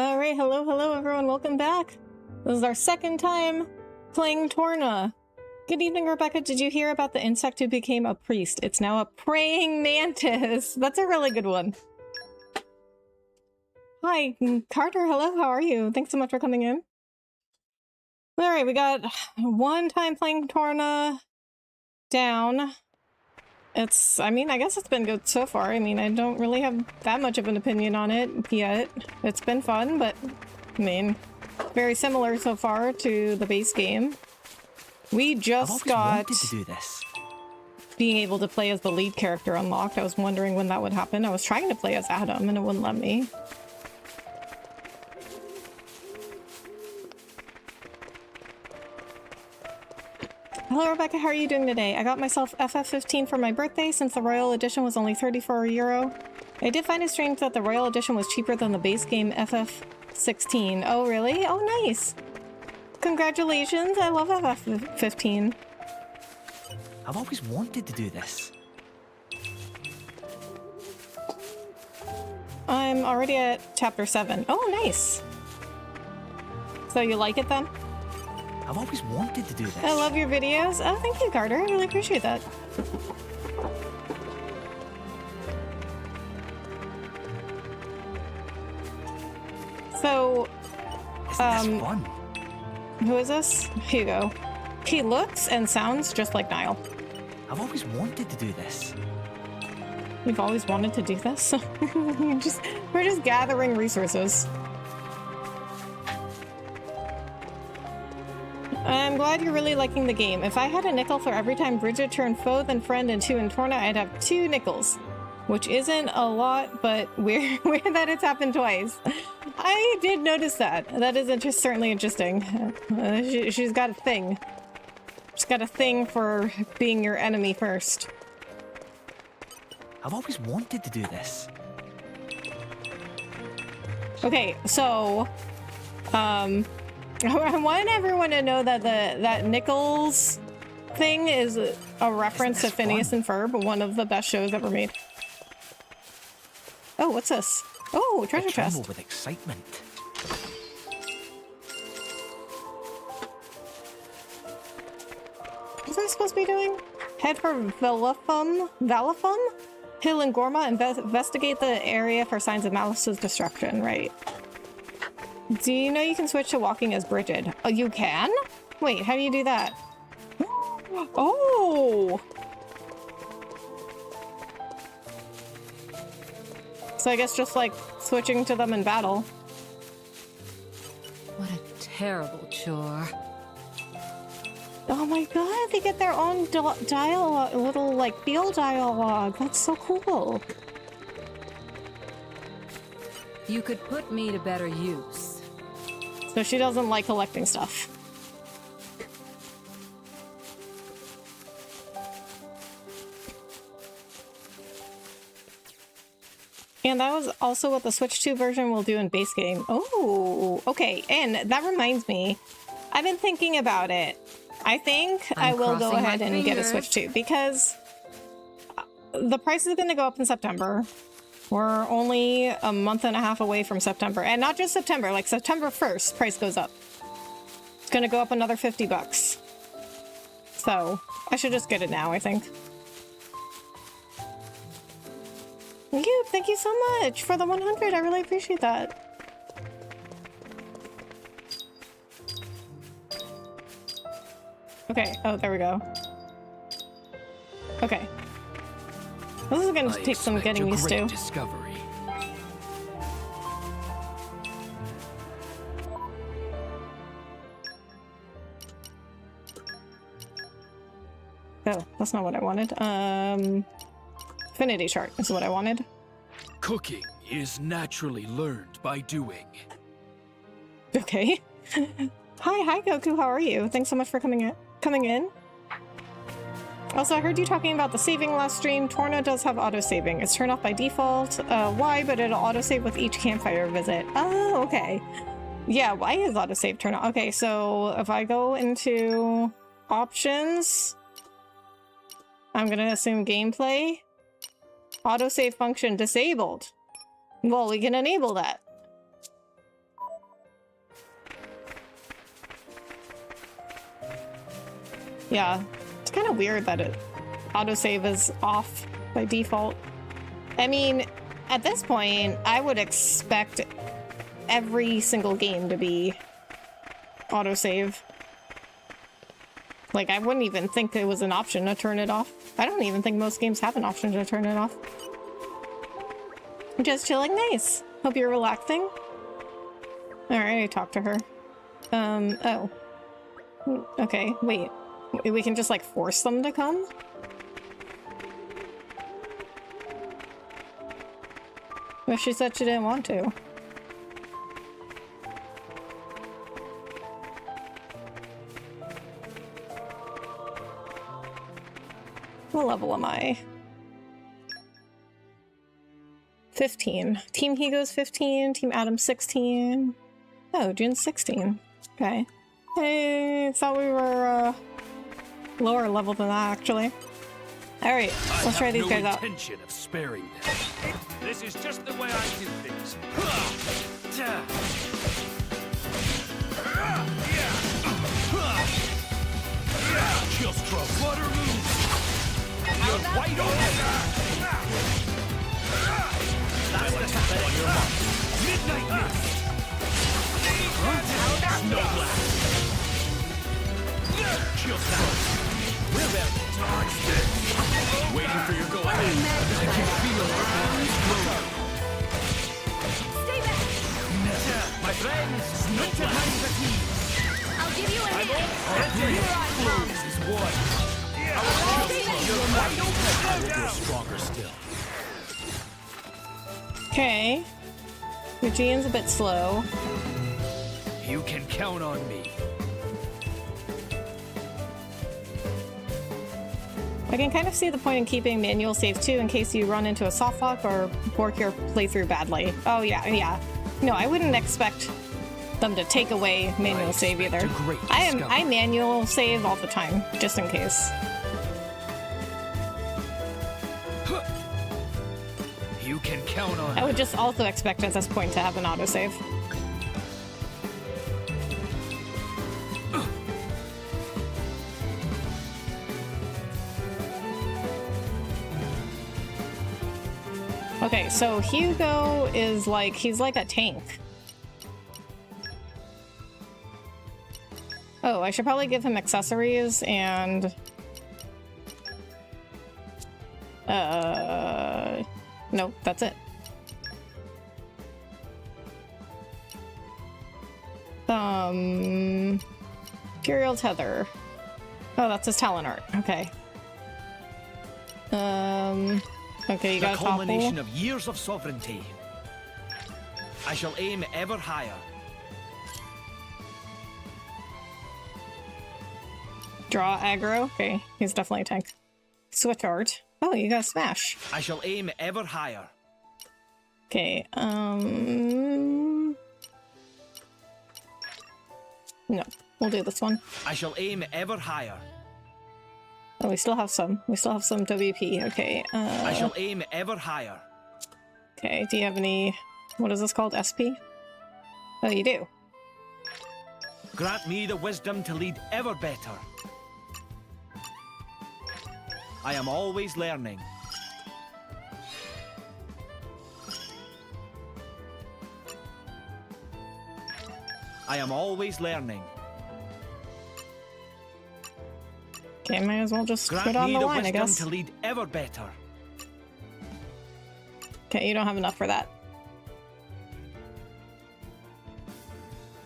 Alright, hello everyone, welcome back. This is our second time playing Torna. Good evening, Rebecca. Did you hear about the insect who became a priest? It's now a praying mantis. That's a really good one. Hi, Carter, hello, how are you? Thanks so much for coming in. Alright, we got one time playing Torna down. I guess it's been good so far. I mean, I don't really have that much of an opinion on it yet. It's been fun, but I mean, very similar so far to the base game. We just got to do this. Being able to play as the lead character unlocked. I was wondering when that would happen. I was trying to play as Adam and it wouldn't let me. Hello Rebecca, how are you doing today? I got myself FF15 for my birthday since the Royal Edition was only €34. I did find it strange that the Royal Edition was cheaper than the base game FF16. Oh really? Oh nice! Congratulations, I love FF15. I've always wanted to do this. I'm already at chapter 7. Oh nice! So you like it then? I've always wanted to do this. I love your videos. Oh, thank you, Carter. I really appreciate that. So, Isn't this fun? Who is this? Hugo. He looks and sounds just like Niall. I've always wanted to do this. You've always wanted to do this? we're just gathering resources. I'm glad you're really liking the game. If I had a nickel for every time Bridget turned foe, then friend, and 2 in Torna, I'd have 2 nickels. Which isn't a lot, but weird that it's happened twice. I did notice that. That is certainly interesting. She's got a thing. She's got a thing for being your enemy first. I've always wanted to do this. Okay, so... I want everyone to know that that Nichols thing is a reference to Phineas and Ferb, one of the best shows ever made. Oh, what's this? Oh, treasure chest. With excitement. What was I supposed to be doing? Head for Valifum? Hill and Gorma, investigate the area for signs of Malice's destruction, right? Do you know you can switch to walking as Bridget? Oh, you can? Wait, how do you do that? Oh! So I guess just like switching to them in battle. What a terrible chore. Oh my god, they get their own dialogue, little like field dialogue. That's so cool. You could put me to better use. So she doesn't like collecting stuff. And that was also what the Switch 2 version will do in base game. Oh, okay. And that reminds me, I've been thinking about it. I think I will go ahead and get a Switch 2 because the price is going to go up in September. We're only a month and a half away from September. And not just September, like September 1st, price goes up. It's gonna go up another 50 bucks. So, I should just get it now, I think. Thank you so much for the 100. I really appreciate that. Okay, oh, there we go. Okay. This is going to take some getting used to. Discovery. Oh, that's not what I wanted. Affinity chart is what I wanted. Cooking is naturally learned by doing. Okay. Hi Goku, how are you? Thanks so much for coming in. Also, I heard you talking about the saving last stream. Torna does have auto-saving. It's turned off by default. Why? But it'll auto-save with each campfire visit. Oh, okay. Yeah, why is auto-save turned off? Okay, so if I go into options, I'm gonna assume gameplay. Auto-save function disabled. Well, we can enable that. Yeah, it's kind of weird that autosave is off by default. I mean, at this point, I would expect every single game to be autosave. Like, I wouldn't even think it was an option to turn it off. I don't even think most games have an option to turn it off. Just chilling, nice. Hope you're relaxing. Alright, I talked to her. Oh. Okay, wait. We can just, like, force them to come? Well, she said she didn't want to. What level am I? 15. Team Higo's 15, Team Adam's 16. Oh, June's 16. Okay. I thought we were lower level than that, actually. Alright, let's try these guys out. I have no intention of sparing them. This is just the way I do things. Kill stroke. Flutter move. You're white on that's the tap on your mark. Midnight mist. No blast. Kill stroke. We're ready. Waiting for your go ahead. I can feel our bodies growing. Stay back! My friends, no time fatigue. I'll give you a hand! Our great flows is one. I will grow stronger still. Okay. Eugene's a bit slow. You can count on me. I can kind of see the point in keeping manual save too in case you run into a soft lock or work your playthrough badly. Oh yeah. No, I wouldn't expect them to take away manual save either. I manual save all the time, just in case. You can count on I would just also expect at this point to have an autosave. Okay, so Hugo is like, he's like a tank. Oh, I should probably give him accessories and... Nope, that's it. Imperial Tether. Oh, that's his talent art. Okay. Okay, you got a topple. The culmination of years of sovereignty. I shall aim ever higher. Draw aggro. Okay, he's definitely a tank. Switch art. Oh, you got smash. I shall aim ever higher. Okay, no, we'll do this one. I shall aim ever higher. Oh, we still have some. We still have some WP. Okay, I shall aim ever higher. Okay, do you have any... What is this called? SP? Oh, you do. Grant me the wisdom to lead ever better. I am always learning. I am always learning. Okay, might as well just Grant put on me the the line, I wisdom guess. to lead ever better. Okay, you don't have enough for that.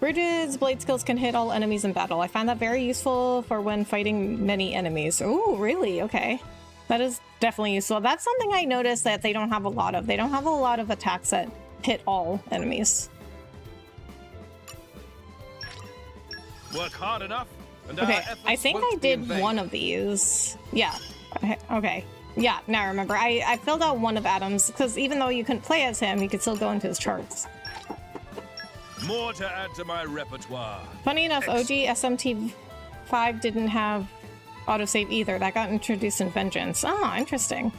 Bridget's blade skills can hit all enemies in battle. I find that very useful for when fighting many enemies. Oh, really? Okay. That is definitely useful. That's something I noticed that they don't have a lot of. They don't have a lot of attacks that hit all enemies. Work hard enough. And Okay, I think I did one of these. Yeah. Okay. Yeah, now I remember. I filled out one of Adam's, because even though you couldn't play as him, you could still go into his charts. More to add to my repertoire. Funny enough, OG SMT5 didn't have autosave either. That got introduced in Vengeance. Oh, interesting.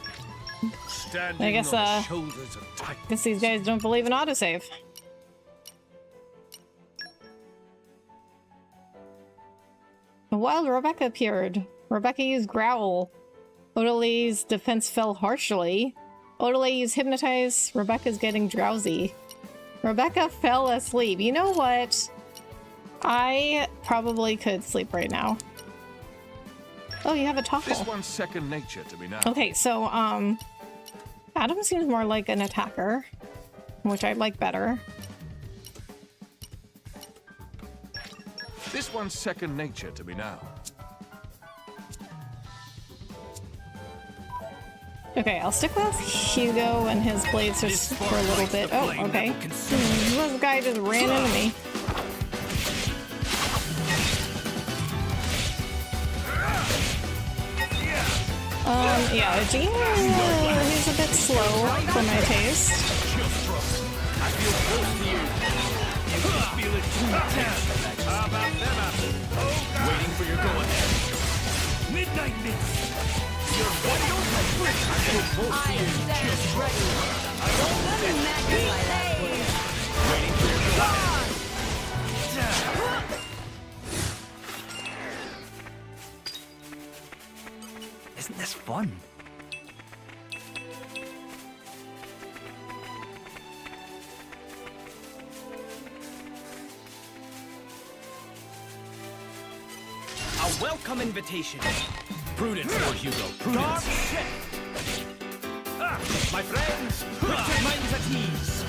Standing I guess, on the shoulders of titans. guess these guys don't believe in autosave. A wild Rebecca appeared. Rebecca used Growl. Odalei's defense fell harshly. Odalie used Hypnotize. Rebecca's getting drowsy. Rebecca fell asleep. You know what? I probably could sleep right now. Oh, you have a toggle. This one's second nature to me now. Okay, so, Adam seems more like an attacker, which I like better. This one's second nature to me now. Okay, I'll stick with Hugo and his blades just for a little bit. Oh, okay. This guy just ran into me. Yeah, Gene, he's a bit slow for my taste. I feel close to you. You can feel it too. How about them apples? Waiting for your go-ahead. Midnight Mist. You're wide open. I feel close to you. Just ready. I won't let it magnify that. Waiting for your go-ahead. Isn't this fun? A welcome invitation. Prudence, Lord Hugo. Prudence. My friends, put your minds at ease.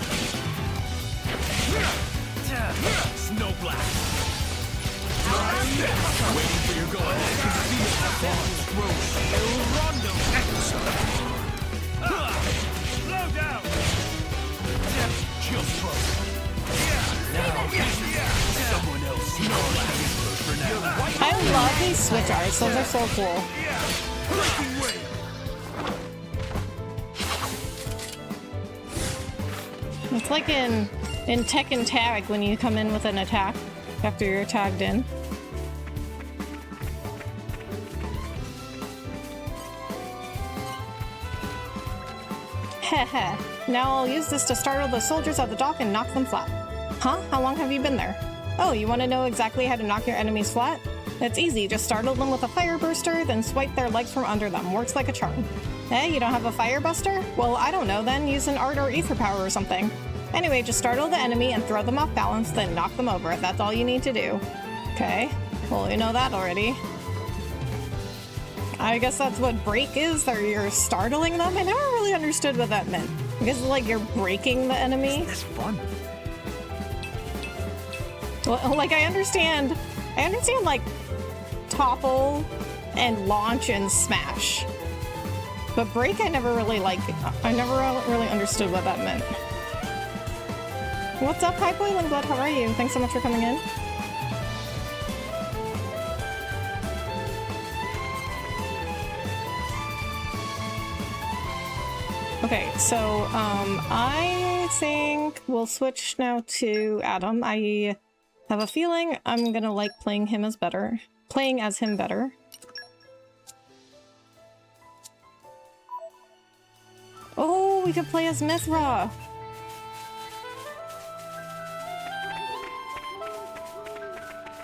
Snow Blast. Waiting for your go-ahead. I can feel the bombs grow. El Rondo. Slow down. Just trust. Now, someone else. Snow Blast. For now. I love these switch arts, those are so cool. Breaking wave. It's like in Tekken Tag when you come in with an attack after you're tagged in. Heh. Now I'll use this to startle the soldiers at the dock and knock them flat. Huh? How long have you been there? Oh, you want to know exactly how to knock your enemies flat? It's easy, just startle them with a fire burster, then swipe their legs from under them. Works like a charm. Eh, you don't have a fire buster? Well, I don't know then, use an art or ether power or something. Anyway, just startle the enemy and throw them off balance, then knock them over. That's all you need to do. Okay, well, you know that already. I guess that's what break is, or you're startling them? I never really understood what that meant. I guess like you're breaking the enemy. It's fun. Well, like I understand like topple and launch and smash. But break I never really really understood what that meant. What's up, Hi Boiling Blood? How are you? Thanks so much for coming in. Okay, so I think we'll switch now to Adam. I have a feeling I'm gonna like playing as him better. Oh, we could play as Mithra!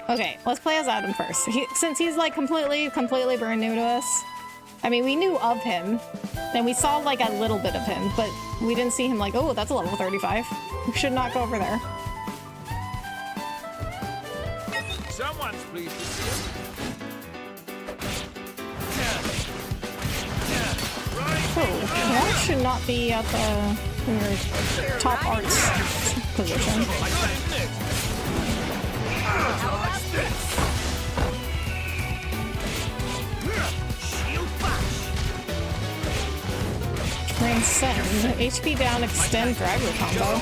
Okay, let's play as Adam first. Since he's like completely brand new to us. I mean, we knew of him, and we saw like a little bit of him, but we didn't see him like, oh, that's a level 35. We should not go over there. Someone's pleased to see him. Oh, that should not be at in your top arts position. Transcend. HP down, extend, driver combo.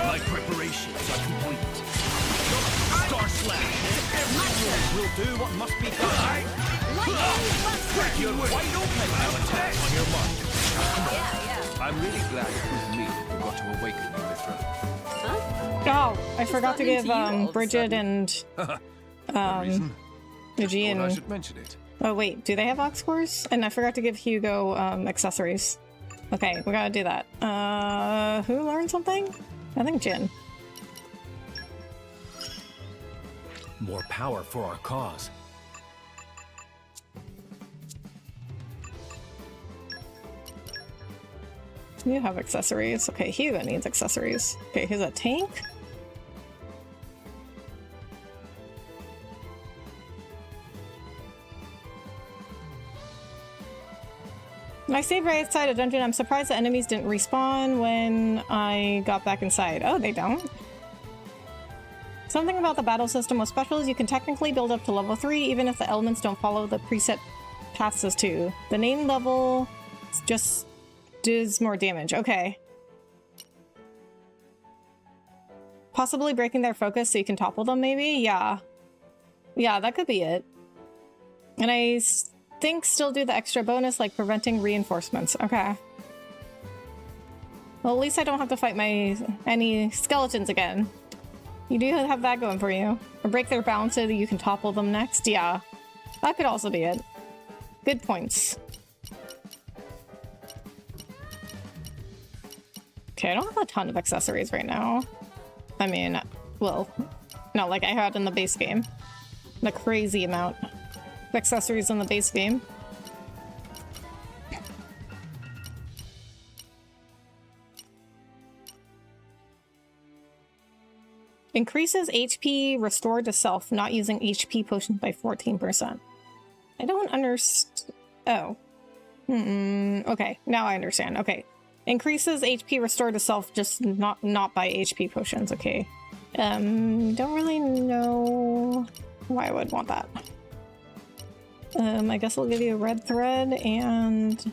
My preparations are complete. Star Slash. We'll do what must be done. You're wide open. On your mark. I'm really glad it was me who got to awaken you, Mithra. Oh, I forgot to give Bridget and Eugene. I should mention it. Oh wait, do they have Ox cores? And I forgot to give Hugo accessories. Okay, we gotta do that. Who learned something? I think Jin. More power for our cause. You have accessories. Okay, Hugo needs accessories. Okay, here's a tank. I saved right outside a dungeon. I'm surprised the enemies didn't respawn when I got back inside. Oh, they don't? Something about the battle system was special is you can technically build up to level 3 even if the elements don't follow the preset paths as 2. The name level just does more damage. Okay. Possibly breaking their focus so you can topple them, maybe? Yeah. Yeah, that could be it. And I think still do the extra bonus, like preventing reinforcements. Okay. Well, at least I don't have to fight any skeletons again. You do have that going for you. Or break their balance so that you can topple them next. Yeah. That could also be it. Good points. Okay, I don't have a ton of accessories right now. I mean, well, not like I had in the base game. The crazy amount of accessories in the base game. Increases HP restored to self, not using HP potions by 14%. I don't understand. Oh. Okay, now I understand. Okay. Increases HP restored to self, just not by HP potions. Okay. Don't really know why I would want that. I guess I'll give you a red thread and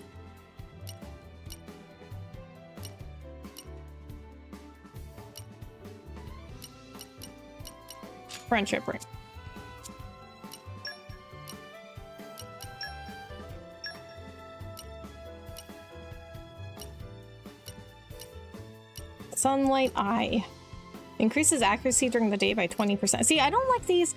friendship ring. Sunlight Eye. Increases accuracy during the day by 20%. See, I don't like these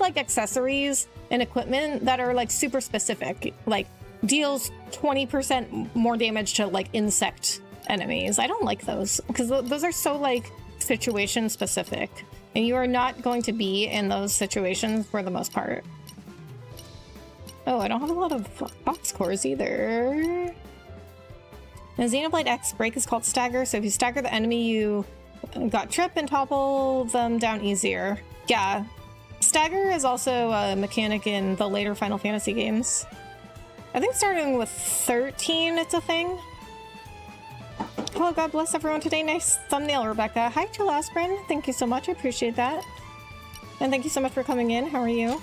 like accessories and equipment that are like super specific. Like deals 20% more damage to like insect enemies. I don't like those because those are so like situation specific. And you are not going to be in those situations for the most part. Oh, I don't have a lot of box cores either. And Xenoblade X break is called stagger, so if you stagger the enemy, you got trip and topple them down easier. Yeah, stagger is also a mechanic in the later Final Fantasy games. I think starting with 13, it's a thing. Oh, God bless everyone today. Nice thumbnail, Rebecca. Hi, Chilasprin. Thank you so much. I appreciate that. And thank you so much for coming in. How are you?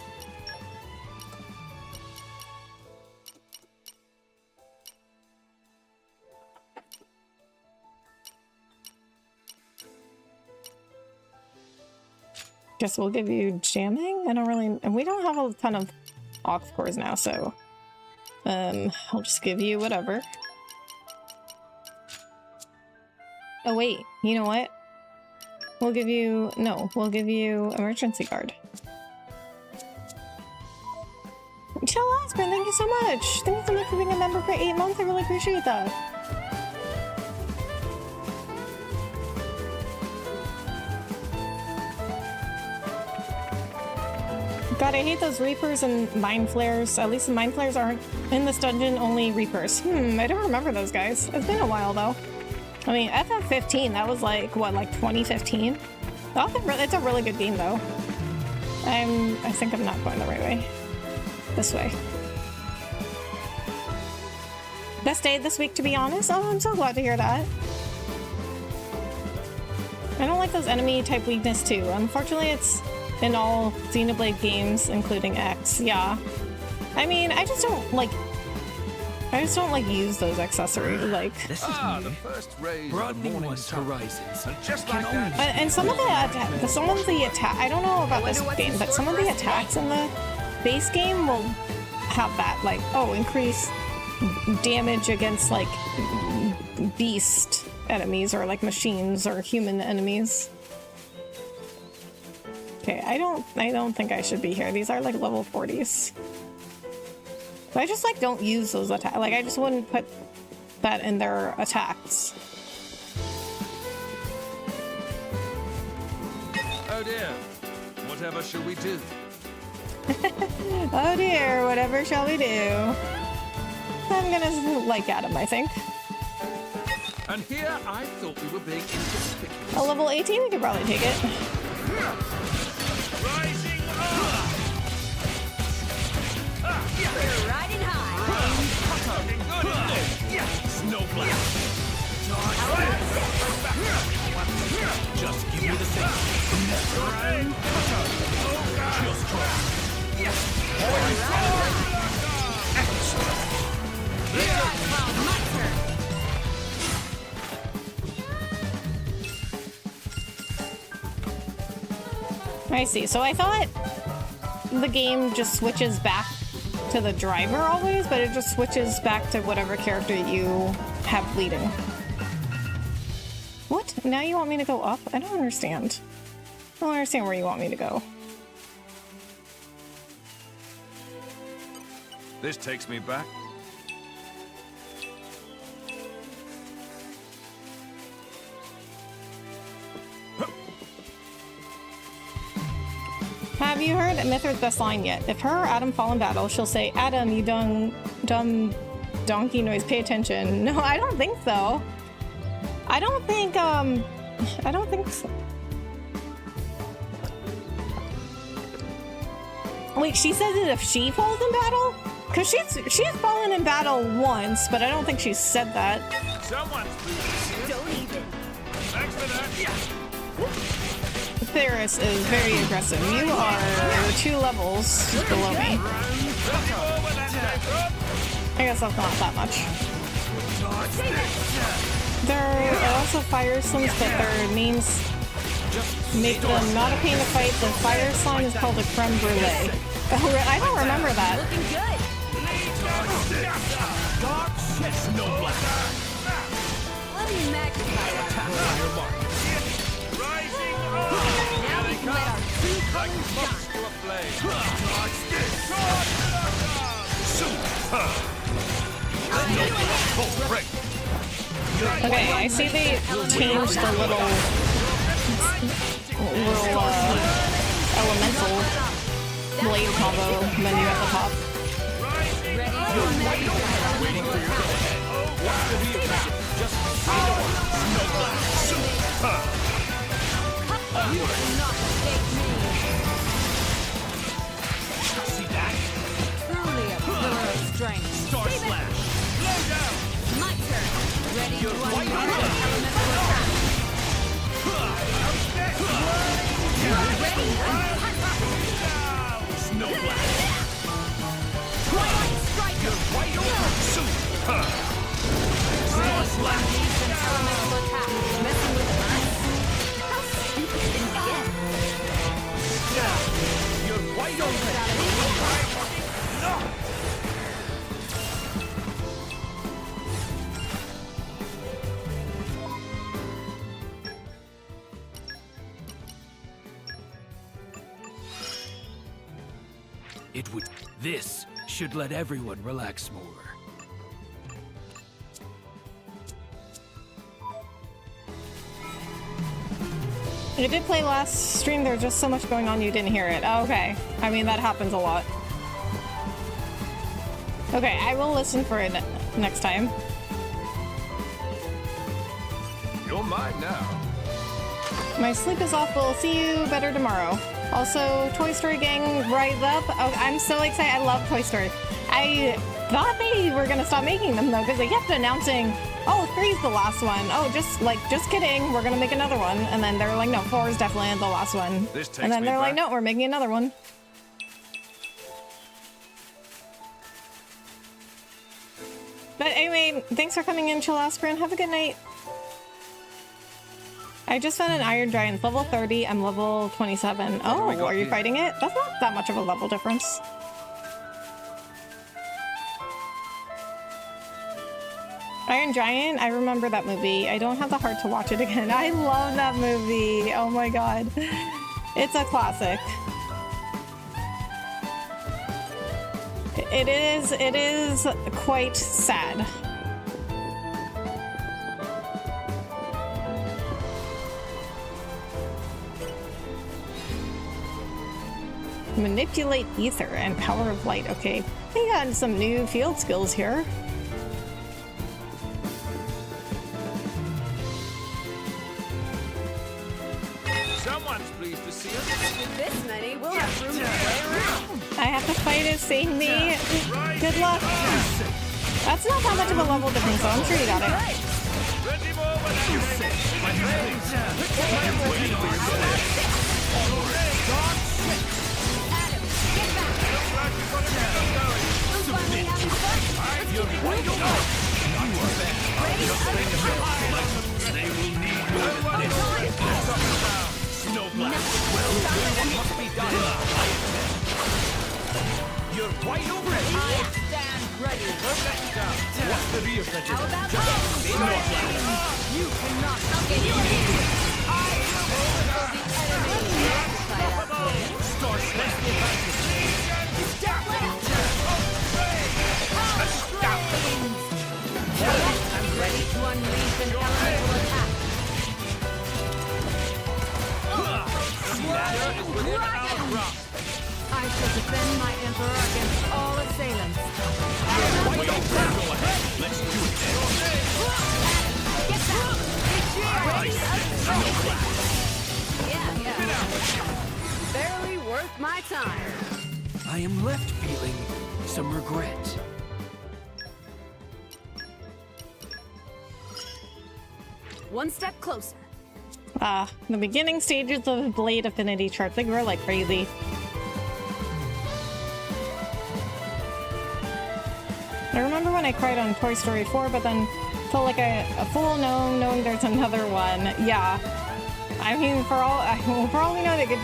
Guess we'll give you jamming. I don't really, and we don't have a ton of aux cores now, so I'll just give you whatever. Oh wait, you know what? We'll give you emergency guard. Chill Aspen, thank you so much. Thank you so much for being a member for 8 months. I really appreciate that. God, I hate those Reapers and Mind Flares. At least the Mind Flares aren't in this dungeon, only Reapers. I don't remember those guys. It's been a while though. I mean, FF15, that was like, what, like 2015? It's a really good game though. I think I'm not going the right way. This way. Best day this week, to be honest. Oh, I'm so glad to hear that. I don't like those enemy type weakness too. Unfortunately, it's in all Xenoblade games, including X. Yeah. I mean, I just don't like use those accessories. Like, This is The first rays of the broadening morning one's sun. horizons. And just like that, and some of the attack. I don't know about this game, but some of the attacks in the base game will have that, like, oh, increase damage against like beast enemies or like machines or human enemies. Okay, I don't think I should be here. These are like level 40s. But I just like don't use those attacks. Like I just wouldn't put that in their attacks. dear. Whatever shall we do? Oh dear, whatever shall we do? I'm gonna like Adam, I think. And here I thought we were being inconspicuous. A level 18, we could probably take it. Rising up! We're riding high. Looking good, isn't it? Snowblast! Just give me the thing. Just My turn. I see. So I thought the game just switches back to the driver always, but it just switches back to whatever character you have leading. What? Now you want me to go up? I don't understand. I don't understand where you want me to go. This takes me back. Have you heard Mithra's best line yet? If her or Adam fall in battle, she'll say, Adam, you dumb donkey noise, pay attention. No, I don't think so. I don't think so. Wait, she says it if she falls in battle? Because she's fallen in battle once, but I don't think she said that. Someone's losing. Don't even. Thanks for that. Theris is very aggressive. You are 2 levels below me. I guess that's not that much. There are also fire slimes, but their names make them not a pain to fight. The fire slime is called a creme brulee. Oh, I don't remember that. Looking good. Let me magnify that. Rising up! Now we can let our true colors shine. To a flame. Okay, I see they changed the little elemental blade combo menu at the top. Ready to magnify elemental attack. You will not escape me. See that? Truly a pillar of strength. Star Slash. Blow down. My turn. Ready to unleash elemental attack. Ready and Snow Blast. Twilight Striker. White open. Star Slash. Unleash an elemental attack. Messing with us? How stupid can you get? You're wide open. No. It would. This should let everyone relax more. You did play last stream, there's just so much going on you didn't hear it. Oh, okay. I mean, that happens a lot. Okay, I will listen for it next time. You're mine now. My sleep is off, we'll see you better tomorrow. Also, Toy Story Gang, rise up. Oh, I'm so excited, I love Toy Story. I thought they were gonna stop making them though, because they kept announcing, oh, 3's the last one. Oh, just kidding, we're gonna make another one. And then they're like, no, 4 is definitely the last one. This takes And then me they're like, back. no, we're making another one. But anyway, thanks for coming in, Chill Aspirin. Have a good night. I just found an Iron Giant, level 30. I'm level 27. Oh, we got are you here? fighting it? That's not that much of a level difference. Iron Giant, I remember that movie. I don't have the heart to watch it again. I love that movie. Oh my god. It's a classic. It is quite sad. Manipulate ether and power of light. Okay, we got some new field skills here. Someone's pleased to see us. With this many, we'll have room to play around. I have to fight it, save me. Good luck. That's not that much of a level difference, so I'm sure you got it. Ready more when you say. My friends, I'm waiting for your goal. Get back. Looks like you've got a bit of going. We're finally having fun. Let's keep it moving. Ready? They will need more than this. Snowblast. Well, what must be done? You're quite over it. I stand ready. What's the rear that How about this? You cannot get your hand. I will overthrow the enemy. Star Slash the advantage. Step left. I'm ready to unleash an elemental attack. I shall defend my emperor against all assailants. Go ahead. Let's do it then. Get back! Yeah. Barely worth my time. I am left feeling some regret. One step closer. The beginning stages of the Blade Affinity chart, they grow like crazy. I remember when I cried on Toy Story 4, but then felt like a fool knowing there's another one. Yeah. I mean, for all we know, they could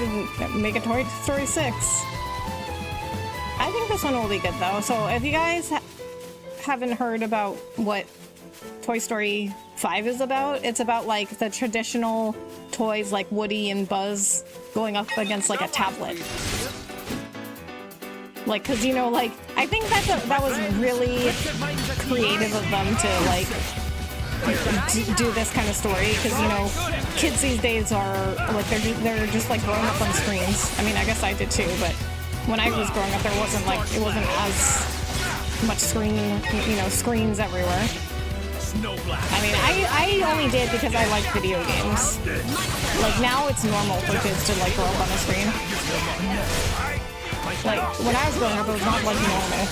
make a Toy Story 6. I think this one will be good, though. So if you guys haven't heard about what Toy Story 5 is about, it's about, like, the traditional toys like Woody and Buzz going up against, like, a tablet. Like, cause you know, like, I think that was really creative of them to, like, do this kind of story, because, you know, kids these days are, like, they're just, like, growing up on screens. I mean, I guess I did too, but when I was growing up, it wasn't as much screens everywhere. I mean, I only did because I like video games. Like, now it's normal for kids to, like, grow up on a screen. Like, when I was growing up, it was not, like, normal.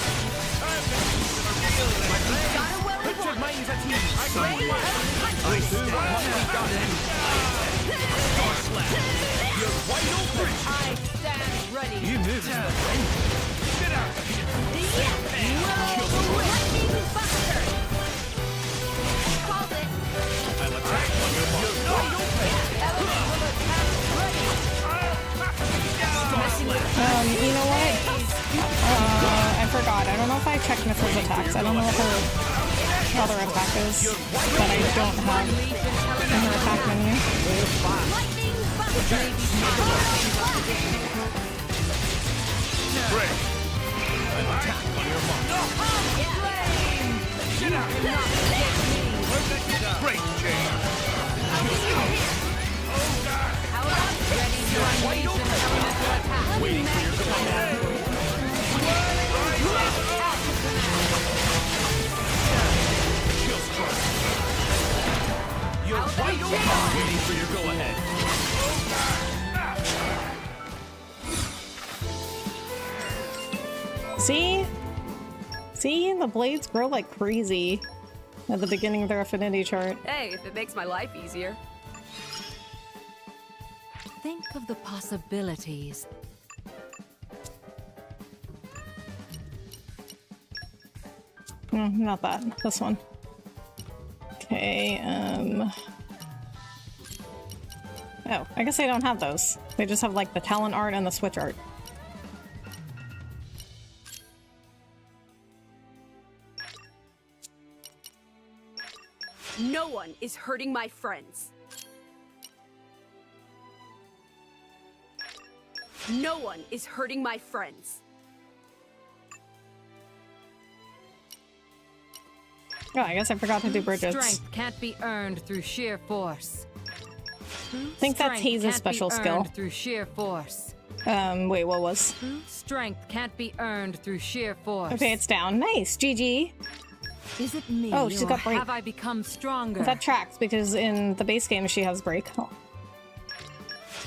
I stand ready. You moved. Get out. Lightning Buster. Called it. I'll attack on your mark. Elemental attack ready. You know what? I forgot. I don't know if I checked Mrs. attacks. I don't know what her other attack is, but I don't have in her attack menu. Lightning Buster. Break. I'll attack on your mark. Get out. Break chain. How about ready to unleash an elemental attack? Waiting for your command. Kill strike. You're wide open. Waiting for your go-ahead. See, the blades grow like crazy at the beginning of their affinity chart. Hey, if it makes my life easier. Think of the possibilities. Not that. This one. Okay, Oh, I guess I don't have those. They just have, like, the talent art and the switch art. No one is hurting my friends. No one is hurting my friends. Oh, I guess I forgot to do Bridget's. Strength can't be earned through sheer force. I think that's Strength Haze's can't special be skill. earned through sheer force. Wait, what was? True strength can't be earned through sheer force. Okay, it's down. Nice, GG. Is it me, Oh, she's or got break. have I become stronger? That tracks because in the base game she has break. Oh.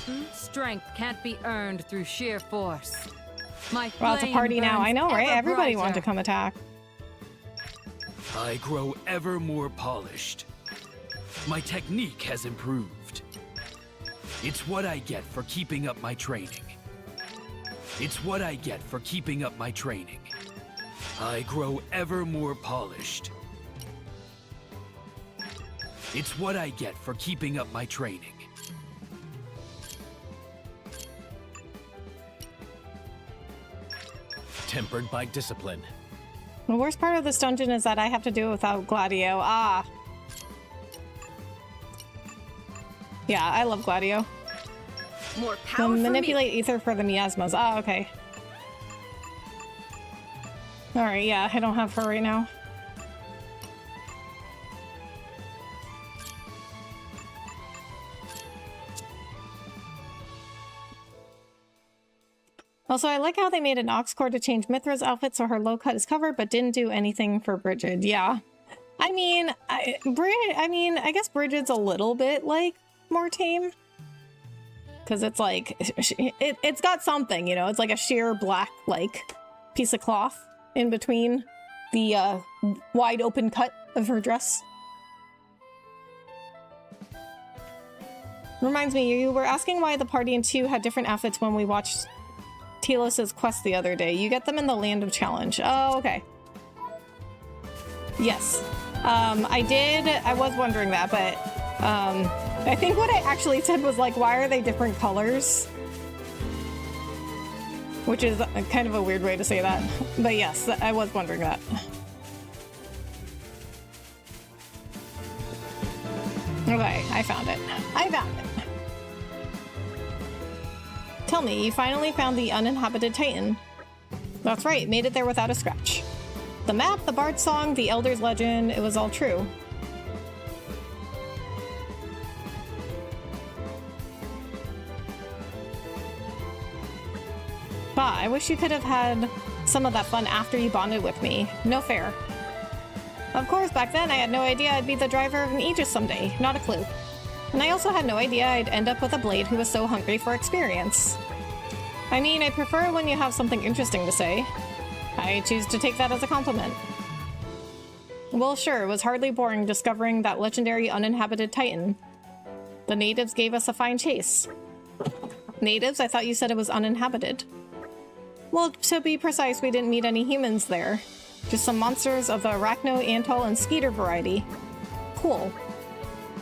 True strength can't be earned through sheer force. My Well, it's a flame party now. burns I know, right? ever Everybody wanted to brighter. come attack. I grow ever more polished. My technique has improved. It's what I get for keeping up my training. It's what I get for keeping up my training. I grow ever more polished. It's what I get for keeping up my training. Tempered by discipline. The worst part of this dungeon is that I have to do it without Gladio. Ah. Yeah, I love Gladio. More So power for me. manipulate ether for the miasmas. Ah, okay. Alright, yeah, I don't have her right now. Also, I like how they made an ox cord to change Mithra's outfit so her low cut is covered, but didn't do anything for Brigid. Yeah. I mean, I guess Brigid's a little bit, like, more tame. Because it's like, it's got something, you know? It's like a sheer black, like, piece of cloth in between the wide open cut of her dress. Reminds me, you were asking why the party and 2 had different outfits when we watched Telos's quest the other day. You get them in the Land of Challenge. Oh, okay. Yes. I was wondering that, but I think what I actually said was like, why are they different colors? Which is kind of a weird way to say that. But yes, I was wondering that. Okay, I found it. I found it. Tell me, you finally found the uninhabited Titan. That's right, made it there without a scratch. The map, the bard song, the elder's legend, it was all true. Bah, I wish you could have had some of that fun after you bonded with me. No fair. Of course, back then I had no idea I'd be the driver of an Aegis someday. Not a clue. And I also had no idea I'd end up with a blade who was so hungry for experience. I mean, I prefer when you have something interesting to say. I choose to take that as a compliment. Well, sure, it was hardly boring discovering that legendary uninhabited Titan. The natives gave us a fine chase. Natives? I thought you said it was uninhabited. Well, to be precise, we didn't meet any humans there. Just some monsters of the Arachno, Antol, and Skeeter variety. Cool.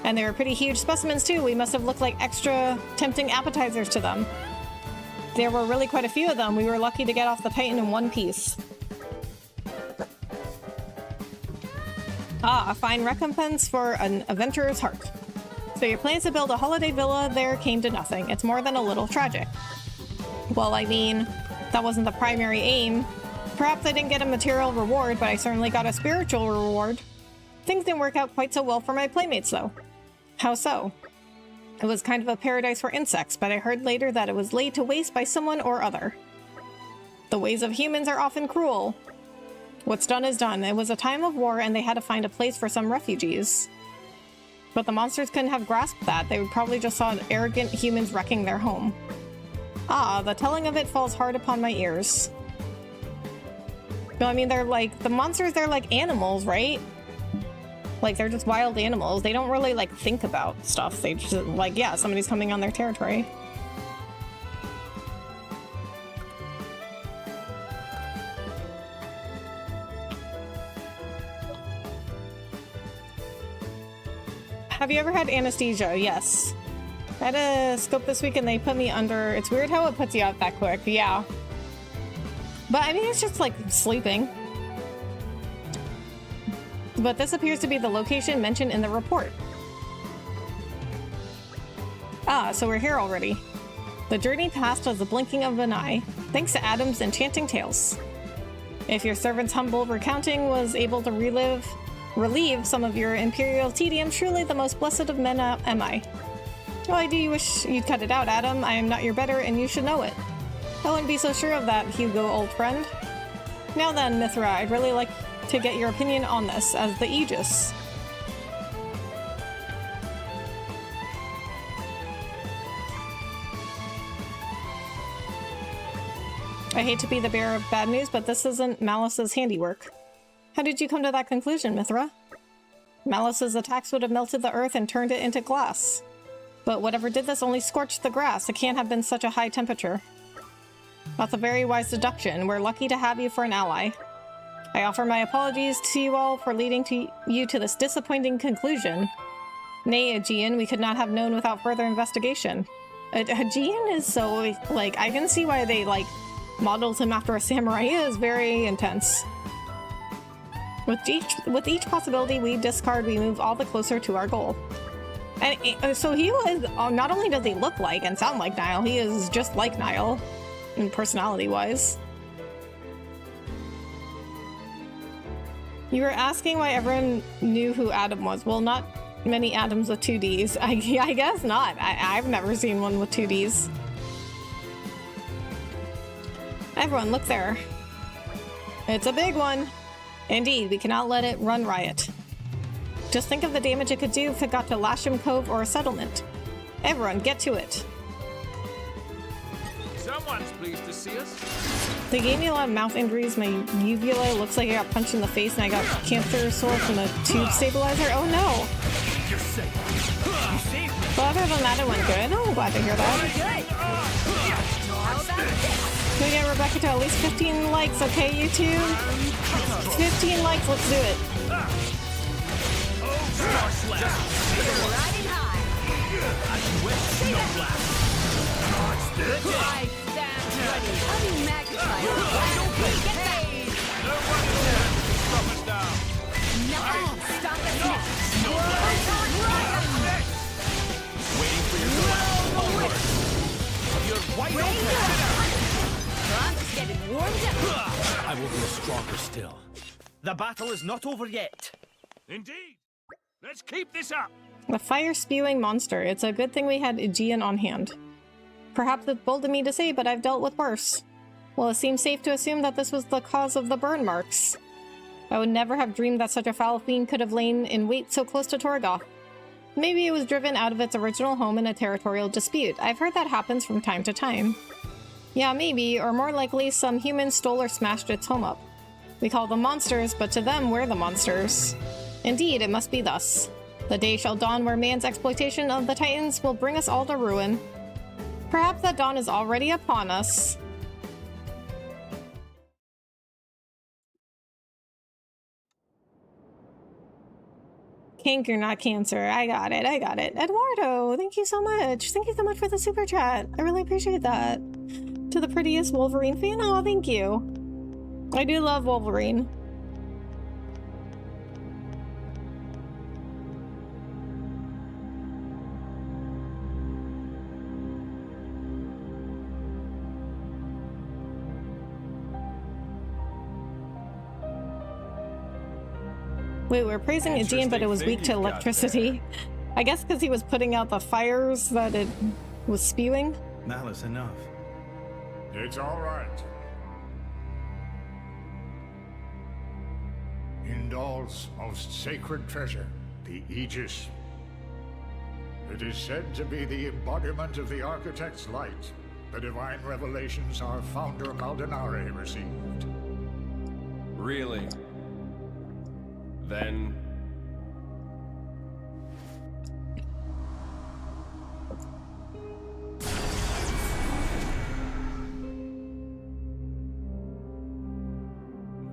And they were pretty huge specimens too. We must have looked like extra tempting appetizers to them. There were really quite a few of them. We were lucky to get off the Titan in one piece. Ah, a fine recompense for an adventurer's heart. So your plans to build a holiday villa there came to nothing. It's more than a little tragic. Well, I mean, that wasn't the primary aim. Perhaps I didn't get a material reward, but I certainly got a spiritual reward. Things didn't work out quite so well for my playmates, though. How so? It was kind of a paradise for insects, but I heard later that it was laid to waste by someone or other. The ways of humans are often cruel. What's done is done. It was a time of war, and they had to find a place for some refugees. But the monsters couldn't have grasped that. They would probably just saw arrogant humans wrecking their home. Ah, the telling of it falls hard upon my ears. No, I mean, they're like, the monsters, they're like animals, right? Like, they're just wild animals. They don't really, like, think about stuff. They just, like, yeah, somebody's coming on their territory. Have you ever had anesthesia? Yes. I had a scope this week and they put me under... It's weird how it puts you out that quick. Yeah. But, I mean, it's just, like, sleeping. But this appears to be the location mentioned in the report. Ah, so we're here already. The journey passed as the blinking of an eye, thanks to Adam's enchanting tales. If your servant's humble recounting was able to relieve some of your imperial tedium, truly the most blessed of men am I. Well, I do wish you'd cut it out, Adam. I am not your better, and you should know it. I wouldn't be so sure of that, Hugo, old friend. Now then, Mithra, I'd really like to get your opinion on this as the Aegis. I hate to be the bearer of bad news, but this isn't Malice's handiwork. How did you come to that conclusion, Mithra? Malice's attacks would have melted the earth and turned it into glass. But whatever did this only scorched the grass. It can't have been such a high temperature. That's a very wise deduction. We're lucky to have you for an ally. I offer my apologies to you all for leading you to this disappointing conclusion. Nay, Aegean, we could not have known without further investigation. Aegean is so, like, I can see why they, like, modeled him after a samurai. He is very intense. With each possibility we discard, we move all the closer to our goal. And so he was, not only does he look like and sound like Niall, he is just like Niall, personality-wise. You were asking why everyone knew who Adam was. Well, not many Adams with 2 Ds. I guess not. I've never seen one with 2 Ds. Everyone, look there. It's a big one. Indeed, we cannot let it run riot. Just think of the damage it could do if it got to Lasham Cove or a settlement. Everyone, get to it. Someone's pleased to see us. They gave me a lot of mouth injuries. My uvula looks like I got punched in the face and I got cancer sore from the tube stabilizer. Oh no! You're safe. You saved me. Well, other than that, it went good. Oh, I'm glad to hear that. Can we get Rebecca to at least 15 likes, okay, you two? 15 likes, let's do it. Riding high. I stand ready. Unmagnified. Get back. No one can stop us now. Nothing can stop us now. Waiting for your go. You're white open. I'm just getting warmed up. I will grow stronger still. The battle is not over yet. Indeed. Let's keep this up. A fire-spewing monster. It's a good thing we had Aegean on hand. Perhaps it's bold of me to say, but I've dealt with worse. Well, it seems safe to assume that this was the cause of the burn marks. I would never have dreamed that such a foul fiend could have lain in wait so close to Torgoth. Maybe it was driven out of its original home in a territorial dispute. I've heard that happens from time to time. Yeah, maybe, or more likely, some human stole or smashed its home up. We call them monsters, but to them, we're the monsters. Indeed, it must be thus. The day shall dawn where man's exploitation of the Titans will bring us all to ruin. Perhaps that dawn is already upon us. Kink, you're not cancer. I got it. Eduardo, thank you so much. Thank you so much for the super chat. I really appreciate that. To the prettiest Wolverine fan, oh, thank you. I do love Wolverine. Wait, we're praising Aegean, but it was weak to electricity. I guess because he was putting out the fires that it was spewing. Malice enough. It's all right. Indal's most sacred treasure, the Aegis. It is said to be the embodiment of the Architect's light, the divine revelations our founder Maldonare received. Really? Then...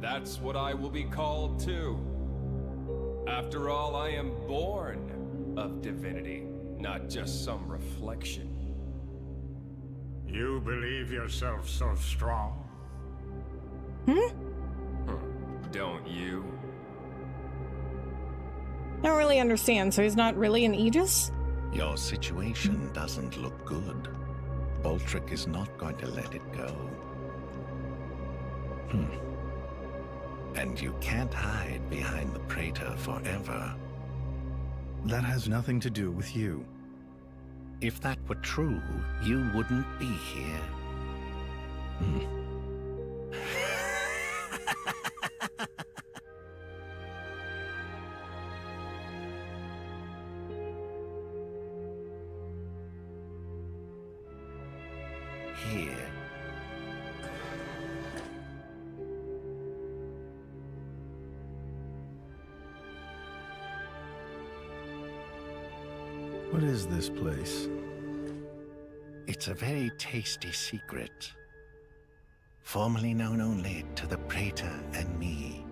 that's what I will be called too. After all, I am born of divinity, not just some reflection. You believe yourself so strong? Don't you? I don't really understand, so he's not really an Aegis? Your situation doesn't look good. Boltrick is not going to let it go. And you can't hide behind the Praetor forever. That has nothing to do with you. If that were true, you wouldn't be here. Here. What is this place? It's a very tasty secret, formerly known only to the Praetor and me.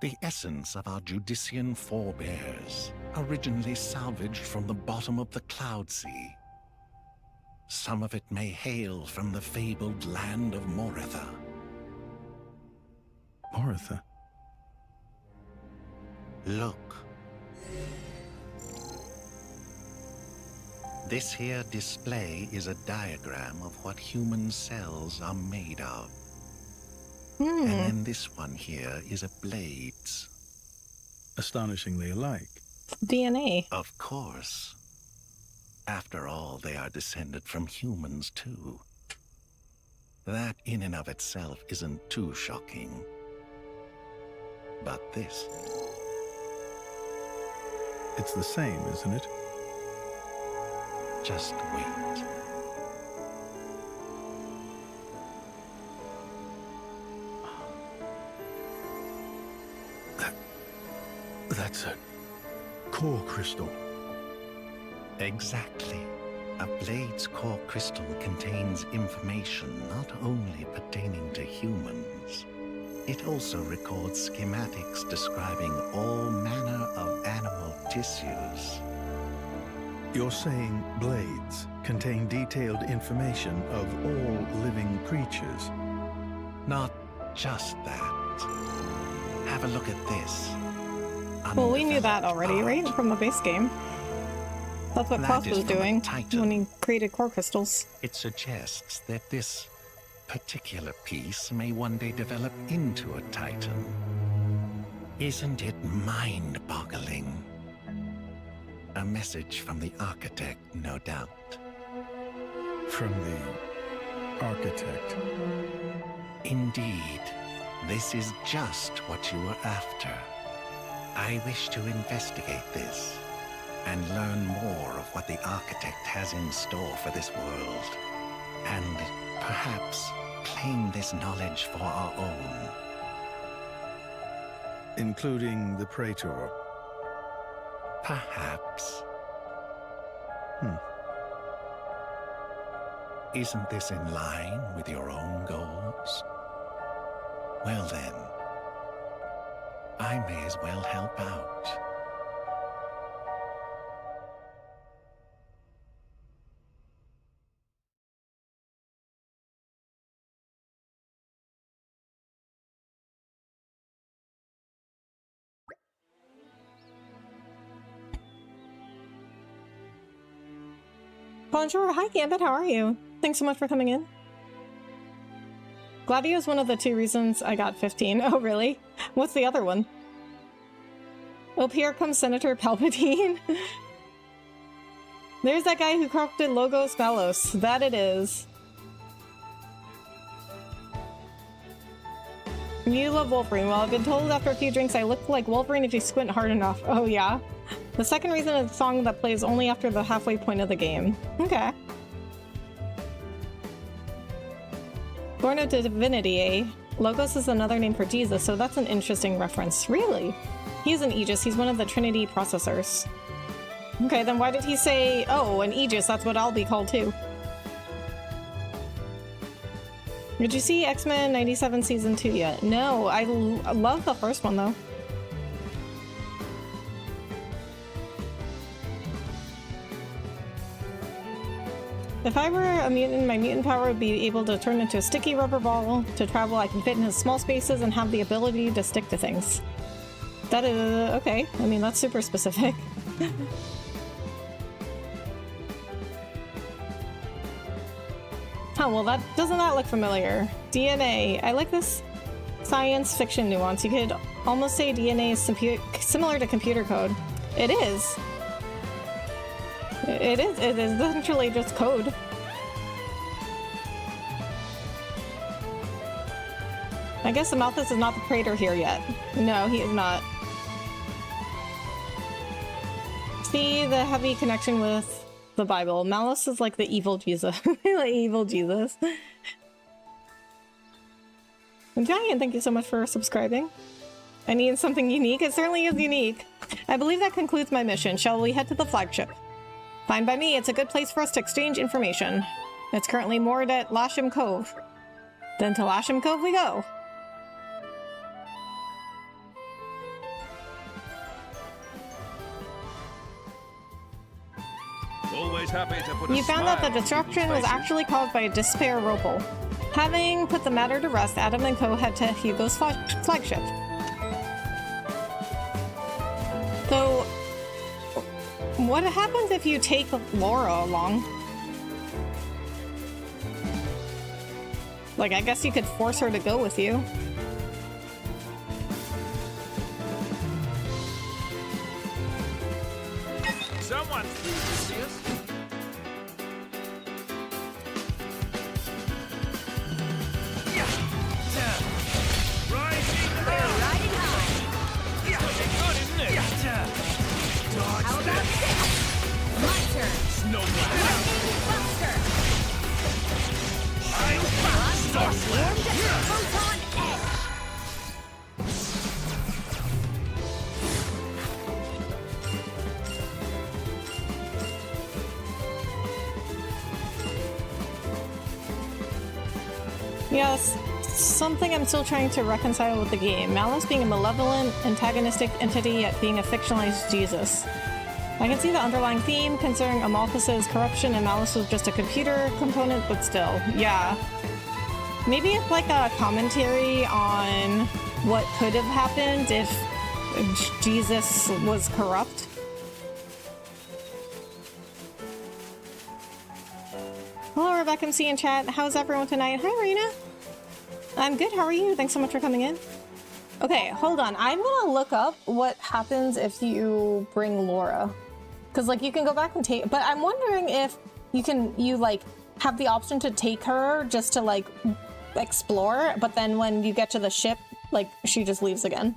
The essence of our Judician forebears, originally salvaged from the bottom of the Cloud Sea. Some of it may hail from the fabled land of Moritha. Moritha? Look. This here display is a diagram of what human cells are made of. And then this one here is a blade's. Astonishingly alike. DNA. Of course. After all, they are descended from humans, too. That in and of itself isn't too shocking. But this... It's the same, isn't it? Just wait. That's a core crystal. Exactly. A blade's core crystal contains information not only pertaining to humans, it also records schematics describing all manner of animal tissues. You're saying blades contain detailed information of all living creatures? Not just that. Have a look at this. Well, we knew that already, right? From the base game. That's what That Klaus is was from a doing Titan. when he created core crystals. It suggests that this particular piece may one day develop into a Titan. Isn't it mind-boggling? A message from the architect, no doubt. From the architect? Indeed. This is just what you were after. I wish to investigate this and learn more of what the architect has in store for this world, and perhaps claim this knowledge for our own. Including the Praetor? Perhaps. Isn't this in line with your own goals? Well then, I may as well help out. Bonjour, hi Gambit, how are you? Thanks so much for coming in. Gladio is one of the 2 reasons I got 15. Oh, really? What's the other one? Oh, here comes Senator Palpatine. There's that guy who corrupted Logos Malos. That it is. You love Wolverine. Well, I've been told after a few drinks I look like Wolverine if you squint hard enough. Oh, yeah? The second reason is a song that plays only after the halfway point of the game. Okay. Born of Divinity, eh? Logos is another name for Jesus, so that's an interesting reference. Really? He's an Aegis. He's one of the Trinity processors. Okay, then why did he say, oh, an Aegis, that's what I'll be called too? Did you see X-Men 97 Season 2 yet? No, I love the first one though. If I were a mutant, my mutant power would be able to turn into a sticky rubber ball. To travel, I can fit into small spaces and have the ability to stick to things. That is... okay. I mean, that's super specific. Oh, well, doesn't that look familiar? DNA. I like this science fiction nuance. You could almost say DNA is similar to computer code. It is. It is essentially just code. I guess Amalthus is not the praetor here yet. No, he is not. See the heavy connection with the Bible. Malice is like the evil Jesus. Like evil Jesus. And Giant, thank you so much for subscribing. I need something unique. It certainly is unique. I believe that concludes my mission. Shall we head to the flagship? Fine by me. It's a good place for us to exchange information. It's currently moored at Lasham Cove. Then to Lasham Cove we go. Always happy to put a You found out smile the on destruction people's was faces. actually caused by a despair Ropal. Having put the matter to rest, Adam and Co. head to Hugo's flagship. So, what happens if you take Laura along? Like, I guess you could force her to go with you. Someone's food, Lucius. Rising We're riding high. good, isn't it? How about this? My turn. Snowblade. Lightning Buster. Stop Warmed Photon Edge. Yes, something I'm still trying to reconcile with the game. Malice being a malevolent, antagonistic entity, yet being a fictionalized Jesus. I can see the underlying theme, considering Amalthus's corruption and Malice was just a computer component, but still, yeah. Maybe it's like a commentary on what could have happened if Jesus was corrupt. Hello, Rebecca MC in chat. How's everyone tonight? Hi, Rena. I'm good. How are you? Thanks so much for coming in. Okay, hold on. I'm gonna look up what happens if you bring Laura. Because, like, you can go back and take... But I'm wondering if you like, have the option to take her just to, like, explore, but then when you get to the ship, like, she just leaves again.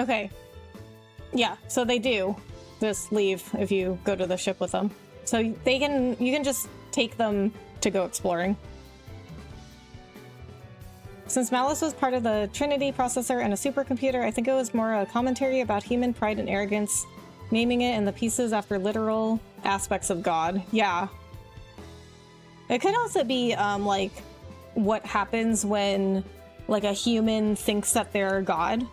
Okay. Yeah, so they do just leave if you go to the ship with them. So you can just take them to go exploring. Since Malice was part of the Trinity processor and a supercomputer, I think it was more a commentary about human pride and arrogance, naming it in the pieces after literal aspects of God. Yeah. It could also be like what happens when like a human thinks that they're God.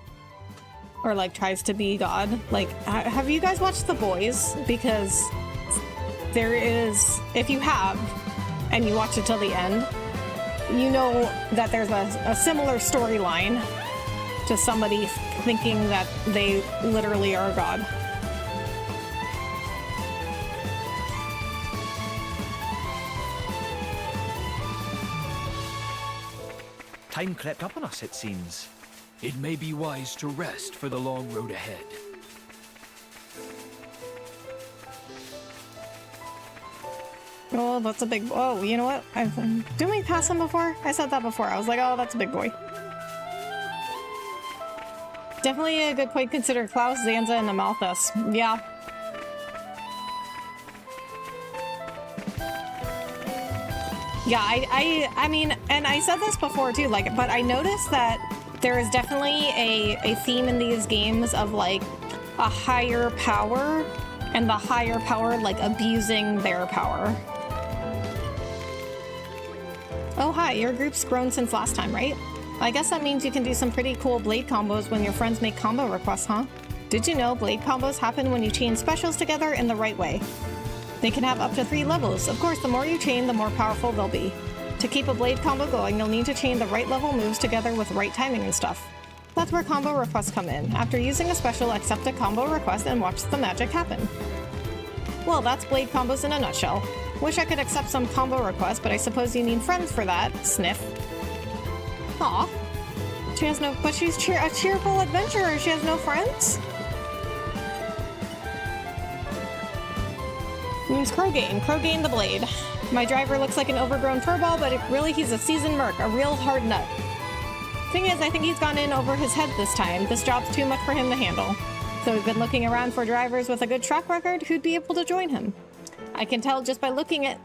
Or like tries to be God. Like, have you guys watched The Boys? Because there is, if you have, and you watch it till the end, you know that there's a similar storyline to somebody thinking that they literally are God. Time crept up on us, it seems. It may be wise to rest for the long road ahead. Oh, that's a big... Oh, you know what? Didn't we pass him before? I said that before. I was like, oh, that's a big boy. Definitely a good point. Consider Klaus, Zanza, and Amalthus. Yeah. Yeah, I mean, and I said this before too, like, but I noticed that there is definitely a theme in these games of like a higher power, and the higher power like abusing their power. Oh hi, your group's grown since last time, right? I guess that means you can do some pretty cool blade combos when your friends make combo requests, huh? Did you know blade combos happen when you chain specials together in the right way? They can have up to 3 levels. Of course, the more you chain, the more powerful they'll be. To keep a blade combo going, you'll need to chain the right level moves together with right timing and stuff. That's where combo requests come in. After using a special, accept a combo request and watch the magic happen. Well, that's blade combos in a nutshell. Wish I could accept some combo requests, but I suppose you need friends for that. Sniff. Aw. She has no- but she's a cheerful adventurer. She has no friends? Name's Krogain. Krogain the Blade. My driver looks like an overgrown furball, but really he's a seasoned merc, a real hard nut. Thing is, I think he's gone in over his head this time. This job's too much for him to handle. So we've been looking around for drivers with a good track record who'd be able to join him. I can tell just by looking at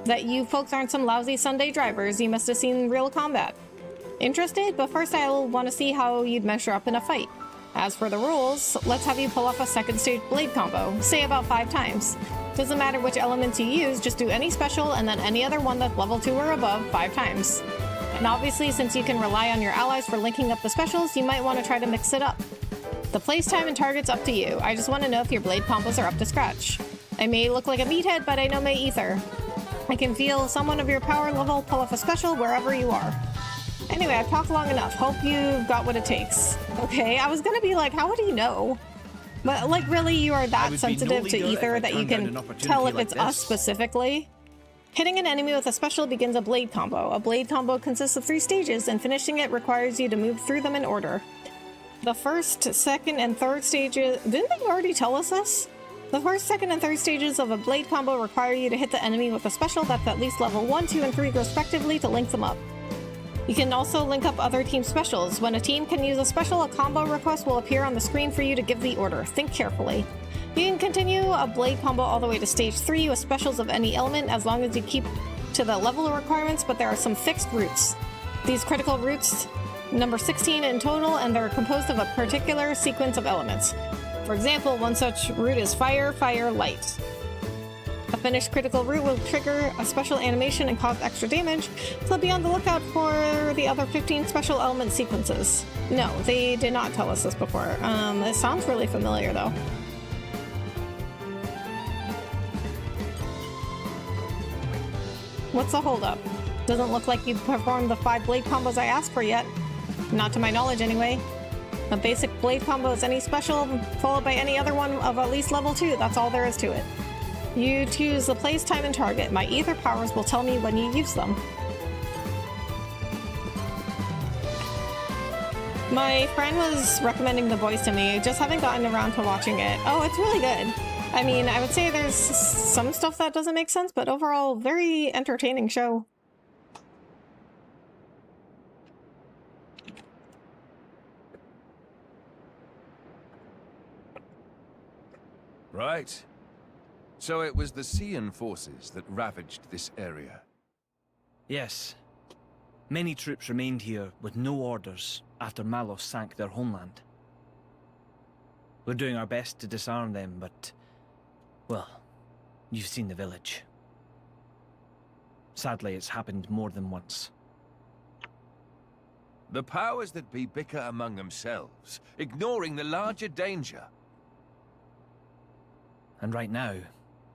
that you folks aren't some lousy Sunday drivers. You must have seen real combat. Interested? But first I'll want to see how you'd measure up in a fight. As for the rules, let's have you pull off a second stage blade combo, say about 5 times. Doesn't matter which elements you use, just do any special and then any other one that's level 2 or above 5 times. And obviously, since you can rely on your allies for linking up the specials, you might want to try to mix it up. The place time and target's up to you. I just want to know if your blade combos are up to scratch. I may look like a meathead, but I know my ether. I can feel someone of your power level pull off a special wherever you are. Anyway, I've talked long enough. Hope you've got what it takes. Okay, I was gonna be like, how would he know? But like, really, you are that sensitive to ether that you can tell if it's us specifically? Hitting an enemy with a special begins a blade combo. A blade combo consists of 3 stages, and finishing it requires you to move through them in order. The first, second, and third stages... Didn't they already tell us this? The first, second, and third stages of a blade combo require you to hit the enemy with a special that's at least level 1, 2, and 3 respectively to link them up. You can also link up other team specials. When a team can use a special, a combo request will appear on the screen for you to give the order. Think carefully. You can continue a blade combo all the way to stage 3 with specials of any element as long as you keep to the level requirements, but there are some fixed routes. These critical routes number 16 in total, and they're composed of a particular sequence of elements. For example, one such route is fire, fire, light. A finished critical route will trigger a special animation and cause extra damage, so be on the lookout for the other 15 special element sequences. No, they did not tell us this before. It sounds really familiar though. What's the holdup? Doesn't look like you've performed the 5 blade combos I asked for yet. Not to my knowledge anyway. A basic blade combo is any special, followed by any other one of at least level 2. That's all there is to it. You choose the place, time, and target. My ether powers will tell me when you use them. My friend was recommending The Boys to me, just haven't gotten around to watching it. Oh, it's really good. I mean, I would say there's some stuff that doesn't make sense, but overall, very entertaining show. Right. So it was the Sion forces that ravaged this area. Yes. Many troops remained here with no orders after Malos sank their homeland. We're doing our best to disarm them, but... well, you've seen the village. Sadly, it's happened more than once. The powers that be bicker among themselves, ignoring the larger danger. And right now,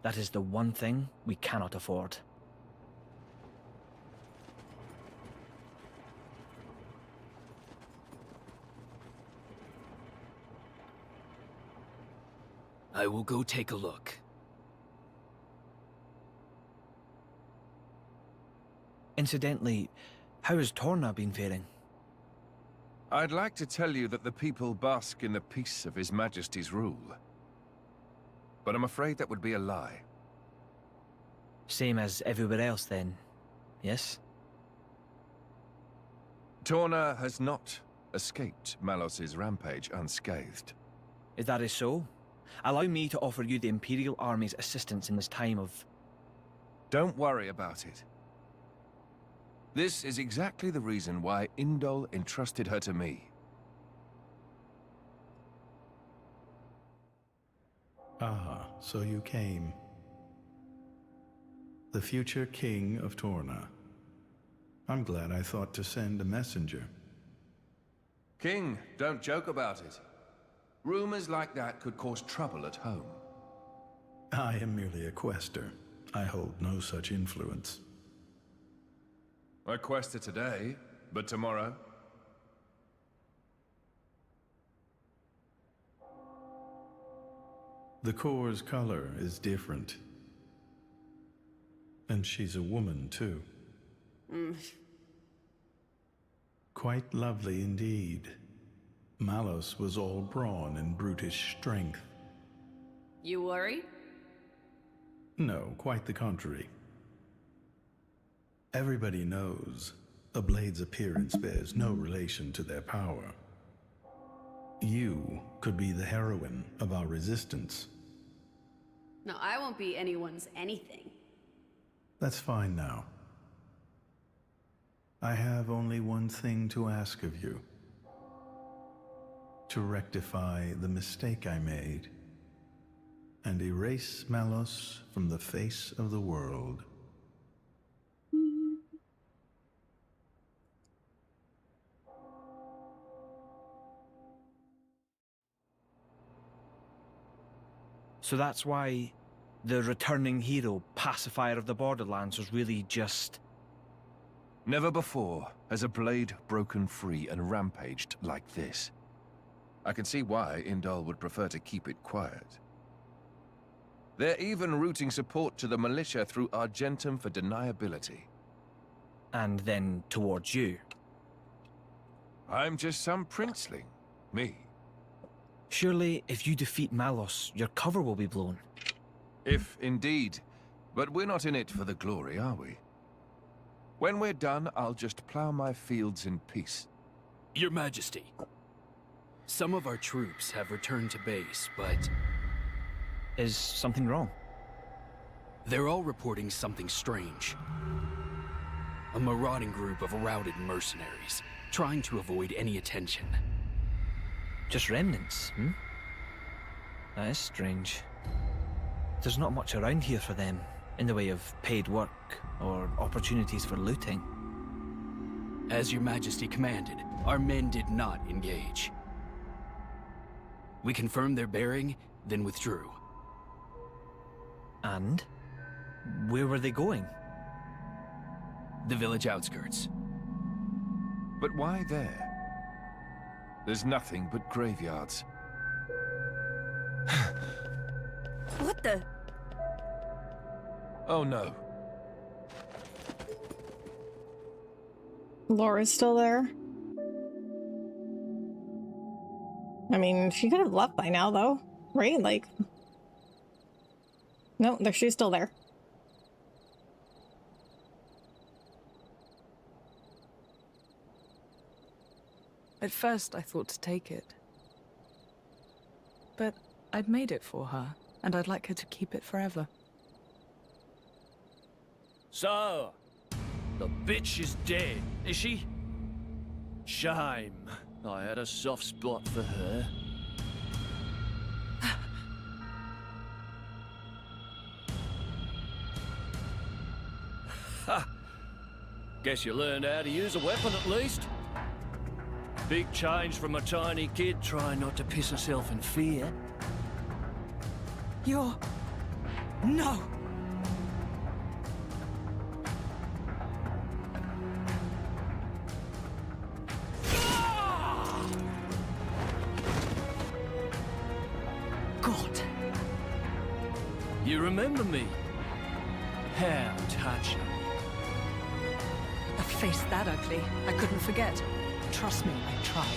that is the one thing we cannot afford. I will go take a look. Incidentally, how has Torna been faring? I'd like to tell you that the people bask in the peace of His Majesty's rule. But I'm afraid that would be a lie. Same as everywhere else then, yes? Torna has not escaped Malos's rampage unscathed. If that is so, allow me to offer you the Imperial Army's assistance in this time of... Don't worry about it. This is exactly the reason why Indol entrusted her to me. Ah, so you came. The future king of Torna. I'm glad I thought to send a messenger. King, don't joke about it. Rumors like that could cause trouble at home. I am merely a quester. I hold no such influence. I quested today, but tomorrow? The core's color is different. And she's a woman, too. Quite lovely indeed. Malos was all brawn and brutish strength. You worry? No, quite the contrary. Everybody knows a blade's appearance bears no relation to their power. You could be the heroine of our resistance. No, I won't be anyone's anything. That's fine now. I have only one thing to ask of you. To rectify the mistake I made and erase Malos from the face of the world. So that's why the returning hero, pacifier of the Borderlands, was really just... Never before has a blade broken free and rampaged like this. I can see why Indol would prefer to keep it quiet. They're even routing support to the militia through Argentum for deniability. And then towards you. I'm just some princeling. Me. Surely, if you defeat Malos, your cover will be blown. If indeed. But we're not in it for the glory, are we? When we're done, I'll just plow my fields in peace. Your Majesty. Some of our troops have returned to base, but... Is something wrong? They're all reporting something strange. A marauding group of routed mercenaries, trying to avoid any attention. Just remnants, hmm? That is strange. There's not much around here for them, in the way of paid work or opportunities for looting. As Your Majesty commanded, our men did not engage. We confirmed their bearing, then withdrew. And? Where were they going? The village outskirts. But why there? There's nothing but graveyards. What the? Oh no. Laura's still there. I mean, she could have left by now, though, right? Like, no, she's still there. At first, I thought to take it. But I'd made it for her, and I'd like her to keep it forever. So, the bitch is dead, is she? Shame. I had a soft spot for her. Ha! Guess you learned how to use a weapon at least. Big change from a tiny kid trying not to piss herself in fear. You're... No! God! You remember me? How touching. A face that ugly, I couldn't forget. Trust me, I tried.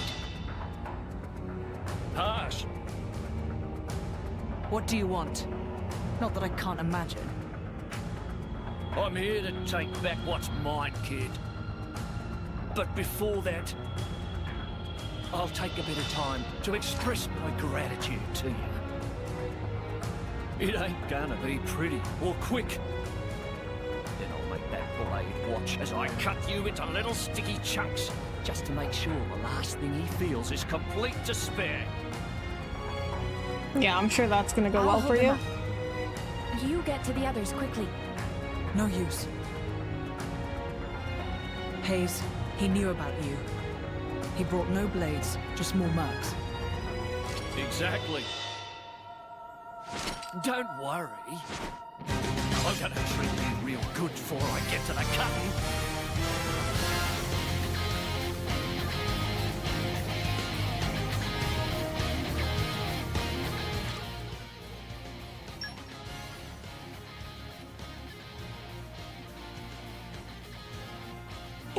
Harsh. What do you want? Not that I can't imagine. I'm here to take back what's mine, kid. But before that, I'll take a bit of time to express my gratitude to you. It ain't gonna be pretty or quick. Then I'll make that blade watch as I cut you into little sticky chunks, just to make sure the last thing he feels is complete despair. Yeah, I'm sure that's gonna go well for you. You get to the others quickly. No use. Hayes, he knew about you. He brought no blades, just more mercs. Exactly. Don't worry. I'm gonna treat you real good before I get to the cutting.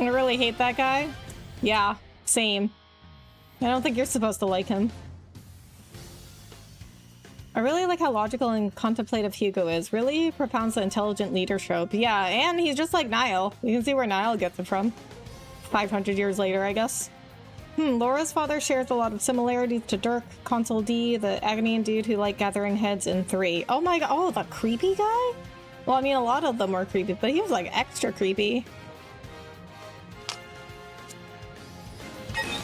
I really hate that guy. Yeah, same. I don't think you're supposed to like him. I really like how logical and contemplative Hugo is. Really propounds the intelligent leader trope. Yeah, and he's just like Niall. You can see where Niall gets it from. 500 years later, I guess. Laura's father shares a lot of similarities to Dirk, Consul D, the Aghanim dude who liked gathering heads in 3. Oh my god, oh, the creepy guy? Well, I mean, a lot of them were creepy, but he was like extra creepy.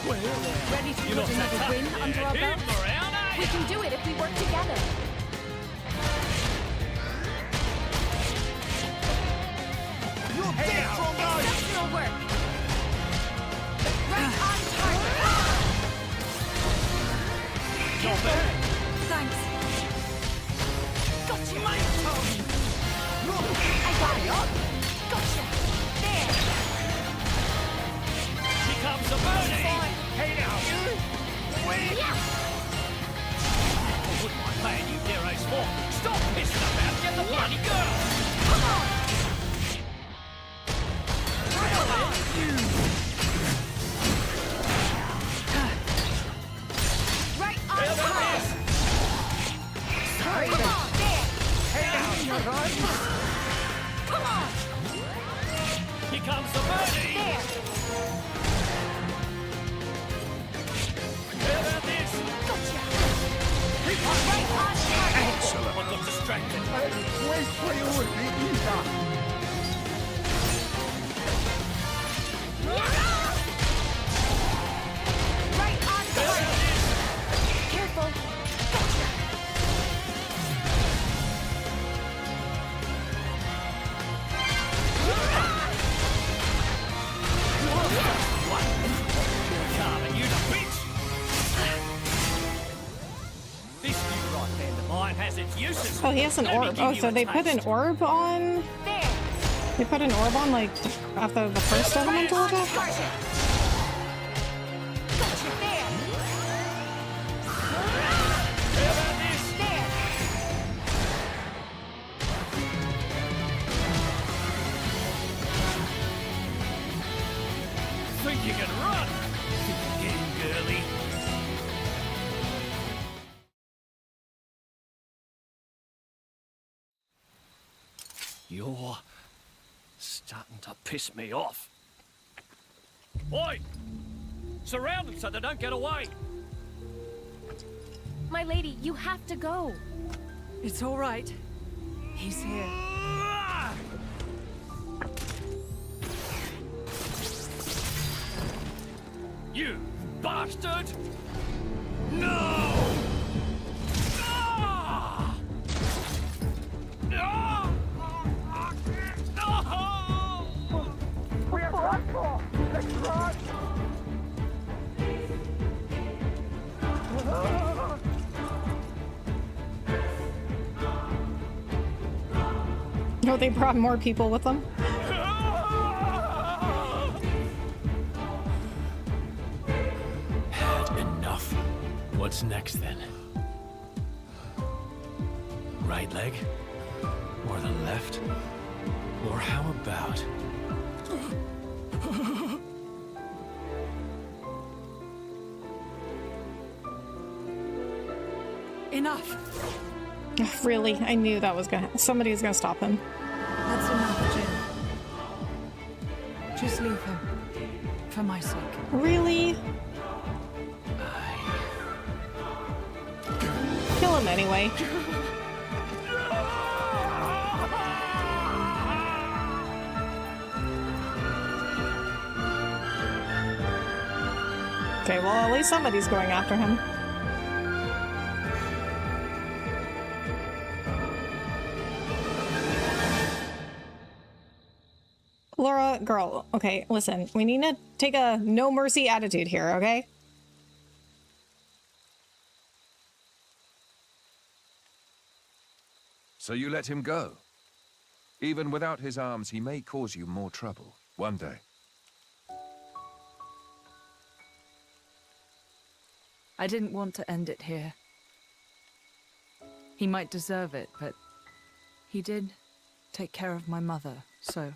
Ready to put another win under our belt? We can do it if we work together. Exceptional work. Right on target. Thanks. Gotcha. My turn. I got it. Gotcha. There. Here comes the birdie! Hey now, you! Wait! Yeah. I wouldn't mind paying you dear ace for. Stop pissing about, get the bloody girl! Come on! Right on target. Sorry. Come on, there. Hey now, you're right. Come on. Here comes the birdie! There. How about this? Gotcha. Right on target. Excellent. I got distracted. Wait for you, Nikita. Right on target. Careful. Gotcha. Carmen, you the bitch! This new right hand of mine has its uses. Oh, he has an Let me orb. give Oh, you so a they put an taste. orb on? There. They put an orb on, like, after the first elemental On attack? target. Gotcha. There. How about this? There. Think you can run? Think you're getting girly? You're starting to piss me off. Oi! Surround them so they don't get away! My lady, you have to go. It's all right. He's here. You bastard! No! Ah! Ah! No! We are done for! Let's run! No, they brought more people with them. Had enough. What's next then? Right leg? Or the left? Or how about... Enough. Ugh, really? I knew that was gonna... Somebody was gonna stop him. That's enough, Jin. Just leave him. For my sake. Really? fun anyway. Okay, well, at least somebody's going after him. Laura, girl, okay, listen. We need to take a no mercy attitude here, okay? So you let him go? Even without his arms, he may cause you more trouble one day. I didn't want to end it here. He might deserve it, but he did take care of my mother, so...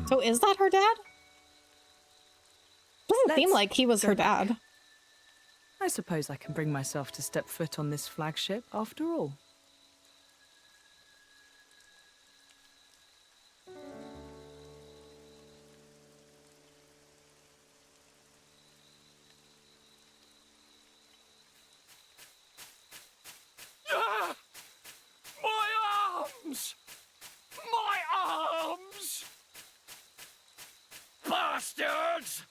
So is that her dad? Doesn't seem like he was her dad. I suppose I can bring myself to step foot on this flagship, after all. Ah! My arms! My arms! Bastards!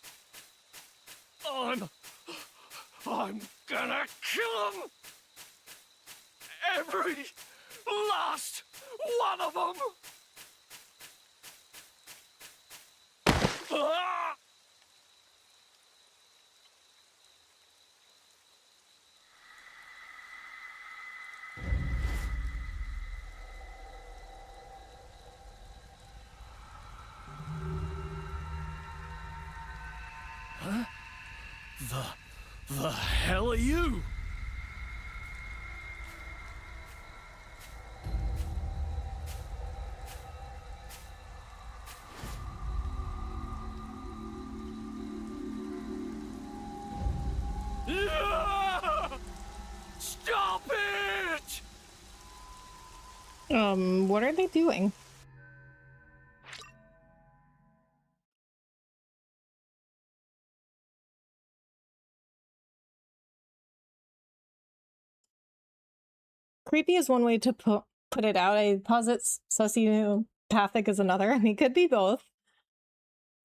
I'm gonna kill them! Every last one of them! Ah! Huh? The hell are you? Stop it! What are they doing? Creepy is one way to put it out. I posit sociopathic is another. I mean, could be both.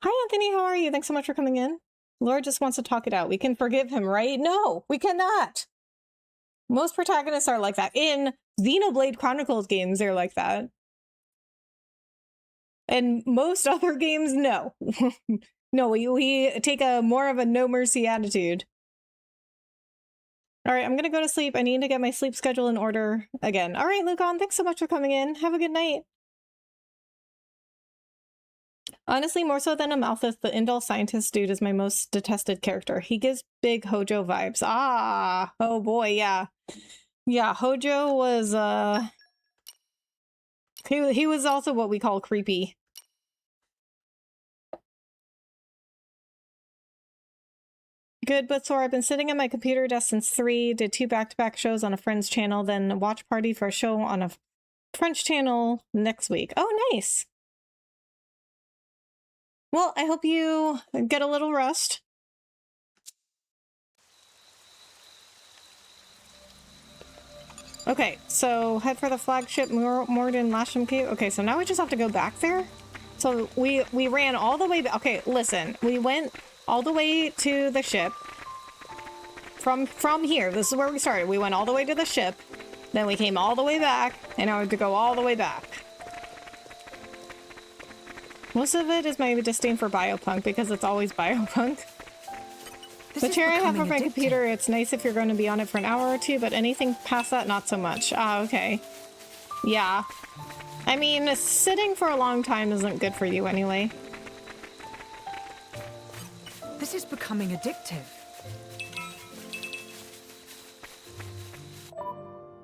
Hi, Anthony. How are you? Thanks so much for coming in. Laura just wants to talk it out. We can forgive him, right? No, we cannot. Most protagonists are like that. In Xenoblade Chronicles games, they're like that. And most other games, no. No, we take a more of a no mercy attitude. All right, I'm gonna go to sleep. I need to get my sleep schedule in order again. All right, Lucan, thanks so much for coming in. Have a good night. Honestly, more so than a Malthus, the Indol scientist dude is my most detested character. He gives big Hojo vibes. Ah, oh boy, yeah. Yeah, Hojo was, he was also what we call creepy. Good, but sore. I've been sitting at my computer desk since 3, did 2 back-to-back shows on a friend's channel, then a watch party for a show on a French channel next week. Oh, nice. Well, I hope you get a little rest. Okay, so head for the flagship Morden Lasham Cave. Okay, so now we just have to go back there. So we ran all the way back. Okay, listen. We went all the way to the ship. From here, this is where we started. We went all the way to the ship. Then we came all the way back, and now we have to go all the way back. Most of it is my disdain for biopunk, because it's always biopunk. The chair I have for my computer, it's nice if you're going to be on it for an hour or two, but anything past that, not so much. Ah, okay. Yeah. I mean, sitting for a long time isn't good for you anyway. This is becoming addictive.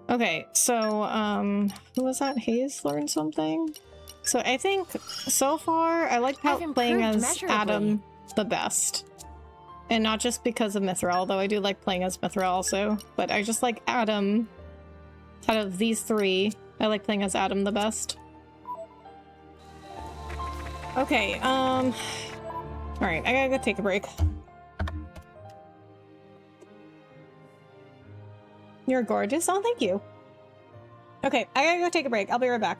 Okay, so, who was that? Hayes learned something? So I think, so far, I like playing as Adam the best. And not just because of Mithra, although I do like playing as Mithra also. But I just like Adam. Out of these 3, I like playing as Adam the best. Okay, alright, I gotta go take a break. You're gorgeous. Oh, thank you. Okay, I gotta go take a break. I'll be right back.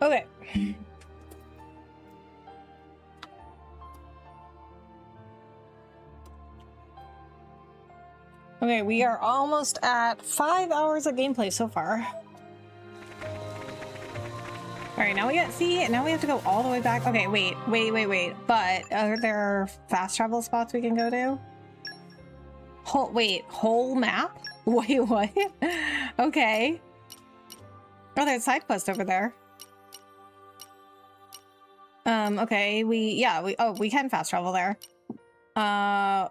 Okay. Okay, we are almost at 5 hours of gameplay so far. Alright, now we got, see, now we have to go all the way back. Okay, wait. But are there fast travel spots we can go to? Whole map? Wait, what? Okay. Oh, there's a side quest over there. Okay, we can fast travel there. Oh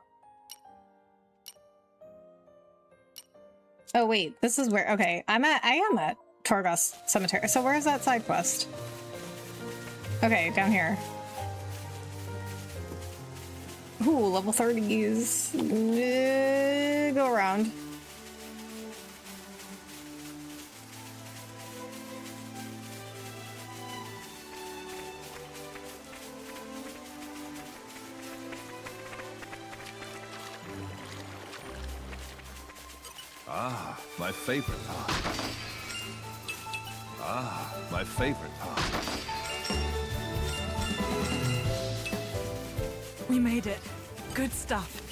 wait, this is where, okay, I am at Torga's Cemetery. So where is that side quest? Okay, down here. Ooh, level 30s. Go around. Ah, my favorite part. Ah, my favorite part. We made it. Good stuff.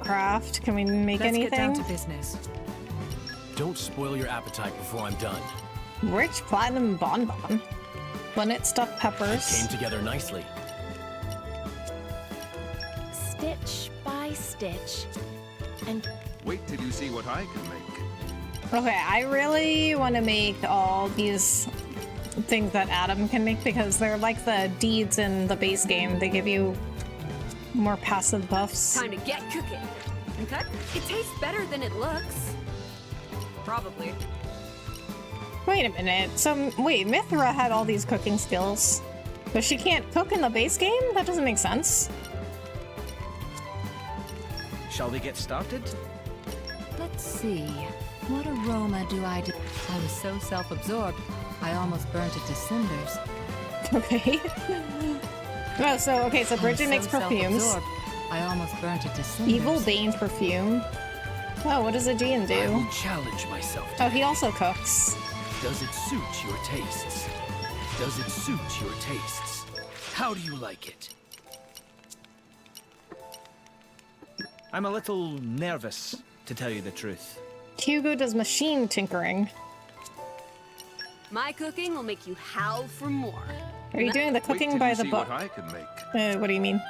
Craft. Can we make anything? Let's get down to business. Don't spoil your appetite before I'm done. Rich platinum bonbon. Linnet stuffed peppers. Came together nicely. Stitch by stitch. And Wait till you see what I can make. Okay, I really want to make all these things that Adam can make because they're like the deeds in the base game. They give you more passive buffs. Time to get cooking. Okay? It tastes better than it looks. Probably. Wait a minute. So, wait, Mithra had all these cooking skills, but she can't cook in the base game? That doesn't make sense. Shall we get started? let's see. What aroma do I I was so self-absorbed, I almost burnt it to cinders. Okay. Oh, so Bridget makes perfumes. I almost burnt it to cinders. Evil Bane perfume. Oh, what does a Gian I do? will challenge myself. Oh, he also cooks. Does it suit your tastes? Does it suit your tastes? How do you like it? I'm a little nervous, to tell you the truth. Hugo does machine tinkering. My cooking will make you howl for more. Are you doing the cooking by the book? What I can make. What do you mean?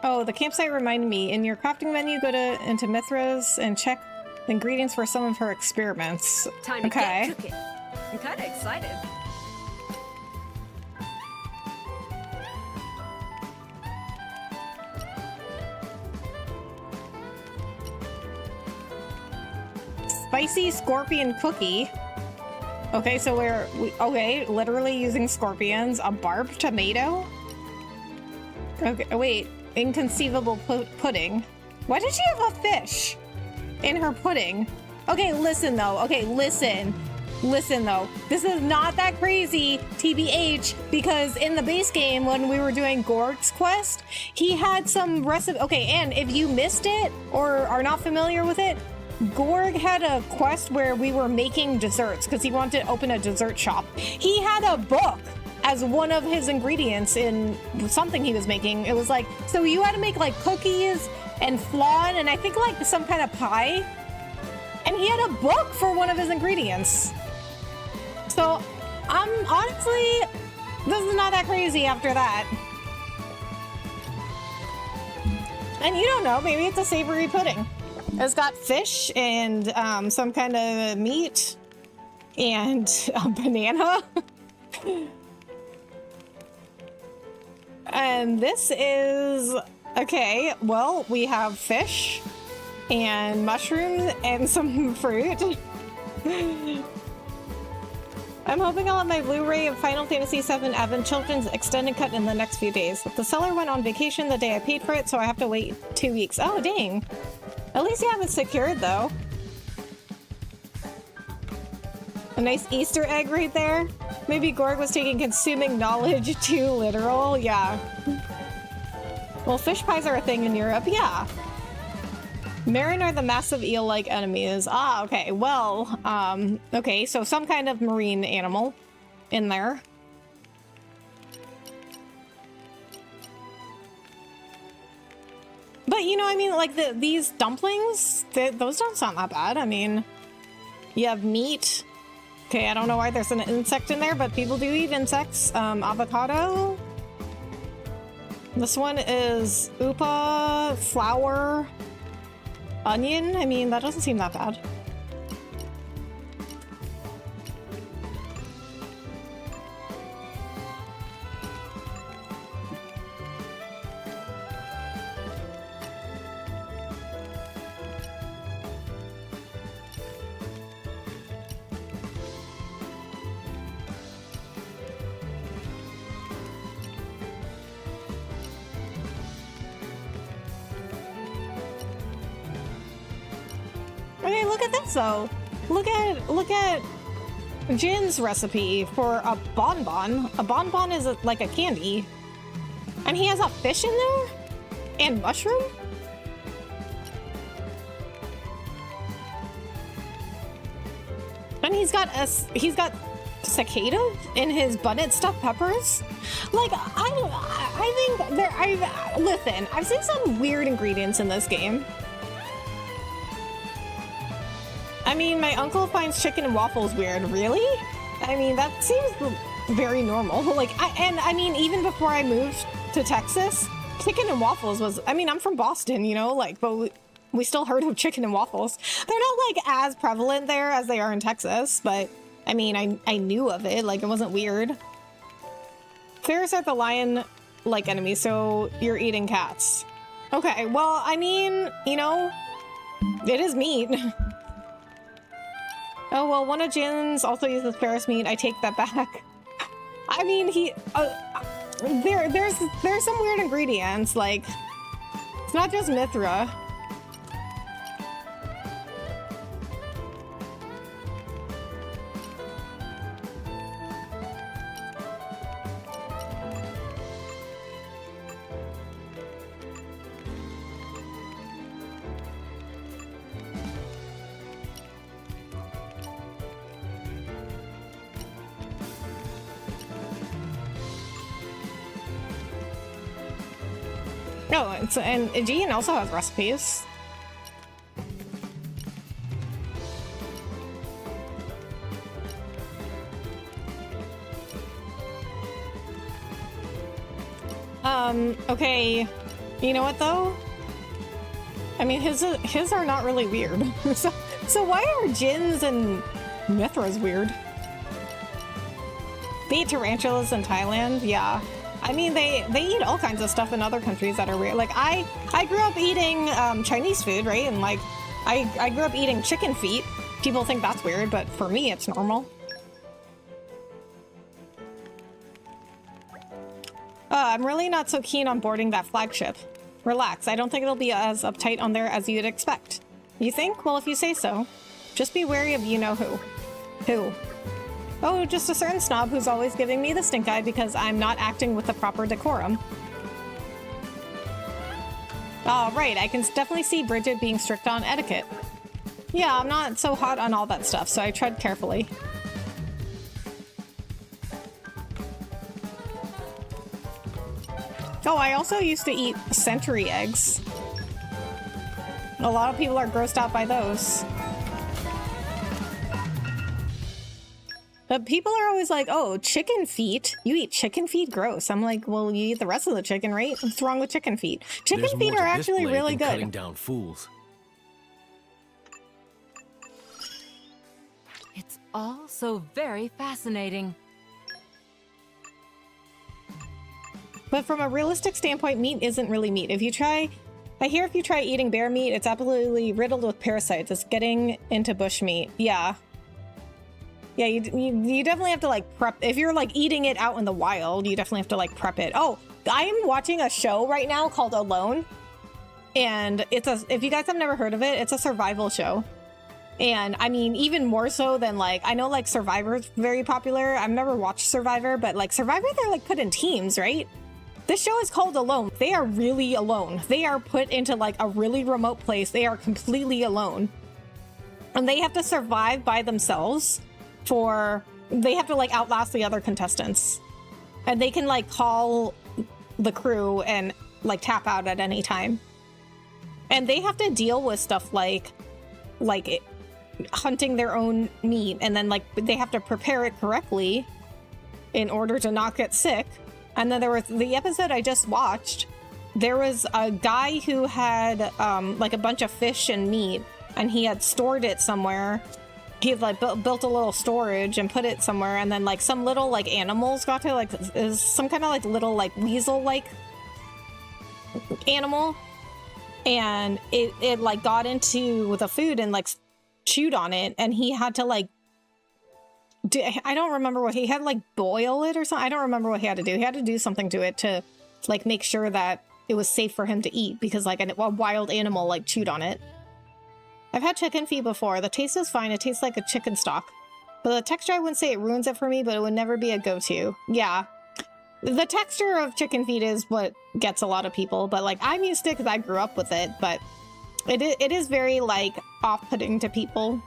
Oh, the campsite reminded me. In your crafting menu, go into Mithra's and check the ingredients for some of her experiments. Time to get cooking. I'm kind of excited. Spicy scorpion cookie. Okay, so we're literally using scorpions. A barbed tomato. Okay, wait. Inconceivable pudding. Why did she have a fish in her pudding? Okay, listen though. Okay, listen. Listen though. This is not that crazy, TBH, because in the base game when we were doing Gorg's quest, he had some recipe. Okay, and if you missed it or are not familiar with it, Gorg had a quest where we were making desserts because he wanted to open a dessert shop. He had a book as one of his ingredients in something he was making. It was like, so you had to make like cookies and flan and I think like some kind of pie. And he had a book for one of his ingredients. So honestly, this is not that crazy after that. And you don't know, maybe it's a savory pudding. It's got fish and some kind of meat and a banana. And this is, okay, well, we have fish and mushrooms and some fruit. I'm hoping I'll have my Blu-ray of Final Fantasy VII Advent Children's extended cut in the next few days. The seller went on vacation the day I paid for it, so I have to wait 2 weeks. Oh, dang. At least you have it secured, though. A nice Easter egg right there. Maybe Gorg was taking consuming knowledge too literal. Yeah. Well, fish pies are a thing in Europe. Yeah. Marin are the massive eel-like enemies. Ah, okay. Well, okay, so some kind of marine animal in there. But, you know, I mean, like, these dumplings, those don't sound that bad. I mean, you have meat. Okay, I don't know why there's an insect in there, but people do eat insects. Avocado. This one is upa, flour, onion. I mean, that doesn't seem that bad. Okay, look at this though. Look at Jin's recipe for a bonbon. A bonbon is like a candy. And he has a fish in there? And mushroom? And he's got cicada in his bunnit stuffed peppers. Like I think listen, I've seen some weird ingredients in this game. I mean, my uncle finds chicken and waffles weird. Really? I mean, that seems very normal. Like, I mean, even before I moved to Texas, chicken and waffles was, I mean, I'm from Boston, you know, like, but we still heard of chicken and waffles. They're not, like, as prevalent there as they are in Texas, but, I mean, I knew of it. Like, it wasn't weird. Bears are the lion-like enemies, so you're eating cats. Okay, well, I mean, you know, it is meat. Oh, well, one of Jin's also uses Ferris meat. I take that back. I mean, there's some weird ingredients, like, it's not just Mithra. No, and Aegean also has recipes. Okay. You know what though? I mean, his are not really weird. so why are Jin's and Mithra's weird? They eat tarantulas in Thailand? Yeah. I mean, they eat all kinds of stuff in other countries that are weird. Like, I grew up eating Chinese food, right? And, like, I grew up eating chicken feet. People think that's weird, but for me, it's normal. I'm really not so keen on boarding that flagship. Relax, I don't think it'll be as uptight on there as you'd expect. You think? Well, if you say so. Just be wary of you-know-who. Who? Oh, just a certain snob who's always giving me the stink eye because I'm not acting with the proper decorum. Oh, right, I can definitely see Bridget being strict on etiquette. Yeah, I'm not so hot on all that stuff, so I tread carefully. Oh, I also used to eat century eggs. A lot of people are grossed out by those. But people are always like, oh, chicken feet? You eat chicken feet? Gross. I'm like, well, you eat the rest of the chicken, right? What's wrong with chicken feet? Chicken feet are actually really good. Cutting down fools. It's all so very fascinating. But from a realistic standpoint, meat isn't really meat. I hear if you try eating bear meat, it's absolutely riddled with parasites. It's getting into bush meat. Yeah. Yeah, you definitely have to, like, prep. If you're, like, eating it out in the wild, you definitely have to, like, prep it. Oh, I am watching a show right now called Alone. And if you guys have never heard of it, it's a survival show. And, I mean, even more so than, like, I know, like, Survivor's very popular. I've never watched Survivor, but, like, Survivor, they're, like, put in teams, right? This show is called Alone. They are really alone. They are put into, like, a really remote place. They are completely alone. And they have to survive by themselves they have to, like, outlast the other contestants. And they can, like, call the crew and, like, tap out at any time. And they have to deal with stuff like hunting their own meat, and then, like, they have to prepare it correctly in order to not get sick. And then there was the episode I just watched. There was a guy who had like a bunch of fish and meat, and he had stored it somewhere. He had, like, built a little storage and put it somewhere, and then, like, some little, like, animals got to, like, is some kind of, like, little, like, weasel-like animal, and it like got into the food and, like, chewed on it, and he had to, like, I don't remember what he had, like, boil it or something. I don't remember what he had to do. He had to do something to it to, like, make sure that it was safe for him to eat, because, like, a wild animal, like, chewed on it. I've had chicken feet before. The taste is fine. It tastes like a chicken stock. But the texture, I wouldn't say it ruins it for me, but it would never be a go-to. Yeah. The texture of chicken feet is what gets a lot of people, but, like, I'm used to it because I grew up with it, but it is very, like, off-putting to people.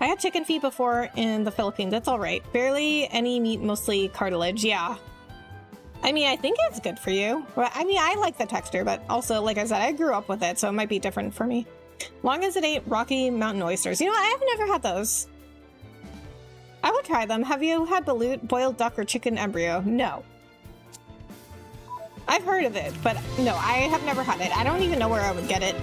I had chicken feet before in the Philippines. That's all right. Barely any meat, mostly cartilage. Yeah. I mean, I think it's good for you. Well, I mean, I like the texture, but also, like I said, I grew up with it, so it might be different for me. Long as it ain't Rocky Mountain oysters. You know, I have never had those. I would try them. Have you had balut, boiled duck, or chicken embryo? No. I've heard of it, but no, I have never had it. I don't even know where I would get it.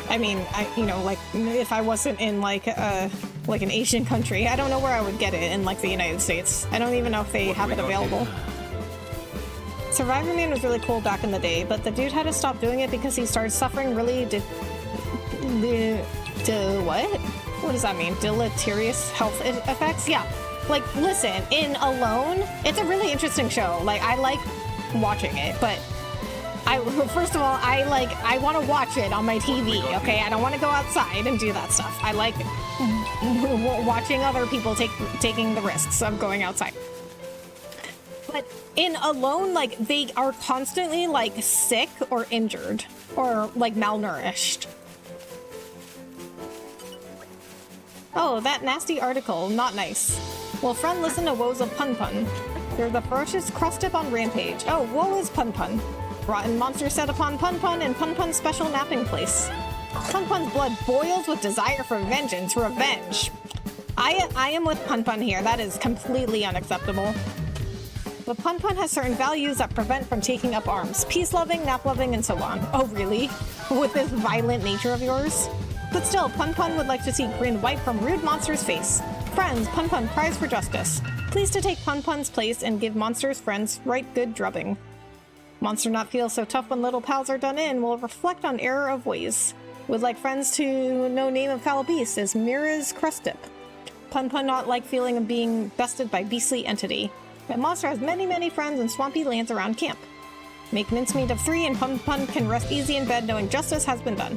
I mean, you know, like, if I wasn't in, like an Asian country, I don't know where I would get it in, like, the United States. I don't even know if they have it available. Survivor Man was really cool back in the day, but the dude had to stop doing it because he started suffering really what? What does that mean? Deleterious health effects? Yeah. Like, listen, in Alone, it's a really interesting show. Like, I like watching it, but first of all, I want to watch it on my TV, okay? I don't want to go outside and do that stuff. I like watching other people taking the risks of going outside. But in Alone, like, they are constantly, like, sick or injured or, like, malnourished. Oh, that nasty article. Not nice. Well, friend, listen to Woes of Pun Pun. They're the ferocious Crustip on Rampage. Oh, woe is Pun Pun. Rotten monster set upon Pun Pun and Pun Pun's special napping place. Pun Pun's blood boils with desire for vengeance. Revenge. I am with Pun Pun here. That is completely unacceptable. But Pun Pun has certain values that prevent from taking up arms. Peace-loving, nap-loving, and so on. Oh, really? With this violent nature of yours? But still, Pun Pun would like to see grin wipe from rude monster's face. Friends, Pun Pun cries for justice. Pleased to take Pun Pun's place and give monster's friends right good drubbing. Monster not feel so tough when little pals are done in will reflect on error of ways. Would like friends to know name of foul beast as Mira's Crustip. Pun Pun not like feeling of being bested by beastly entity. But monster has many friends in swampy lands around camp. Make mincemeat of 3 and Pun Pun can rest easy in bed knowing justice has been done.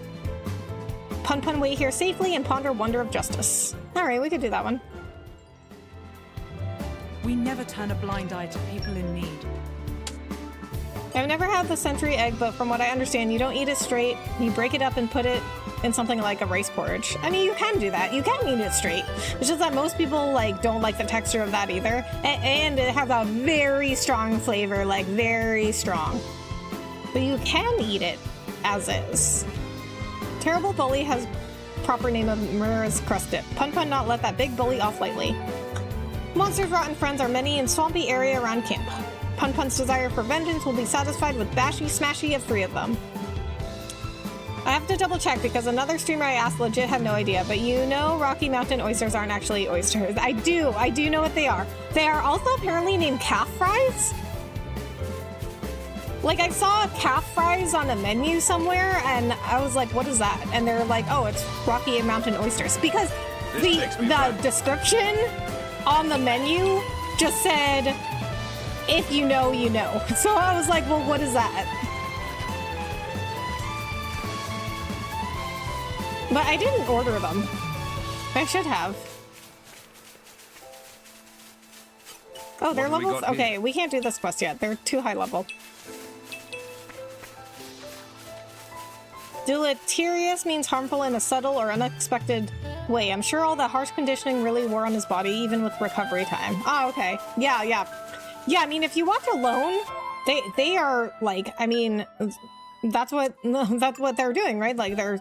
Pun Pun wait here safely and ponder wonder of justice. Alright, we could do that one. We never turn a blind eye to people in need. I've never had the century egg, but from what I understand, you don't eat it straight. You break it up and put it in something like a rice porridge. I mean, you can do that. You can eat it straight. It's just that most people don't like the texture of that either. And it has a very strong flavor, very strong. But you can eat it as is. Terrible Bully has proper name of Mira's Crustip. Pun Pun not let that big bully off lightly. Monster's rotten friends are many in swampy area around camp. Pun Pun's desire for vengeance will be satisfied with bashy smashy of 3 of them. I have to double check because another streamer I asked legit had no idea, but you know Rocky Mountain oysters aren't actually oysters. I do know what they are. They are also apparently named calf fries. I saw calf fries on a menu somewhere and I was like, what is that? And they're like, oh, it's Rocky Mountain oysters. Because the description on the menu just said, if you know, you know. So I was like, well, what is that? But I didn't order them. I should have. Oh, they're levels? Okay, we can't do this quest yet. They're too high level. Deleterious means harmful in a subtle or unexpected way. I'm sure all the harsh conditioning really wore on his body, even with recovery time. Oh, okay. Yeah. Yeah, I mean, if you watch alone, they are I mean, that's what they're doing, right? They're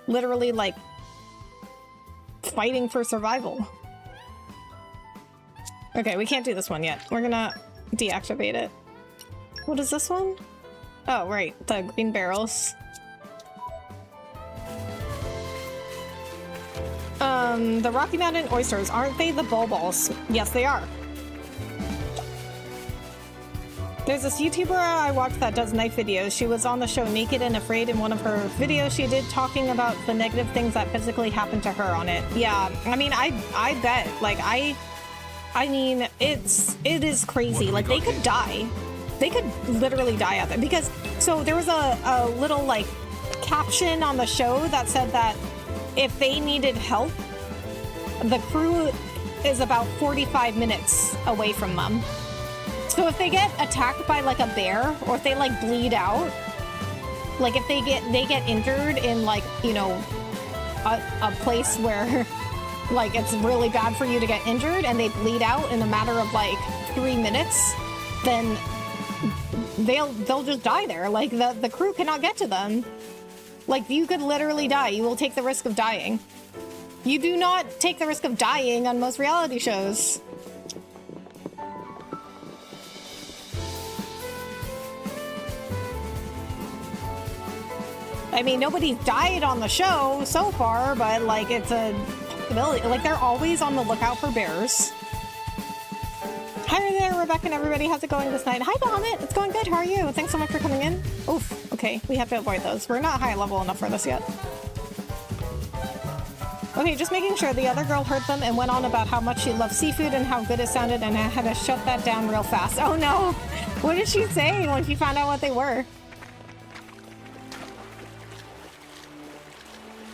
literally fighting for survival. Okay, we can't do this one yet. We're gonna deactivate it. What is this one? Oh, right, the green barrels. The Rocky Mountain oysters, aren't they the bulballs? Yes, they are. There's this YouTuber I watched that does knife videos. She was on the show Naked and Afraid. In one of her videos she did talking about the negative things that physically happened to her on it. Yeah, I mean, I bet. I mean, it is crazy. They could die. They could literally die out there. Because, so there was a little, caption on the show that said that if they needed help, the crew is about 45 minutes away from them. So if they get attacked by a bear, or if they bleed out, if they get injured in a place where it's really bad for you to get injured and they bleed out in a matter of 3 minutes, then they'll just die there. The crew cannot get to them. You could literally die. You will take the risk of dying. You do not take the risk of dying on most reality shows. I mean, nobody's died on the show so far, but it's a possibility. They're always on the lookout for bears. Hi there, Rebecca and everybody. How's it going this night? Hi, Bahamut. It's going good. How are you? Thanks so much for coming in. Oof. Okay, we have to avoid those. We're not high level enough for this yet. Okay, just making sure. The other girl heard them and went on about how much she loved seafood and how good it sounded, and I had to shut that down real fast. Oh no! What did she say when she found out what they were?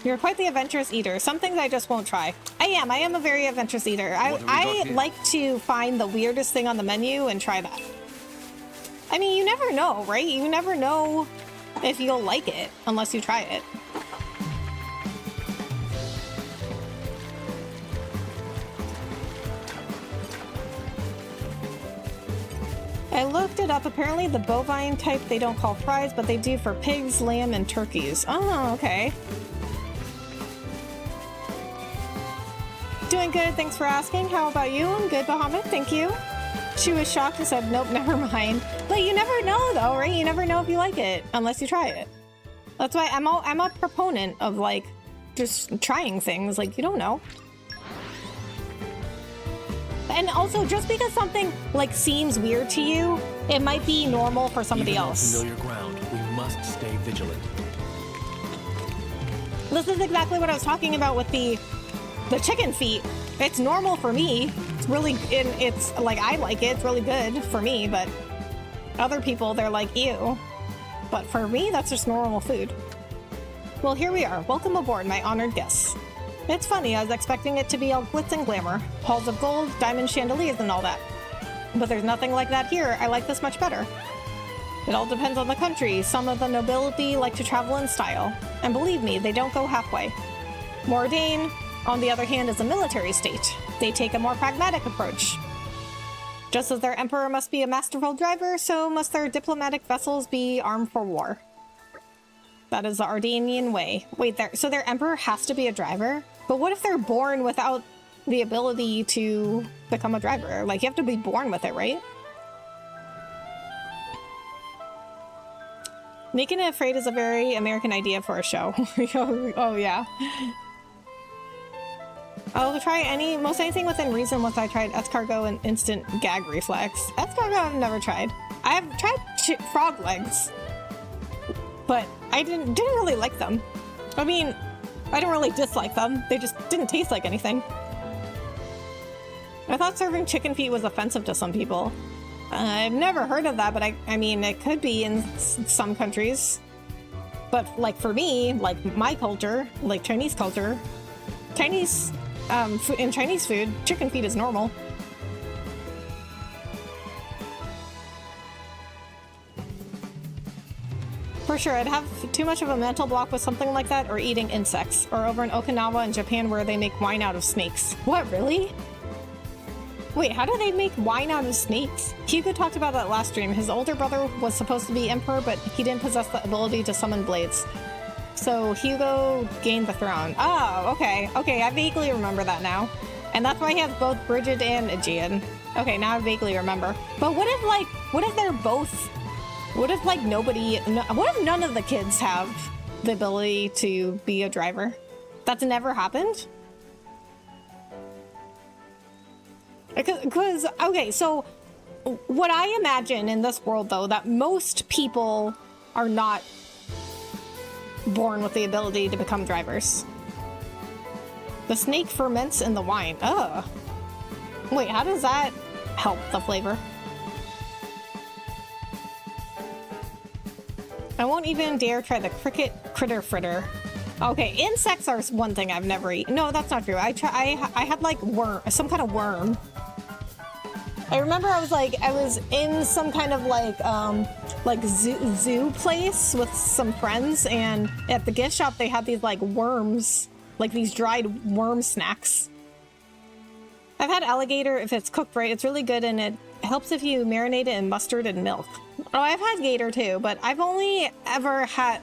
You're quite the adventurous eater. Some things I just won't try. I am a very adventurous eater. I like to find the weirdest thing on the menu and try that. I mean, you never know, right? You never know if you'll like it unless you try it. I looked it up. Apparently the bovine type they don't call fries, but they do for pigs, lamb, and turkeys. Oh, okay. Doing good, thanks for asking. How about you? I'm good, Bahamut, thank you. She was shocked and said, nope, never mind. But you never know though, right? You never know if you like it unless you try it. That's why I'm a proponent of like just trying things. Like, you don't know. And also, just because something like seems weird to you, it might be normal for somebody else. Even on familiar ground, we must stay vigilant. This is exactly what I was talking about with the chicken feet. It's normal for me. It's really, it's like, I like it. It's really good for me, but other people, they're like, ew. But for me, that's just normal food. Well, here we are. Welcome aboard, my honored guests. It's funny, I was expecting it to be all glitz and glamour. Halls of gold, diamond chandeliers, and all that. But there's nothing like that here. I like this much better. It all depends on the country. Some of the nobility like to travel in style. And believe me, they don't go halfway. Mordain, on the other hand, is a military state. They take a more pragmatic approach. Just as their emperor must be a masterful driver, so must their diplomatic vessels be armed for war. That is the Ardanian way. Wait, so their emperor has to be a driver? But what if they're born without the ability to become a driver? Like, you have to be born with it, right? Making it afraid is a very American idea for a show. Oh, yeah. I'll try most anything within reason once I tried escargot and instant gag reflex. Escargot I've never tried. I have tried frog legs, but I didn't really like them. I mean, I didn't really dislike them. They just didn't taste like anything. I thought serving chicken feet was offensive to some people. I've never heard of that, but I mean, it could be in some countries. But like for me, like my culture, like Chinese culture, in Chinese food, chicken feet is normal. For sure, I'd have too much of a mental block with something like that, or eating insects, or over in Okinawa in Japan where they make wine out of snakes. What, really? Wait, how do they make wine out of snakes? Hugo talked about that last stream. His older brother was supposed to be emperor, but he didn't possess the ability to summon blades. So Hugo gained the throne. Oh, okay. Okay, I vaguely remember that now. And that's why he has both Brigid and Aegean. Okay, now I vaguely remember. But what if they're both... What if, like, what if none of the kids have the ability to be a driver? That's never happened? Because, okay, so what I imagine in this world, though, that most people are not born with the ability to become drivers. The snake ferments in the wine. Ugh. Wait, how does that help the flavor? I won't even dare try the critter fritter. Okay, insects are one thing I've never eaten. No, that's not true. I had like some kind of worm. I remember I was in some kind of like zoo place with some friends, and at the gift shop they had these like worms, like these dried worm snacks. I've had alligator. If it's cooked right, it's really good, and it helps if you marinate it in mustard and milk. Oh, I've had gator too, but I've only ever had,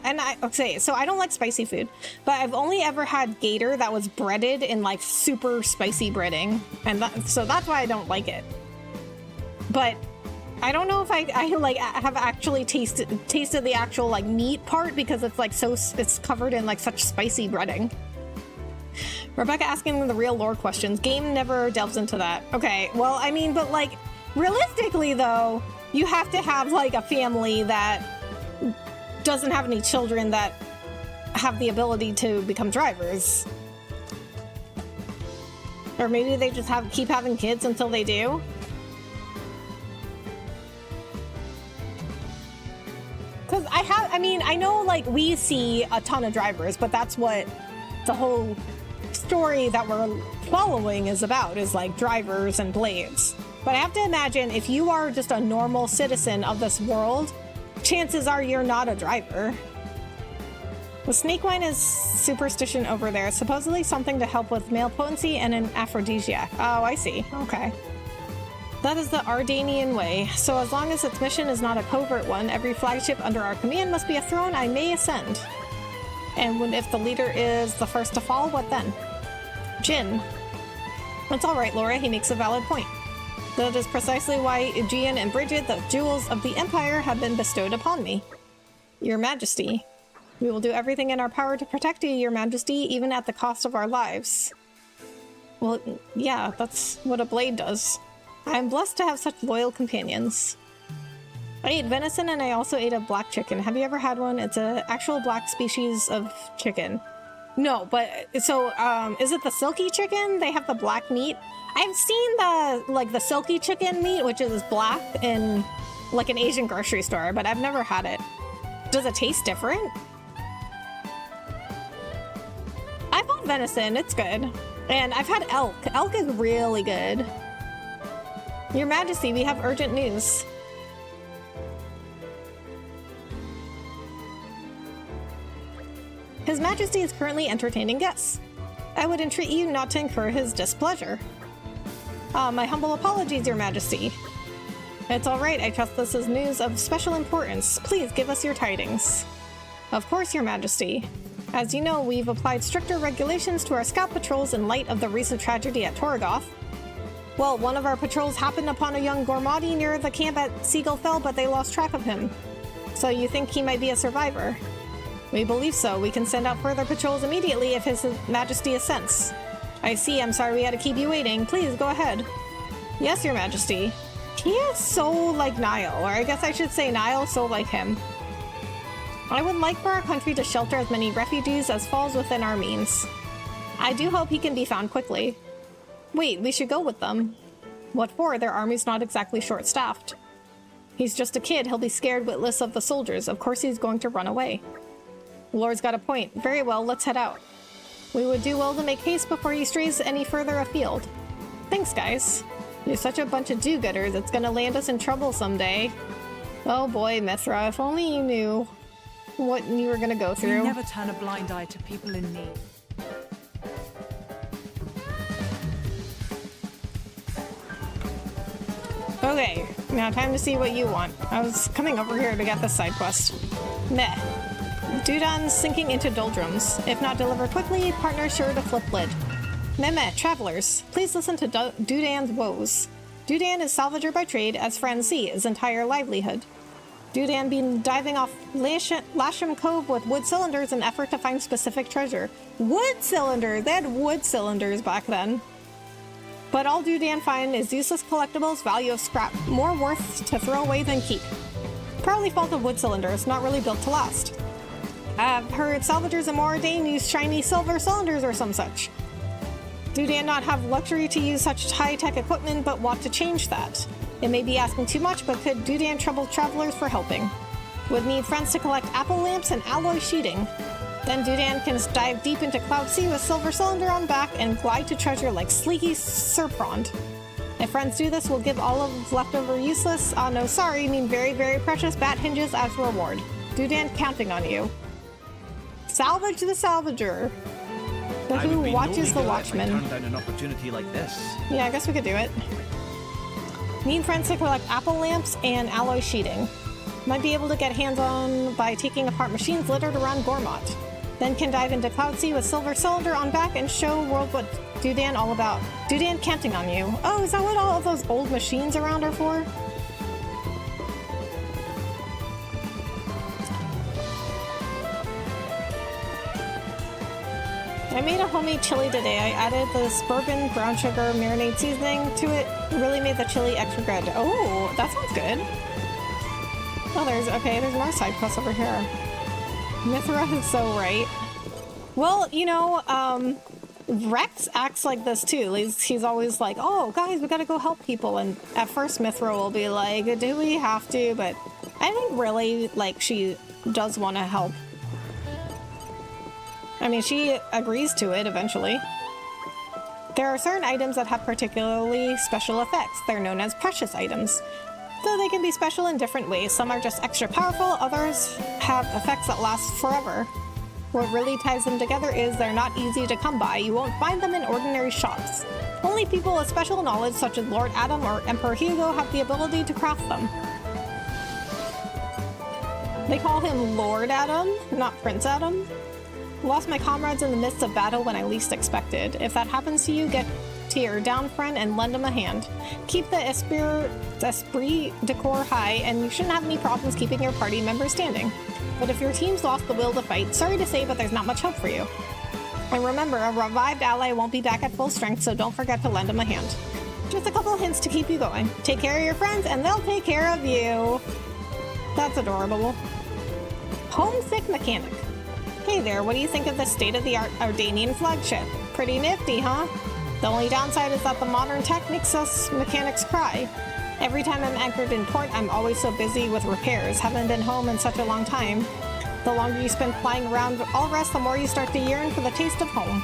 so I don't like spicy food, but I've only ever had gator that was breaded in like super spicy breading, and so that's why I don't like it. But I don't know if I have actually tasted the actual like meat part, because it's like it's covered in like such spicy breading. Rebecca asking the real lore questions. Game never delves into that. Okay, well, I mean, but like realistically though, you have to have like a family that doesn't have any children that have the ability to become drivers. Or maybe they just keep having kids until they do. Because I know like we see a ton of drivers, but that's what the whole story that we're following is about, is like drivers and blades. But I have to imagine if you are just a normal citizen of this world, chances are you're not a driver. The snake wine is superstition over there. It's supposedly something to help with male potency and an aphrodisiac. Oh, I see. Okay. That is the Ardanian way. So as long as its mission is not a covert one, every flagship under our command must be a throne I may ascend. And if the leader is the first to fall, what then? Jin. That's alright, Laura, he makes a valid point. That is precisely why Aegean and Bridget, the jewels of the Empire, have been bestowed upon me. Your Majesty. We will do everything in our power to protect you, Your Majesty, even at the cost of our lives. Well, yeah, that's what a blade does. I am blessed to have such loyal companions. I ate venison and I also ate a black chicken. Have you ever had one? It's an actual black species of chicken. No, but so is it the silky chicken? They have the black meat. I've seen the silky chicken meat, which is black in like an Asian grocery store, but I've never had it. Does it taste different? I've had venison, it's good. And I've had elk. Elk is really good. Your Majesty, we have urgent news. His Majesty is currently entertaining guests. I would entreat you not to incur his displeasure. My humble apologies, Your Majesty. It's alright, I trust this is news of special importance. Please give us your tidings. Of course, Your Majesty. As you know, we've applied stricter regulations to our scout patrols in light of the recent tragedy at Torgoth. Well, one of our patrols happened upon a young Gormadi near the camp at Seagull Fell, but they lost track of him. So you think he might be a survivor? We believe so. We can send out further patrols immediately if His Majesty assents. I see. I'm sorry we had to keep you waiting. Please, go ahead. Yes, Your Majesty. He is so like Niall, or I guess I should say Niall so like him. I would like for our country to shelter as many refugees as falls within our means. I do hope he can be found quickly. Wait, we should go with them. What for? Their army's not exactly short-staffed. He's just a kid. He'll be scared witless of the soldiers. Of course he's going to run away. Lord's got a point. Very well, let's head out. We would do well to make haste before he strays any further afield. Thanks, guys. You're such a bunch of do-gooders. It's gonna land us in trouble someday. Oh boy, Mithra, if only you knew what you were gonna go through. You never turn a blind eye to people in need. Okay, now time to see what you want. I was coming over here to get this side quest. Meh. Dudan's sinking into doldrums. If not delivered quickly, partner sure to flip lid. Meh, travelers. Please listen to Dudan's woes. Dudan is salvager by trade, as friends see, his entire livelihood. Dudan been diving off Lasham Cove with wood cylinders in effort to find specific treasure. Wood cylinders! They had wood cylinders back then. But all Dudan find is useless collectibles, value of scrap, more worth to throw away than keep. Probably fault of wood cylinders, not really built to last. I've heard salvagers in Moradane use shiny silver cylinders or some such. Dudan not have luxury to use such high-tech equipment, but want to change that. It may be asking too much, but could Dudan trouble travelers for helping? Would need friends to collect apple lamps and alloy sheeting. Then Dudan can dive deep into Cloud Sea with silver cylinder on back and glide to treasure like Sleeky Serpent. If friends do this, we'll give all of leftover useless, no sorry, mean very, very precious bat hinges as reward. Dudan counting on you. Salvage the salvager. The who watches the watchman. Turn down an opportunity like this. Yeah, I guess we could do it. Need friends to collect apple lamps and alloy sheeting. Might be able to get hands on by taking apart machines littered around Gormott. Then can dive into Cloud Sea with silver cylinder on back and show world what Dudan all about. Dudan counting on you. Oh, is that what all of those old machines around are for? I made a homemade chili today. I added this bourbon, brown sugar, marinade seasoning to it. It really made the chili extra good. Oh, that sounds good. Oh, there's more side quests over here. Mithra is so right. Well, you know, Rex acts like this too. He's always like, oh, guys, we gotta go help people. And at first Mithra will be like, do we have to? But I think really, like, she does want to help. I mean, she agrees to it eventually. There are certain items that have particularly special effects. They're known as precious items. Though they can be special in different ways. Some are just extra powerful, others have effects that last forever. What really ties them together is they're not easy to come by. You won't find them in ordinary shops. Only people with special knowledge, such as Lord Adam or Emperor Hugo, have the ability to craft them. They call him Lord Adam, not Prince Adam. Lost my comrades in the midst of battle when I least expected. If that happens to you, get to your down friend and lend him a hand. Keep the esprit de corps high, and you shouldn't have any problems keeping your party members standing. But if your team's lost the will to fight, sorry to say, but there's not much hope for you. And remember, a revived ally won't be back at full strength, so don't forget to lend him a hand. Just a couple hints to keep you going. Take care of your friends, and they'll take care of you. That's adorable. Homesick Mechanic. Hey there, what do you think of the state-of-the-art Ardanian flagship? Pretty nifty, huh? The only downside is that the modern tech makes us mechanics cry. Every time I'm anchored in port, I'm always so busy with repairs. Haven't been home in such a long time. The longer you spend flying around all rest, the more you start to yearn for the taste of home.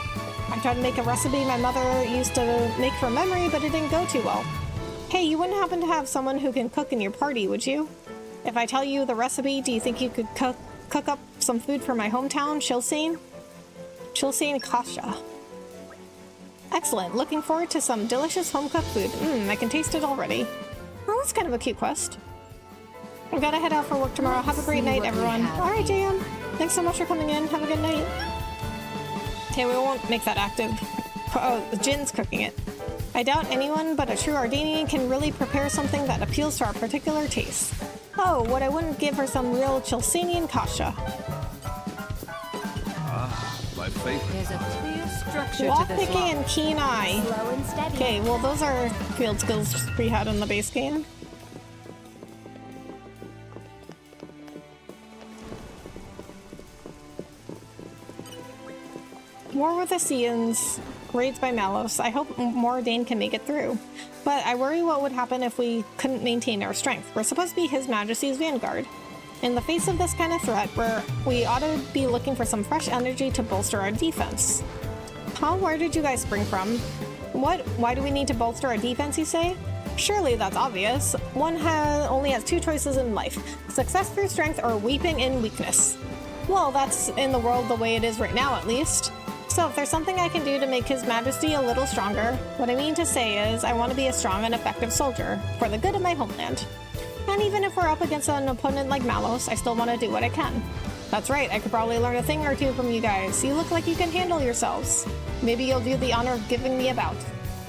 I tried to make a recipe my mother used to make from memory, but it didn't go too well. Hey, you wouldn't happen to have someone who can cook in your party, would you? If I tell you the recipe, do you think you could cook up some food for my hometown, Chilsane? Chilsane Kasha. Excellent. Looking forward to some delicious home-cooked food. I can taste it already. Well, that's kind of a cute quest. I've got to head out for work tomorrow. Have a great night, everyone. Alright, JM. Thanks so much for coming in. Have a good night. Okay, we won't make that active. Oh, Jin's cooking it. I doubt anyone but a true Ardanian can really prepare something that appeals to our particular taste. Oh, what I wouldn't give for some real Chilsanian kasha. Ah, my favorite. There's a clear structure Wall to this picking one. and keen eye. Slow and steady. Okay, well those are field skills we had in the base game. War with the Seans, raids by Malos. I hope Moradane can make it through. But I worry what would happen if we couldn't maintain our strength. We're supposed to be His Majesty's vanguard. In the face of this kind of threat, we ought to be looking for some fresh energy to bolster our defense. Huh? Where did you guys spring from? What? Why do we need to bolster our defense, you say? Surely that's obvious. One only has two choices in life. Success through strength or weeping in weakness. Well, that's in the world the way it is right now, at least. So if there's something I can do to make His Majesty a little stronger, what I mean to say is I want to be a strong and effective soldier, for the good of my homeland. And even if we're up against an opponent like Malos, I still want to do what I can. That's right, I could probably learn a thing or two from you guys. You look like you can handle yourselves. Maybe you'll do the honor of giving me a bout.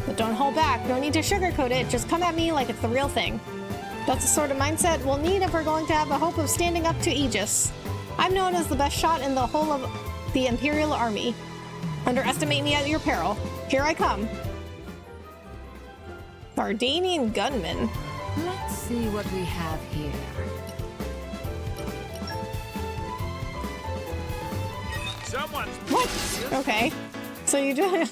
But don't hold back, no need to sugarcoat it, just come at me like it's the real thing. That's the sort of mindset we'll need if we're going to have a hope of standing up to Aegis. I'm known as the best shot in the whole of the Imperial Army. Underestimate me at your peril. Here I come. Ardanian gunman. Let's see what we have here. Someone's What? Okay. So you do.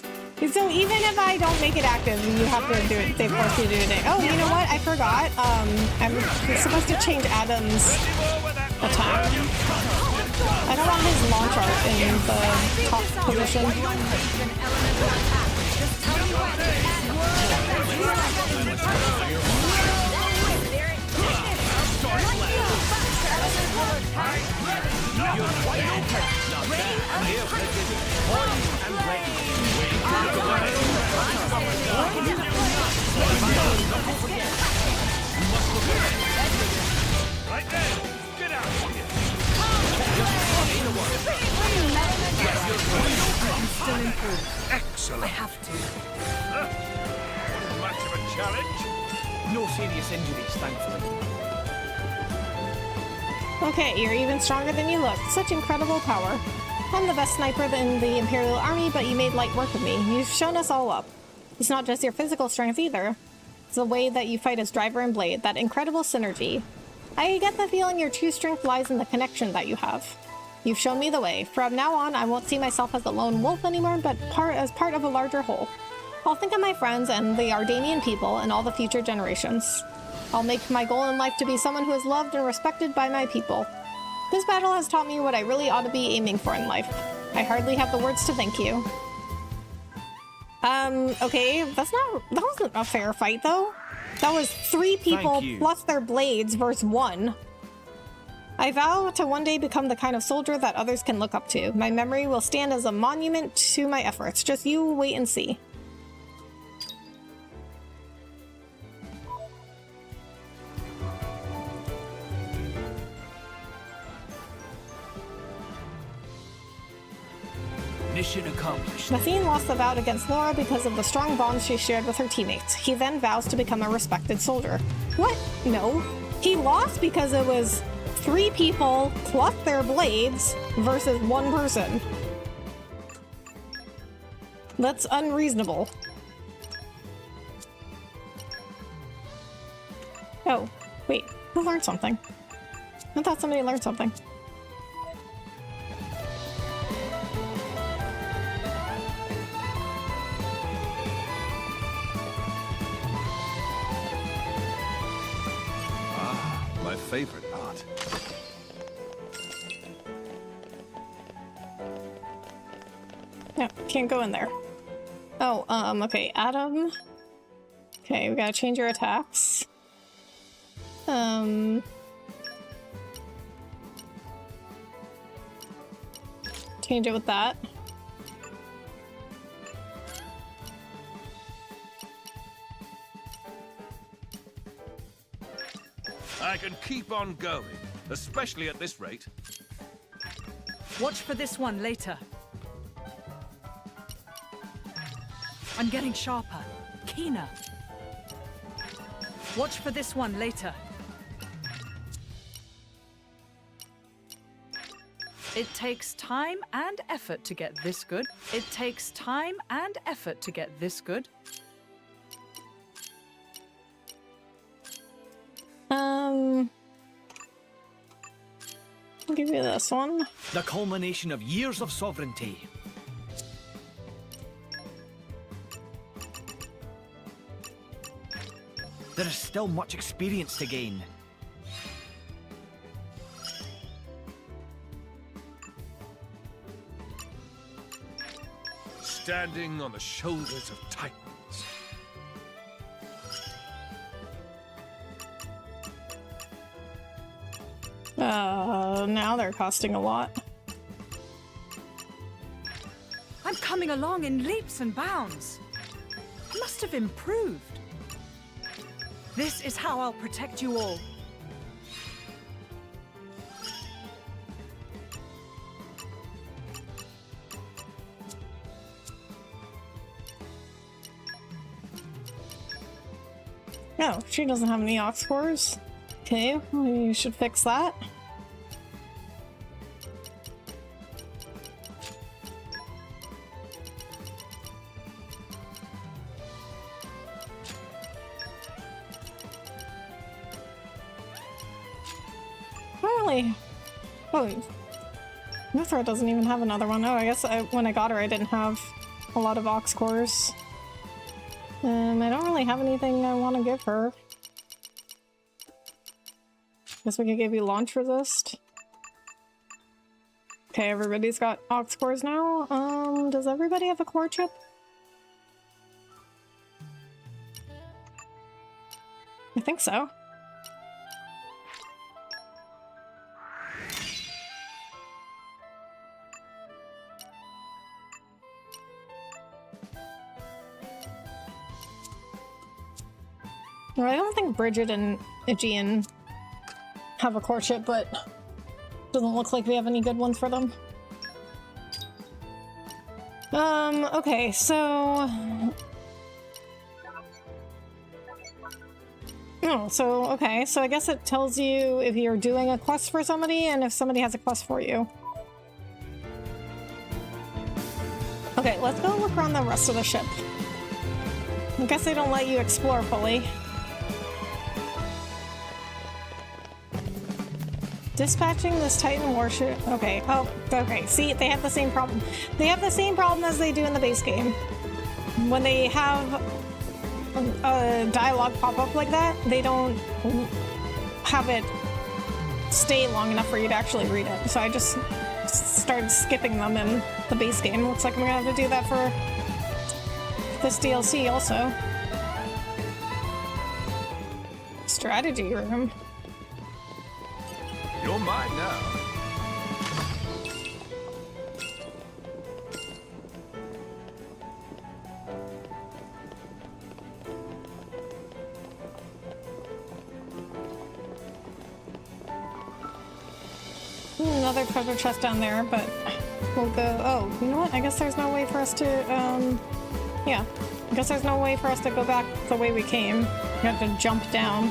So even if I don't make it active, you have to do it. They force you to do it. Oh, you know what? I forgot. I'm supposed to change Adam's attack. I don't want his launch art in the top position. right there. Get out of here. Still improved. Excellent. I have to. Wasn't much of a challenge. No serious injuries, thankfully. Okay, you're even stronger than you look. Such incredible power. I'm the best sniper in the Imperial Army, but you made light work of me. You've shown us all up. It's not just your physical strength either. It's the way that you fight as driver and blade, that incredible synergy. I get the feeling your true strength lies in the connection that you have. You've shown me the way. From now on, I won't see myself as a lone wolf anymore, but as part of a larger whole. I'll think of my friends and the Ardanian people and all the future generations. I'll make my goal in life to be someone who is loved and respected by my people. This battle has taught me what I really ought to be aiming for in life. I hardly have the words to thank you. Okay, that wasn't a fair fight though. That was 3 people plus their blades versus 1. I vow to one day become the kind of soldier that others can look up to. My memory will stand as a monument to my efforts. Just you wait and see. Mission accomplished. Nathine lost the bout against Laura because of the strong bonds she shared with her teammates. He then vows to become a respected soldier. What? No. He lost because it was 3 people plus their blades versus 1 person. That's unreasonable. Oh, wait. Who learned something? I thought somebody learned something. My favorite part. No, can't go in there. Oh, okay, Adam. Okay, we gotta change your attacks. Change it with that. I can keep on going, especially at this rate. Watch for this one later. I'm getting sharper, keener. Watch for this one later. It takes time and effort to get this good. It takes time and effort to get this good. I'll give you this one. The culmination of years of sovereignty. There is still much experience to gain. Standing on the shoulders of titans. Now they're costing a lot. I'm coming along in leaps and bounds. I must have improved. This is how I'll protect you all. No, she doesn't have any ox cores. Okay, well, you should fix that. Really? Oh, Mithra doesn't even have another one. Oh, I guess when I got her, I didn't have a lot of ox cores. I don't really have anything I want to give her. Guess we could give you launch resist. Okay, everybody's got ox cores now. Does everybody have a core chip? I think so. Well, I don't think Bridget and Aegean have a core chip, but doesn't look like we have any good ones for them. Okay, so... Oh, so, okay, so I guess it tells you if you're doing a quest for somebody and if somebody has a quest for you. Okay, let's go look around the rest of the ship. I guess they don't let you explore fully. Dispatching this Titan warship. Okay. Oh, okay. See, they have the same problem. They have the same problem as they do in the base game. When they have a dialogue pop up like that, they don't have it stay long enough for you to actually read it. So I just started skipping them in the base game. Looks like I'm gonna have to do that for this DLC also. Strategy room. You're mine now. Another treasure chest down there, but we'll go... Oh, you know what? I guess there's no way for us to, yeah. I guess there's no way for us to go back the way we came. We have to jump down,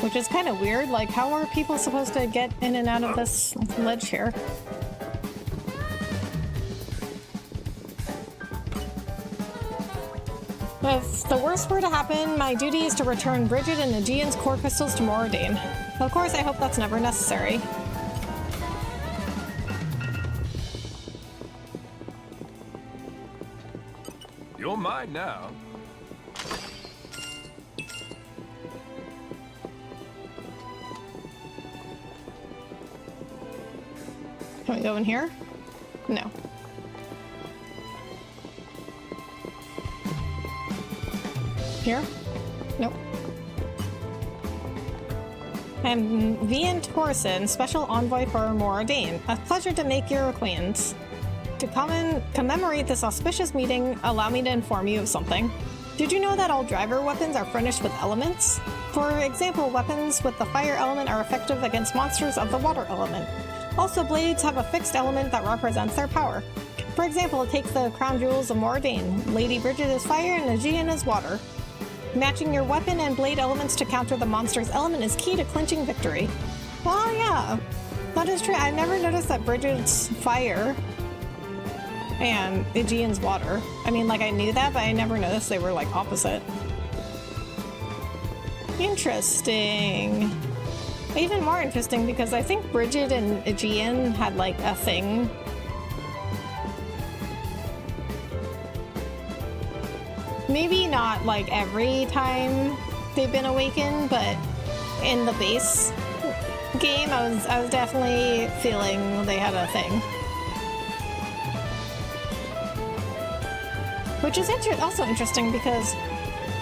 which is kind of weird. Like, how are people supposed to get in and out of this ledge here? If the worst were to happen, my duty is to return Bridget and Aegean's core crystals to Moradine. Of course, I hope that's never necessary. You're mine now. Can we go in here? No. Here? Nope. I'm Vian Torsen, Special Envoy for Moradine. A pleasure to make your acquaintance. To commemorate this auspicious meeting, allow me to inform you of something. Did you know that all driver weapons are furnished with elements? For example, weapons with the fire element are effective against monsters of the water element. Also, blades have a fixed element that represents their power. For example, take the crown jewels of Moradine. Lady Bridget is fire and Aegean is water. Matching your weapon and blade elements to counter the monster's element is key to clinching victory. Well, yeah, that is true. I never noticed that Bridget's fire and Aegean's water. I mean, like, I knew that, but I never noticed they were, like, opposite. Interesting. Even more interesting because I think Bridget and Aegean had, like, a thing. Maybe not, like, every time they've been awakened, but in the base game, I was definitely feeling they had a thing. Which is also interesting because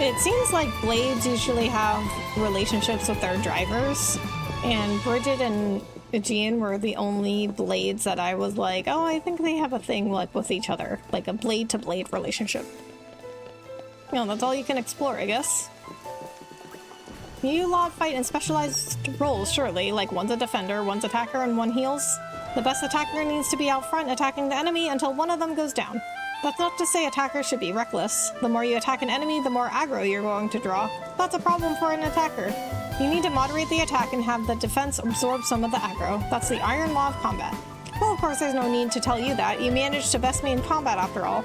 it seems like blades usually have relationships with their drivers, and Bridget and Aegean were the only blades that I was like, oh, I think they have a thing, like, with each other, like a blade-to-blade relationship. You know, that's all you can explore, I guess. You lot fight in specialized roles, surely, like one's a defender, one's attacker, and one heals. The best attacker needs to be out front attacking the enemy until one of them goes down. That's not to say attackers should be reckless. The more you attack an enemy, the more aggro you're going to draw. That's a problem for an attacker. You need to moderate the attack and have the defense absorb some of the aggro. That's the iron law of combat. Well, of course, there's no need to tell you that. You managed to best me in combat after all.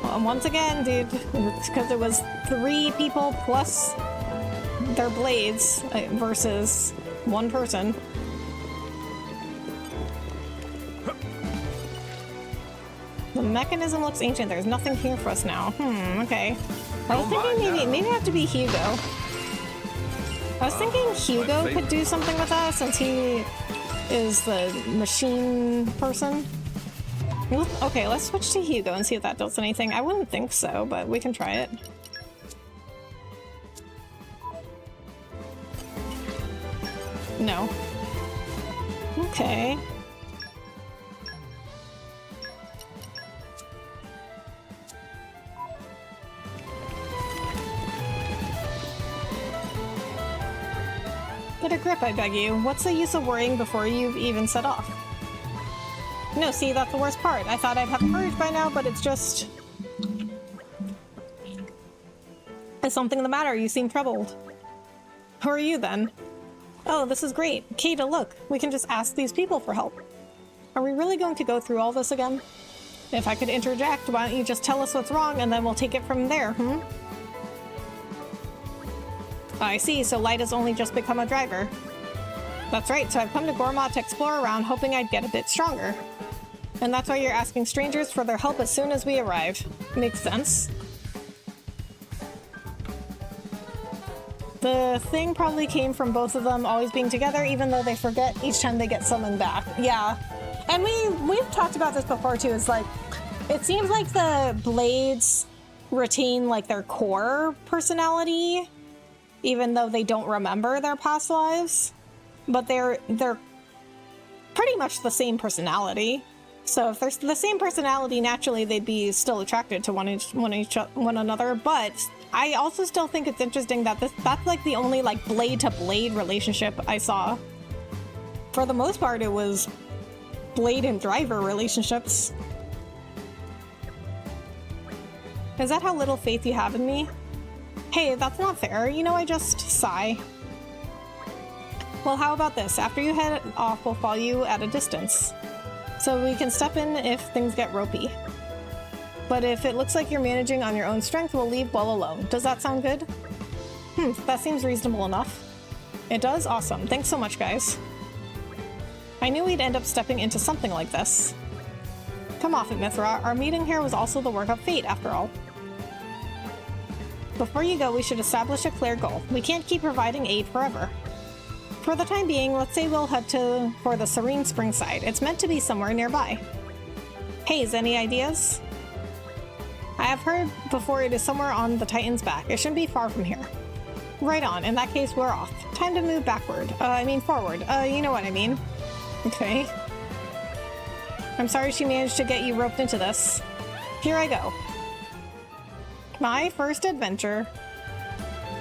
Well, once again, dude, it's because it was 3 people plus their blades versus 1 person. The mechanism looks ancient. There's nothing here for us now. Okay. I was thinking maybe I have to be Hugo. I was thinking Hugo could do something with us since he is the machine person. Okay, let's switch to Hugo and see if that does anything. I wouldn't think so, but we can try it. No. Okay. Get a grip, I beg you. What's the use of worrying before you've even set off? No, see, that's the worst part. I thought I'd have courage by now, but it's just... Is something the matter? You seem troubled. Who are you, then? Oh, this is great. Kata, look. We can just ask these people for help. Are we really going to go through all this again? If I could interject, why don't you just tell us what's wrong, and then we'll take it from there, I see, so Light has only just become a driver. That's right, so I've come to Gorma to explore around, hoping I'd get a bit stronger. And that's why you're asking strangers for their help as soon as we arrive. Makes sense. The thing probably came from both of them always being together, even though they forget each time they get summoned back. Yeah. And we've talked about this before too. It's like, it seems like the Blades retain like their core personality, even though they don't remember their past lives. But they're pretty much the same personality. So if they're the same personality, naturally they'd be still attracted to one another. But I also still think it's interesting that that's like the only like blade to blade relationship I saw. For the most part, it was blade and driver relationships. Is that how little faith you have in me? Hey, that's not fair. You know, I just sigh. Well, how about this? After you head off, we'll follow you at a distance, so we can step in if things get ropey. But if it looks like you're managing on your own strength, we'll leave well alone. Does that sound good? That seems reasonable enough. It does? Awesome. Thanks so much, guys. I knew we'd end up stepping into something like this. Come off it, Mithra. Our meeting here was also the work of fate, after all. Before you go, we should establish a clear goal. We can't keep providing aid forever. For the time being, let's say we'll head for the Serene Springside. It's meant to be somewhere nearby. Haze, any ideas? I have heard before it is somewhere on the Titan's back. It shouldn't be far from here. Right on. In that case, we're off. Time to move backward. Forward. You know what I mean. Okay. I'm sorry she managed to get you roped into this. Here I go. My first adventure.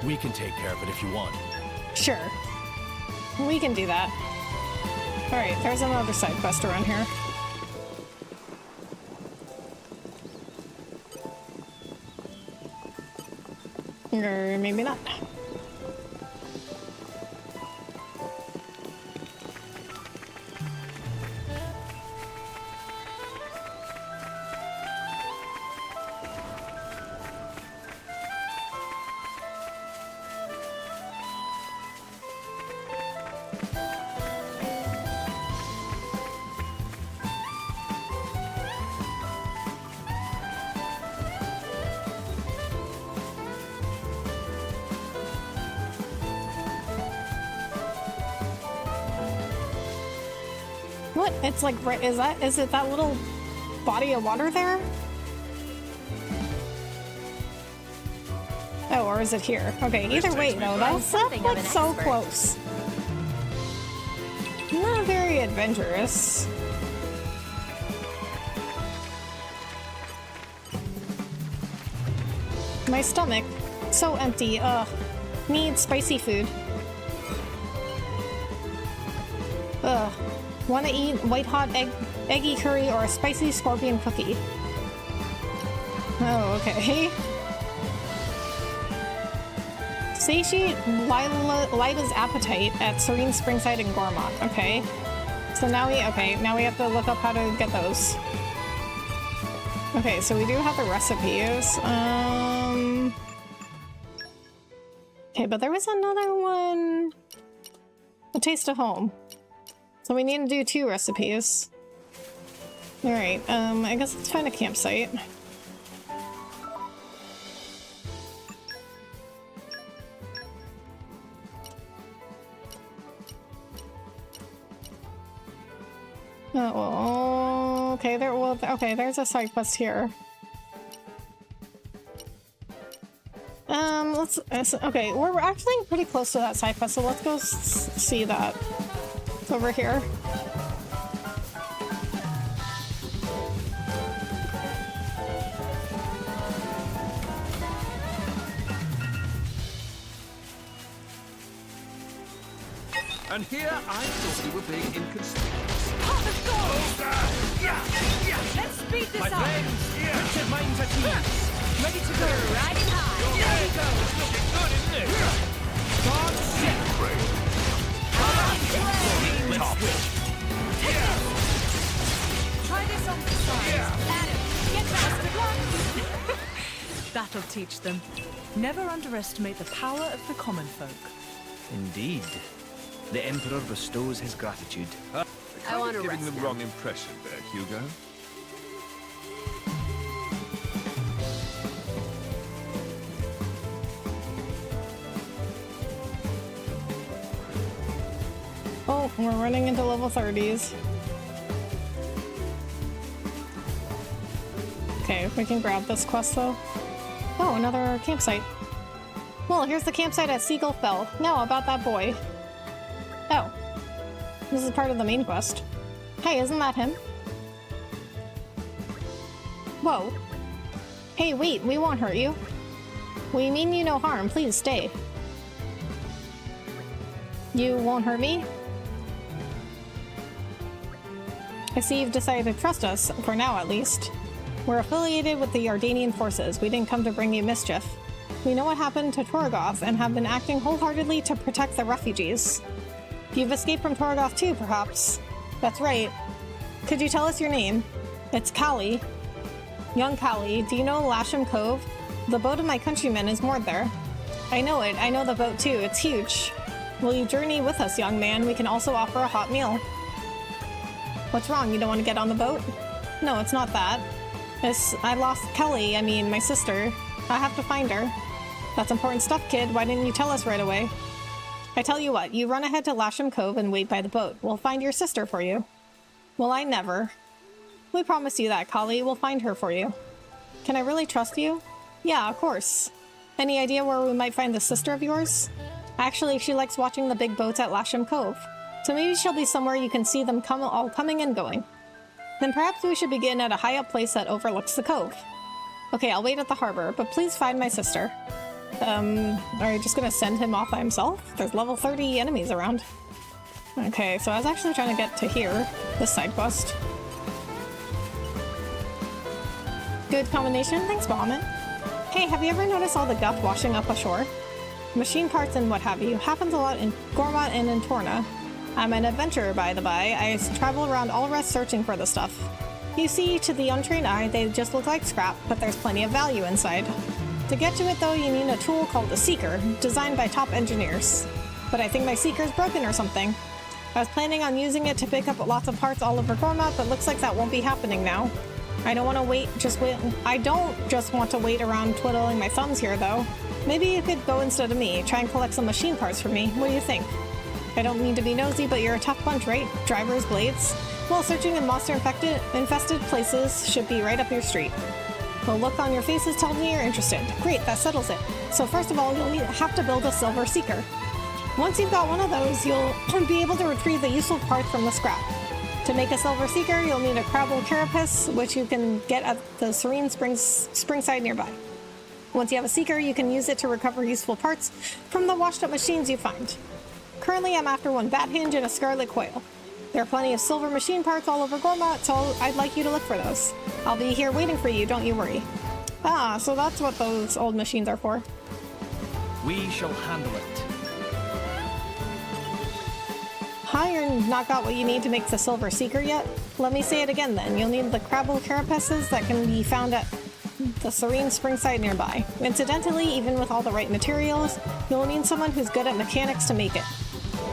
We can take care of it if you want. Sure. We can do that. Alright, there's another side quest around here. Or maybe not. What? It's like, is it that little body of water there? Oh, or is it here? Okay, either way though, that's like so close. Not very adventurous. My stomach, so empty, needs spicy food. Ugh. Want to eat white hot eggy curry or a spicy scorpion cookie? Oh, okay. Satiate Lida's appetite at Serene Springside and Gormont. Okay. So now we have to look up how to get those. Okay, so we do have the recipes. Okay, but there was another one. A Taste of Home. So we need to do 2 recipes. Alright, I guess let's find a campsite. Oh, okay, there's a side quest here. Okay, we're actually pretty close to that side quest, so let's go see that. It's over here. And here I thought we were being inconspicuous. Heart of gold! Let's speed this My up! friends, put your minds at ease. Ready to go, riding high! There we go! It's looking good, isn't it? God set free. Try this on the side. Adam, get fast, good luck! That'll teach them. Never underestimate the power of the common folk. Indeed. The Emperor bestows his gratitude. I want to Giving rest the now. wrong impression there, Hugo. Oh, we're running into level 30s. Okay, we can grab this quest though. Oh, another campsite. Well, here's the campsite at Seagull Fell. Now, about that boy. Oh. This is part of the main quest. Hey, isn't that him? Whoa. Hey, wait, we won't hurt you. We mean you no harm. Please stay. You won't hurt me? I see you've decided to trust us, for now at least. We're affiliated with the Yardanian forces. We didn't come to bring you mischief. We know what happened to Torgoth and have been acting wholeheartedly to protect the refugees. You've escaped from Torgoth too, perhaps? That's right. Could you tell us your name? It's Callie. Young Callie, do you know Lasham Cove? The boat of my countrymen is moored there. I know it. I know the boat too. It's huge. Will you journey with us, young man? We can also offer a hot meal. What's wrong? You don't want to get on the boat? No, it's not that. I lost Kelly, my sister. I have to find her. That's important stuff, kid. Why didn't you tell us right away? I tell you what, you run ahead to Lasham Cove and wait by the boat. We'll find your sister for you. Well, I never. We promise you that, Kali. We'll find her for you. Can I really trust you? Yeah, of course. Any idea where we might find the sister of yours? Actually, she likes watching the big boats at Lasham Cove. So maybe she'll be somewhere you can see them all coming and going. Then perhaps we should begin at a high up place that overlooks the cove. Okay, I'll wait at the harbor, but please find my sister. Are you just gonna send him off by himself? There's level 30 enemies around. Okay, so I was actually trying to get to here, this side quest. Good combination, thanks Bahamut. Hey, have you ever noticed all the guff washing up ashore? Machine parts and what have you. Happens a lot in Gormat and in Torna. I'm an adventurer, by the by. I travel around all rest searching for the stuff. You see, to the untrained eye, they just look like scrap, but there's plenty of value inside. To get to it, though, you need a tool called the Seeker, designed by top engineers. But I think my Seeker's broken or something. I was planning on using it to pick up lots of parts all over Gormat, but looks like that won't be happening now. I don't just want to wait around twiddling my thumbs here, though. Maybe you could go instead of me, try and collect some machine parts for me. What do you think? I don't mean to be nosy, but you're a tough bunch, right? Drivers, blades? Well, searching in monster-infested places should be right up your street. The look on your faces tells me you're interested. Great, that settles it. So first of all, you'll have to build a silver seeker. Once you've got one of those, you'll be able to retrieve the useful parts from the scrap. To make a silver seeker, you'll need a crabble carapace, which you can get at the Serene Springside nearby. Once you have a seeker, you can use it to recover useful parts from the washed-up machines you find. Currently, I'm after one bat hinge and a scarlet coil. There are plenty of silver machine parts all over Gormat, so I'd like you to look for those. I'll be here waiting for you, don't you worry. Ah, so that's what those old machines are for. We shall handle it. Huh, you're not got what you need to make the silver seeker yet? Let me say it again then. You'll need the crabble carapaces that can be found at the Serene Springside nearby. Incidentally, even with all the right materials, you'll need someone who's good at mechanics to make it.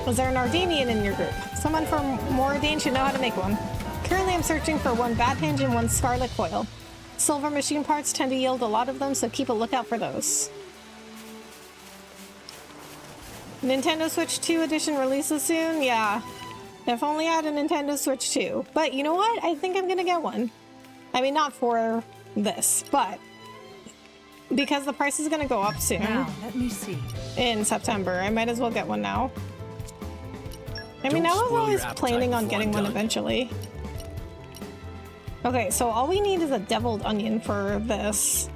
Is there an Ardanian in your group? Someone from Moradane should know how to make one. Currently I'm searching for one bat hinge and one scarlet coil. Silver machine parts tend to yield a lot of them, so keep a lookout for those. Nintendo Switch 2 edition releases soon? Yeah. If only I had a Nintendo Switch 2. But you know what? I think I'm gonna get one. I mean, not for this, but because the price is gonna go up soon. Now, let me see. In September. I might as well get one now. I mean, I was always planning on getting one eventually. Okay, so all we need is a deviled onion for this.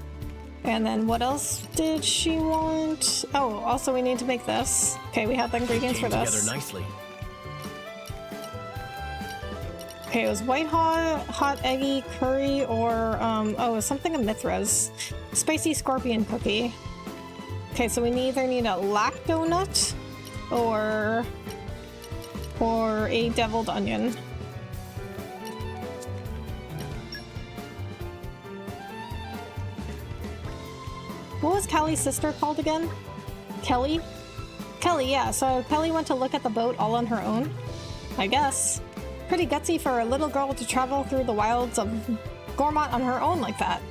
And then what else did she want? Oh, also we need to make this. Okay, we have the ingredients for this. Together nicely. Okay, it was white hot eggy curry, or oh, it was something of Mithra's. Spicy scorpion cookie. Okay, so we either need a lacto nut or a deviled onion. What was Kelly's sister called again? Kelly? Kelly, yeah. So Kelly went to look at the boat all on her own? I guess. Pretty gutsy for a little girl to travel through the wilds of Gormat on her own like that.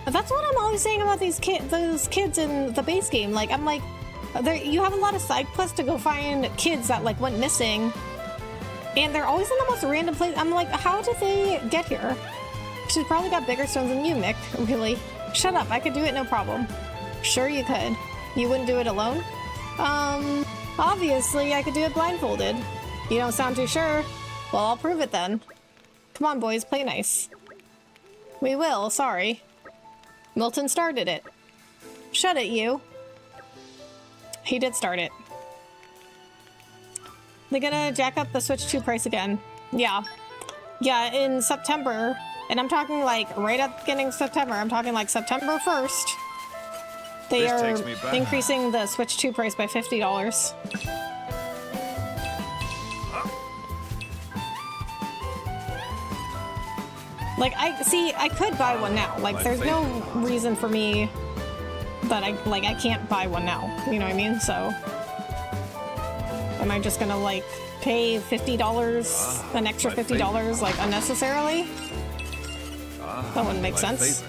But that's what I'm always saying about those kids in the base game. Like, I'm like, you have a lot of side quests to go find kids that like went missing. And they're always in the most random place. I'm like, how did they get here? She's probably got bigger stones than you, Mick. Really? Shut up. I could do it, no problem. Sure you could. You wouldn't do it alone? Obviously I could do it blindfolded. You don't sound too sure. Well, I'll prove it then. Come on, boys, play nice. We will, sorry. Milton started it. Shut it, you. He did start it. They're gonna jack up the Switch 2 price again. Yeah. Yeah, in September, and I'm talking like right at the beginning of September, I'm talking like September 1st, they This are takes me back. increasing the Switch 2 price by $50. Like, I could buy one now. Like, there's no reason for me that I can't buy one now. You know what I mean? So, am I just gonna, like, pay $50, an extra $50, like, unnecessarily? That wouldn't make sense.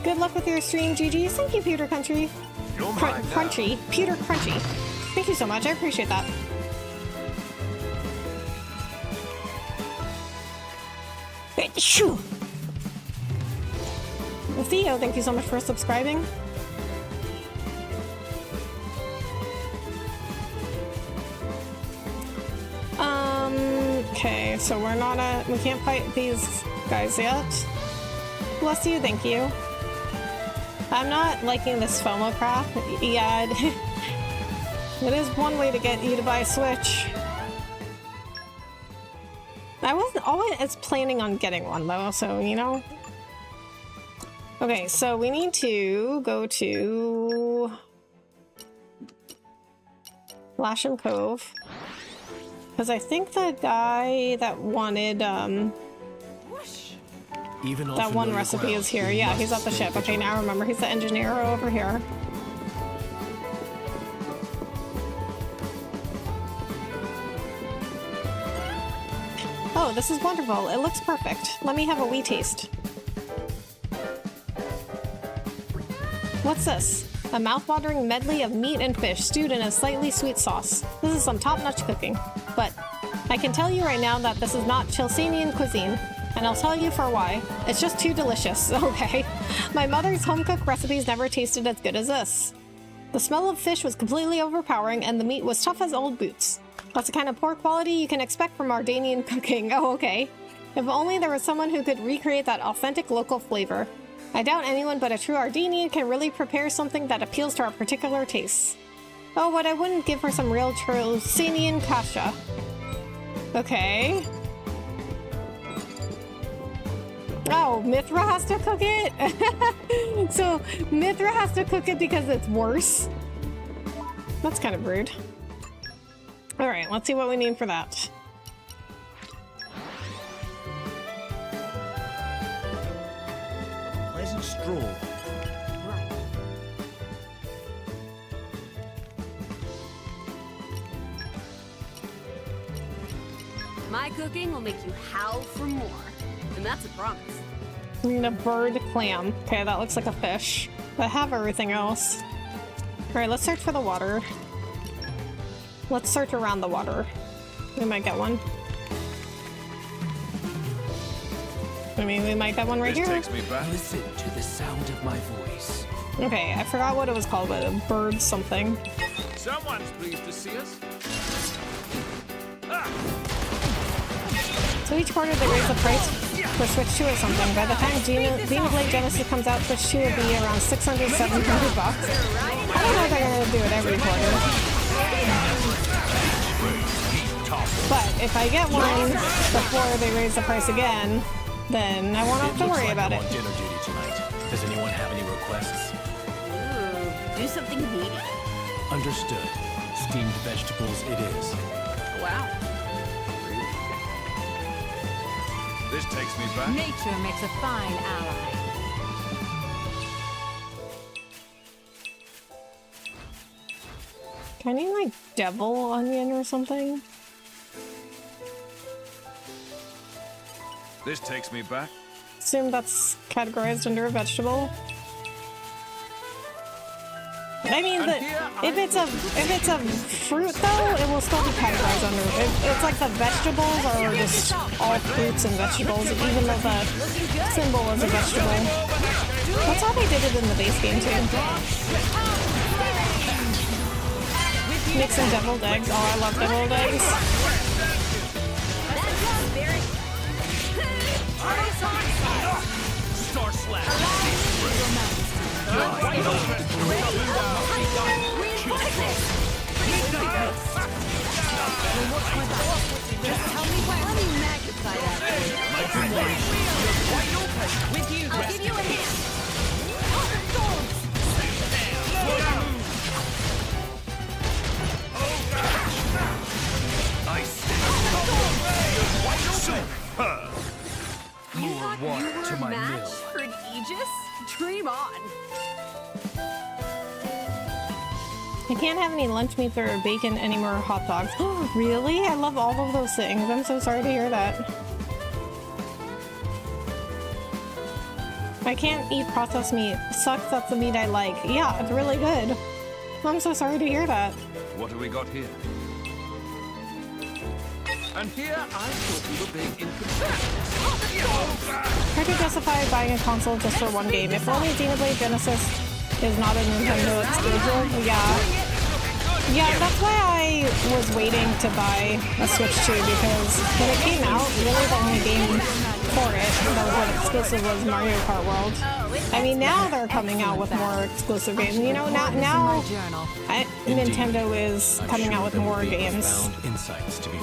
Good luck with your stream, GG. Thank you, Pewter Country. Crunchy. Pewter Crunchy. Thank you so much. I appreciate that. Shoo! Theo, thank you so much for subscribing. Okay, so we can't fight these guys yet. Bless you, thank you. I'm not liking this FOMO crap. Yeah, it is one way to get you to buy a Switch. I wasn't always planning on getting one though, so you know. Okay, so we need to go to Lasham Cove. Because I think the guy that wanted that one recipe is here. Yeah, he's at the ship. Okay, now I remember. He's the engineer over here. Oh, this is wonderful. It looks perfect. Let me have a wee taste. What's this? A mouth-watering medley of meat and fish stewed in a slightly sweet sauce. This is some top-notch cooking. But I can tell you right now that this is not Chalcenian cuisine. And I'll tell you for why. It's just too delicious, okay? My mother's home-cooked recipes never tasted as good as this. The smell of fish was completely overpowering and the meat was tough as old boots. That's the kind of poor quality you can expect from Ardanian cooking. Oh, okay. If only there was someone who could recreate that authentic local flavor. I doubt anyone but a true Ardanian can really prepare something that appeals to our particular tastes. Oh, but I wouldn't give her some real Chalcenian kasha. Okay. Oh, Mithra has to cook it? So, Mithra has to cook it because it's worse? That's kind of rude. Alright, let's see what we need for that. Pleasant stroll. My cooking will make you howl for more. And that's a promise. We need a bird clam. Okay, that looks like a fish. I have everything else. Alright, let's search for the water. Let's search around the water. We might get one. I mean, we might get one right here. This takes me back. Listen to the sound of my voice. Okay, I forgot what it was called, but a bird something. Someone's pleased to see us. So each quarter they raise the price for Switch 2 or something. By the time Xenoblade Genesis comes out, Switch 2 will be around 600, 700 bucks. I don't know if they're gonna do it every quarter. But if I get one before they raise the price again, then I won't have to worry about it. Dinner duty tonight. Does anyone have any requests? Ooh, do something meaty. Understood. Steamed vegetables it is. Wow. This takes me back. Nature makes a fine ally. Can I need like devil onion or something? This takes me back. Assume that's categorized under a vegetable. I mean, if it's a fruit though, it will still be categorized under. It's like the vegetables are just all fruits and vegetables, even though the symbol is a vegetable. That's how they did it in the base game too. Mixing deviled eggs. Oh, I love deviled eggs. Star Slash! Just tell me when. Let me magnify With you, I'll give you a hand. You thought you were to a my match mill. for an Aegis? Dream on. I can't have any lunch meat or bacon anymore, hot dogs. Really? I love all of those things. I'm so sorry to hear that. I can't eat processed meat. Sucks, that's the meat I like. Yeah, it's really good. I'm so sorry to hear that. What have we got here? And here I thought we were being inconsiderate. Hard to justify buying a console just for one game. If only Xenoblade Genesis is not a Nintendo exclusive, yeah. Yeah, that's why I was waiting to buy a Switch 2, because when it came out, really the only game for it that was an exclusive was Mario Kart World. I mean, now they're coming out with more exclusive games. You know, now Nintendo is coming out with more games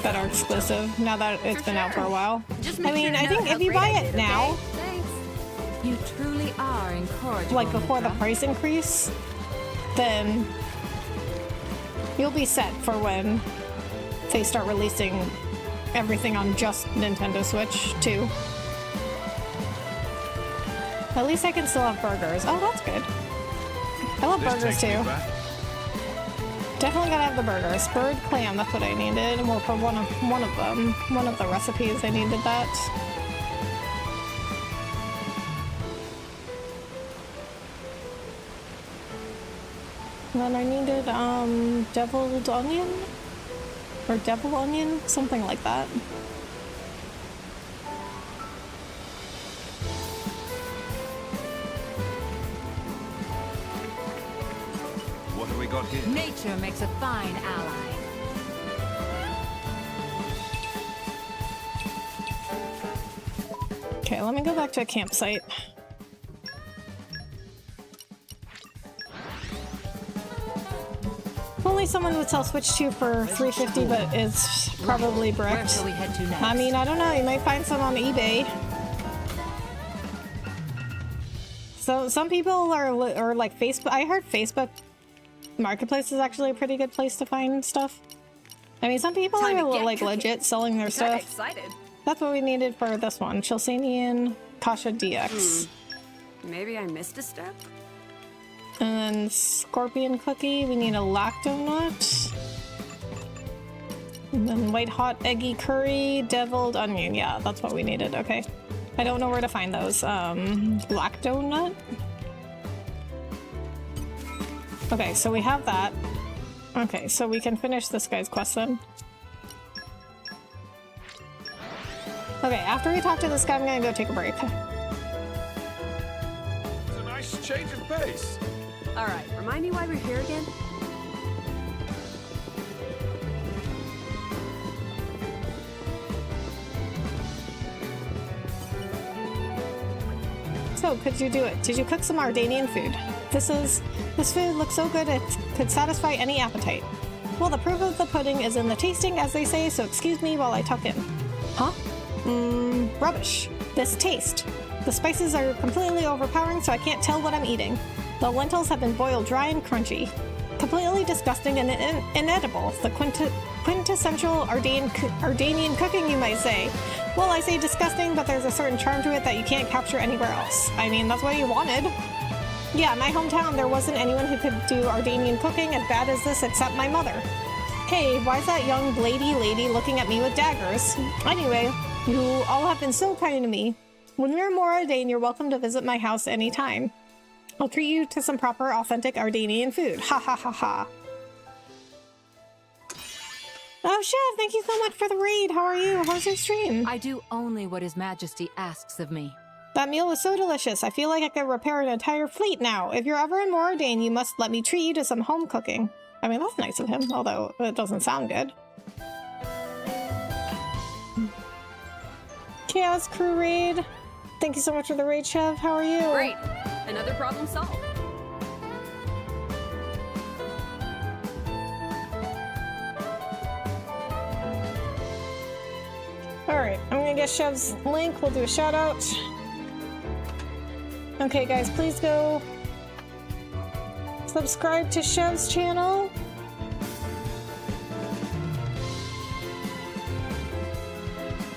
that are exclusive, now that it's been out for a while. I mean, I think if you buy it now, You truly are incorrigible. like before the price increase, then you'll be set for when they start releasing everything on just Nintendo Switch 2. At least I can still have burgers. Oh, that's good. I love burgers too. Definitely gotta have the burgers. Bird clam, that's what I needed. Well, for one of them, one of the recipes, I needed that. And then I needed deviled onion? Or devil onion? Something like that. What have we got here? Nature makes a fine ally. Okay, let me go back to a campsite. Only someone would sell Switch 2 for $350, but it's probably bricked. Where shall we head to next? I mean, I don't know. You might find some on eBay. So some people are like Facebook. I heard Facebook Marketplace is actually a pretty good place to find stuff. I mean, some people are like legit selling their stuff. Excited. That's what we needed for this one. Chalcenian Kasha DX. Maybe I missed a step. And then scorpion cookie, we need a lacto nut. And then white hot eggy curry, deviled onion. Yeah, that's what we needed. Okay. I don't know where to find those. Lacto nut? Okay, so we have that. Okay, so we can finish this guy's quest then. Okay, after we talk to this guy, I'm gonna go take a break. It's a nice change of pace. All right, remind me why we're here again. So, could you do it? Did you cook some Ardanian food? This food looks so good it could satisfy any appetite. Well, the proof of the pudding is in the tasting, as they say, so excuse me while I tuck in. Huh? Rubbish. This taste. The spices are completely overpowering, so I can't tell what I'm eating. The lentils have been boiled dry and crunchy. Completely disgusting and inedible. The quintessential Ardanian cooking, you might say. Well, I say disgusting, but there's a certain charm to it that you can't capture anywhere else. I mean, that's what you wanted. Yeah, in my hometown, there wasn't anyone who could do Ardanian cooking as bad as this except my mother. Hey, why's that young blady lady looking at me with daggers? Anyway, you all have been so kind to me. When you're more Ardane, you're welcome to visit my house anytime. I'll treat you to some proper, authentic Ardanian food. Ha ha ha ha. Oh, Chef, thank you so much for the raid. How are you? How's your stream? I do only what His Majesty asks of me. That meal was so delicious. I feel like I could repair an entire fleet now. If you're ever in Moradane, you must let me treat you to some home cooking. I mean, that's nice of him, although it doesn't sound good. Chaos Crew raid. Thank you so much for the raid, Chef. How are you? Great. Another problem solved. Alright, I'm gonna get Chev's link, we'll do a shout out. Okay, guys, please go subscribe to Chev's channel.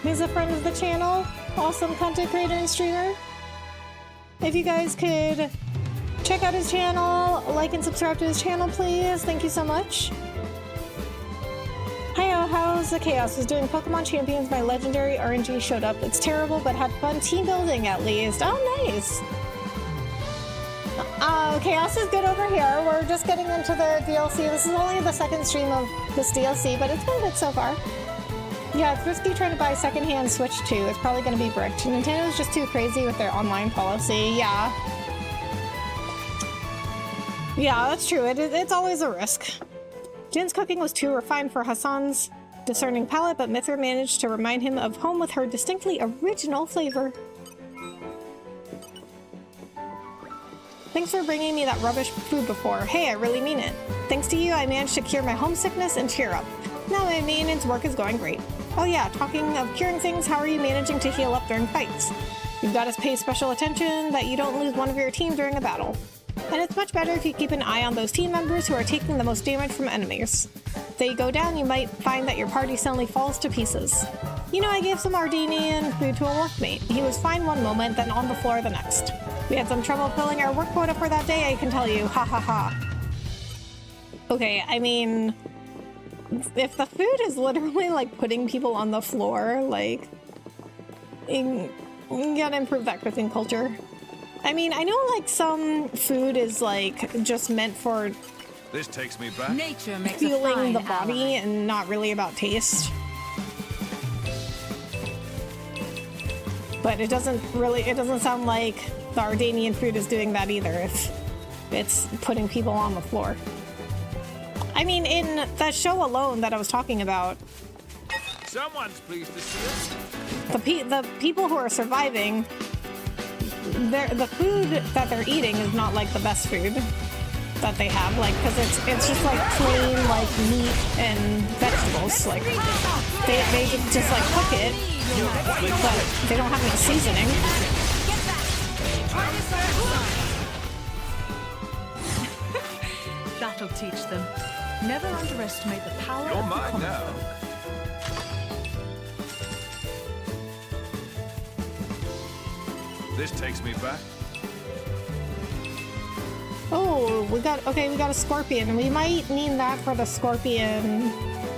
He's a friend of the channel, awesome content creator and streamer. If you guys could check out his channel, like and subscribe to his channel, please. Thank you so much. Hiyo, how's the chaos? Was doing Pokemon Champions, my legendary RNG showed up. It's terrible, but had fun team building at least. Oh, nice. Chaos is good over here. We're just getting into the DLC. This is only the second stream of this DLC, but it's been good so far. Yeah, it's risky trying to buy secondhand Switch 2. It's probably going to be bricked. Nintendo's just too crazy with their online policy. Yeah. Yeah, that's true. It's always a risk. Jin's cooking was too refined for Hassan's discerning palate, but Mithra managed to remind him of home with her distinctly original flavor. Thanks for bringing me that rubbish food before. Hey, I really mean it. Thanks to you, I managed to cure my homesickness and cheer up. Now my maintenance work is going great. Oh yeah, talking of curing things, how are you managing to heal up during fights? You've got to pay special attention that you don't lose one of your team during a battle. And it's much better if you keep an eye on those team members who are taking the most damage from enemies. If they go down, you might find that your party suddenly falls to pieces. You know, I gave some Ardenian food to a workmate. He was fine one moment, then on the floor the next. We had some trouble filling our work quota for that day, I can tell you. Ha ha ha. Okay, I mean, if the food is literally like putting people on the floor, like, you gotta improve that cooking culture. I mean, I know like some food is like just meant for This takes me back. Nature makes fueling a the fine body ally. and not really about taste. But it doesn't sound like the Ardenian food is doing that either if it's putting people on the floor. I mean, in that show alone that I was talking about, Someone's pleased to see us. the people who are surviving, the food that they're eating is not like the best food that they have, like, because it's just like plain like meat and vegetables. Like they just like cook it, but they don't have any seasoning. That'll teach them. Never underestimate the power You're of the mine common now. folk. This takes me back. Oh, we got a scorpion. We might need that for the scorpion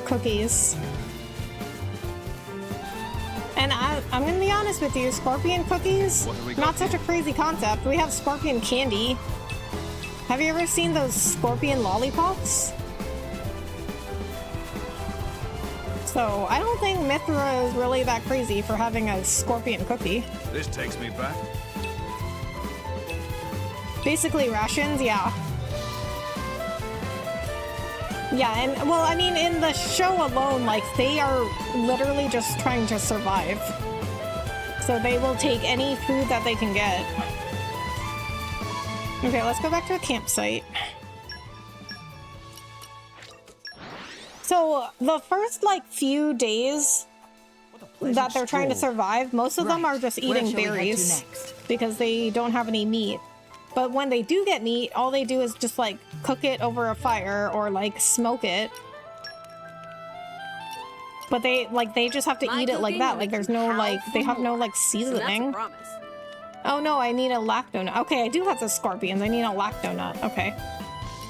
cookies. And I'm gonna be honest with you, scorpion cookies, not such a crazy concept. We have scorpion candy. Have you ever seen those scorpion lollipops? So I don't think Mithra is really that crazy for having a scorpion cookie. This takes me back. Basically rations, yeah. Yeah, and well, I mean, in the show alone, like, they are literally just trying to survive. So they will take any food that they can get. Okay, let's go back to the campsite. So the first, like, few days that they're trying to survive, most of them are just eating berries because they don't have any meat. But when they do get meat, all they do is just like cook it over a fire or like smoke it. But they just have to eat it like that. Like there's no like, they have no like seasoning. Oh no, I need a lactonut. Okay, I do have the scorpions. I need a lactonut. Okay.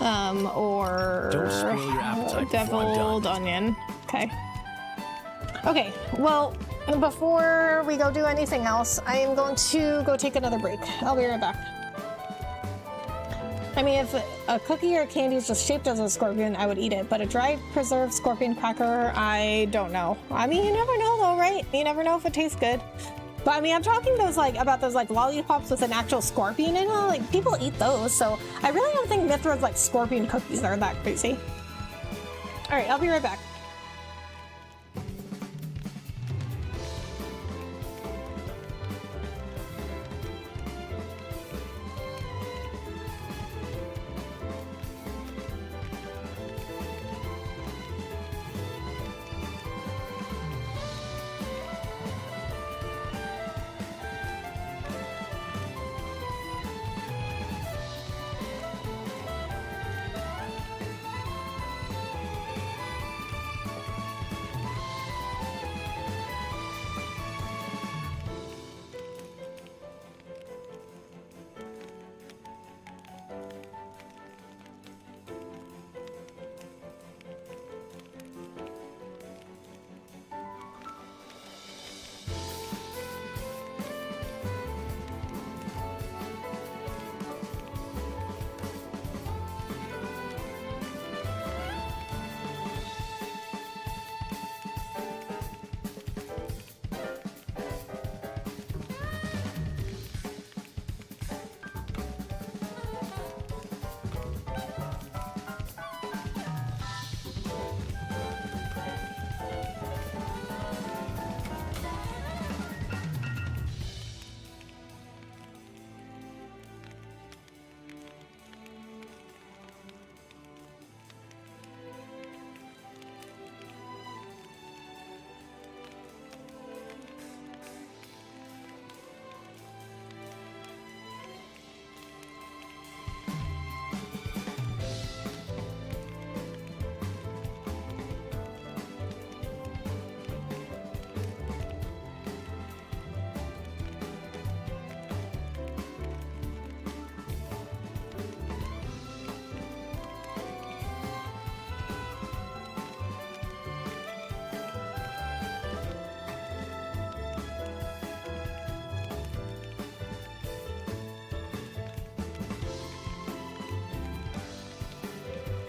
Or Don't spoil your appetite before I'm deviled done. onion. Okay. Okay, well, before we go do anything else, I am going to go take another break. I'll be right back. I mean, if a cookie or candy is just shaped as a scorpion, I would eat it. But a dried preserved scorpion cracker, I don't know. I mean, you never know though, right? You never know if it tastes good. But I mean, I'm talking about those like lollipops with an actual scorpion in it. Like people eat those, so I really don't think Mithra's like scorpion cookies are that crazy. All right, I'll be right back.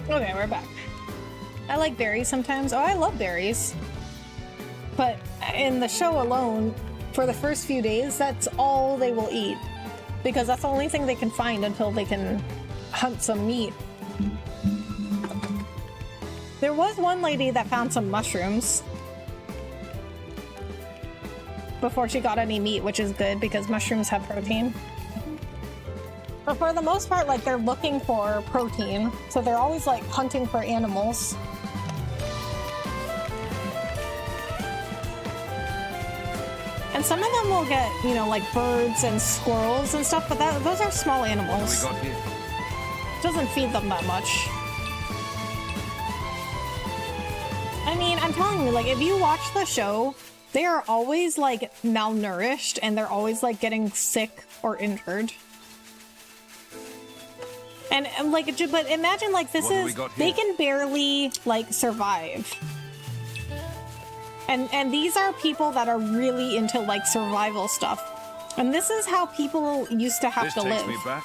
Okay, we're back. I like berries sometimes. Oh, I love berries. But in the show alone, for the first few days, that's all they will eat. Because that's the only thing they can find until they can hunt some meat. There was one lady that found some mushrooms before she got any meat, which is good because mushrooms have protein. But for the most part, like, they're looking for protein, so they're always like hunting for animals. And some of them will get, you know, like birds and squirrels and stuff, but those are small animals. What have we got here? Doesn't feed them that much. I mean, I'm telling you, like, if you watch the show, they are always like malnourished and they're always like getting sick or injured. And like, but imagine like this is, they can barely like survive. And these are people that are really into like survival stuff. And this is how people used to have to live. This takes me back.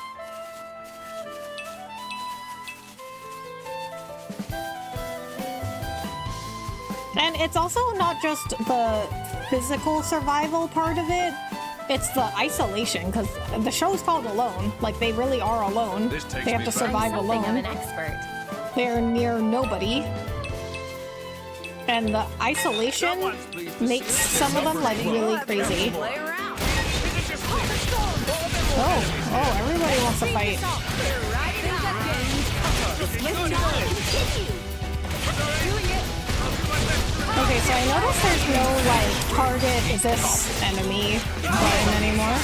And it's also not just the physical survival part of it, it's the isolation, because the show's called Alone. Like, they really are alone. They have to survive alone. I'm an expert. They're near nobody. And the isolation makes some of them, like, really crazy. Oh, everybody wants to fight. Okay, so I noticed there's no, like, target this enemy button anymore.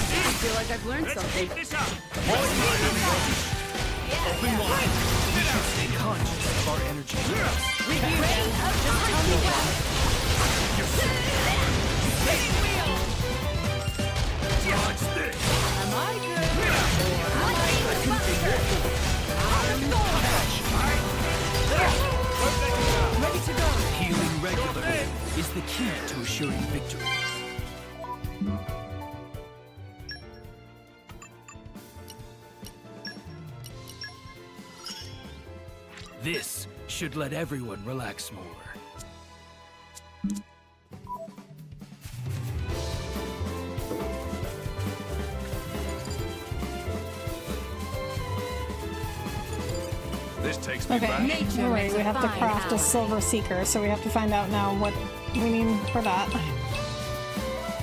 I feel like I've learned something. Open wide. We should stay conscious of our energy. Am I good? Ready to go. Healing regularly is the key to assuring victory. This should let everyone relax more. This takes me Okay, back. anyway, we have to craft a silver seeker, so we have to find out now what we need for that.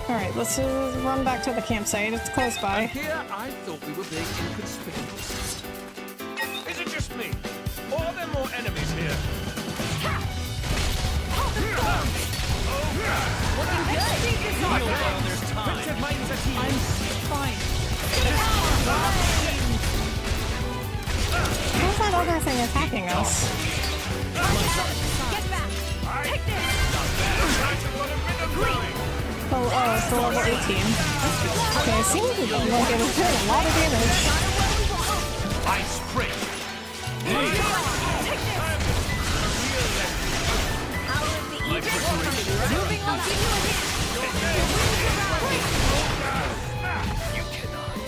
Alright, let's just run back to the campsite. It's close by. Here, I thought we were being inconspicuous. Is it just me? Or are there more enemies here? I'm fine. Who's that other thing attacking us? Get back! Take this! Oh, it's the level 18. Okay, it seems like it was doing a lot of damage. Ice break. Moving on to You cannot.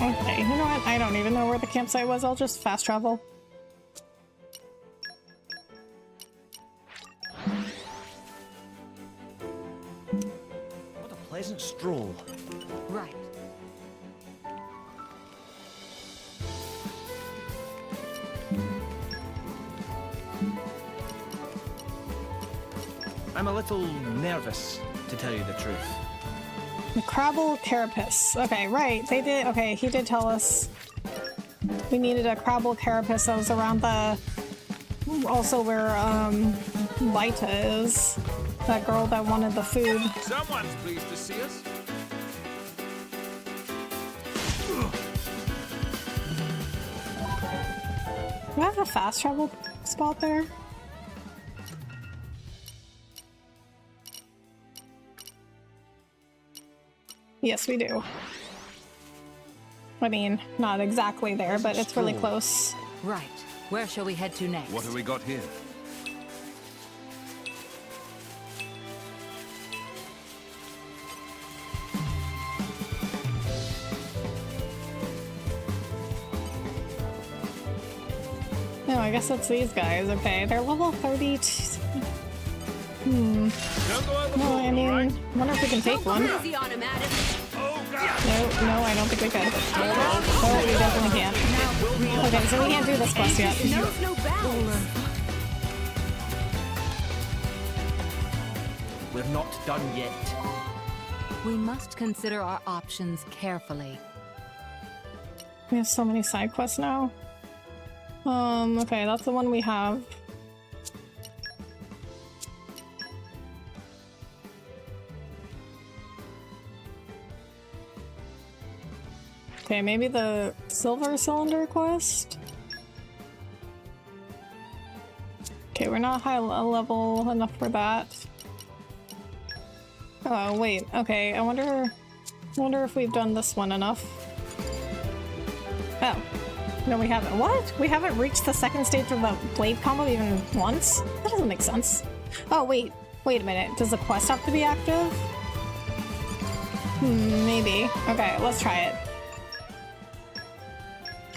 Okay, you know what? I don't even know where the campsite was. I'll just fast travel. What a pleasant stroll. Right. I'm a little nervous, to tell you the truth. The Crabble Carapace. Okay, right. They did. Okay, he did tell us we needed a Crabble Carapace that was around the. Also, where Lita is. That girl that wanted the food. Someone's pleased to see us. Do I have a fast travel spot there? Yes, we do. I mean, not exactly there, but it's really close. Right. Where shall we head to next? What have we got here? No, I guess it's these guys. Okay, they're level 32. No, I mean, I wonder if we can take one. Easy on him, Adam. No, I don't think we could. Oh, we definitely can't. Okay, so we can't do this quest yet. Knows no bounds. We're not done yet. We must consider our options carefully. We have so many side quests now. Okay, that's the one we have. Okay, maybe the silver cylinder quest? Okay, we're not high level enough for that. Oh, wait. Okay, I wonder if we've done this one enough. Oh. No, we haven't. What? We haven't reached the second stage of the blade combo even once? That doesn't make sense. Oh, wait. Wait a minute. Does the quest have to be active? Maybe. Okay, let's try it.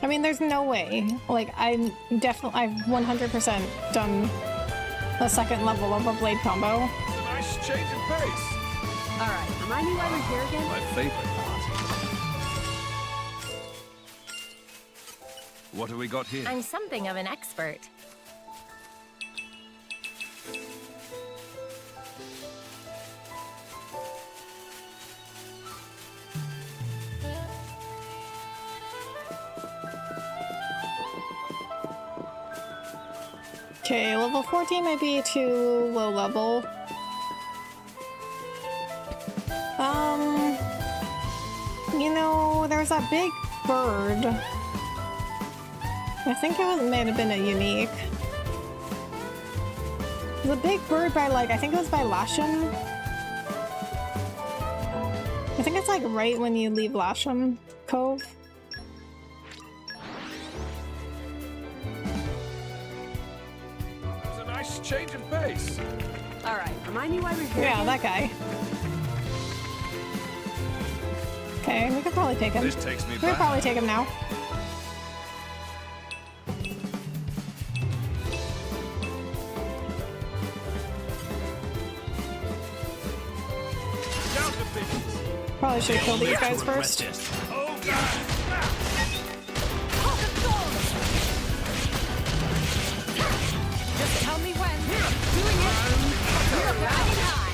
I mean, there's no way. Like, I've 100% done the second level of a blade combo. Nice change of pace. Alright, remind me why we're here again? My favorite part. What have we got here? I'm something of an expert. Okay, level 14 might be too low level. You know, there's that big bird. I think it might have been a unique. The big bird by, like, I think it was by Lasham. I think it's like right when you leave Lasham Cove. It's a nice change of pace. Alright, remind me why we're here Yeah, again? that guy. Okay, we could probably take him. This takes me We could back. probably take him now. Probably should kill these guys first. Oh god! Just tell me when. Doing it. You're riding high.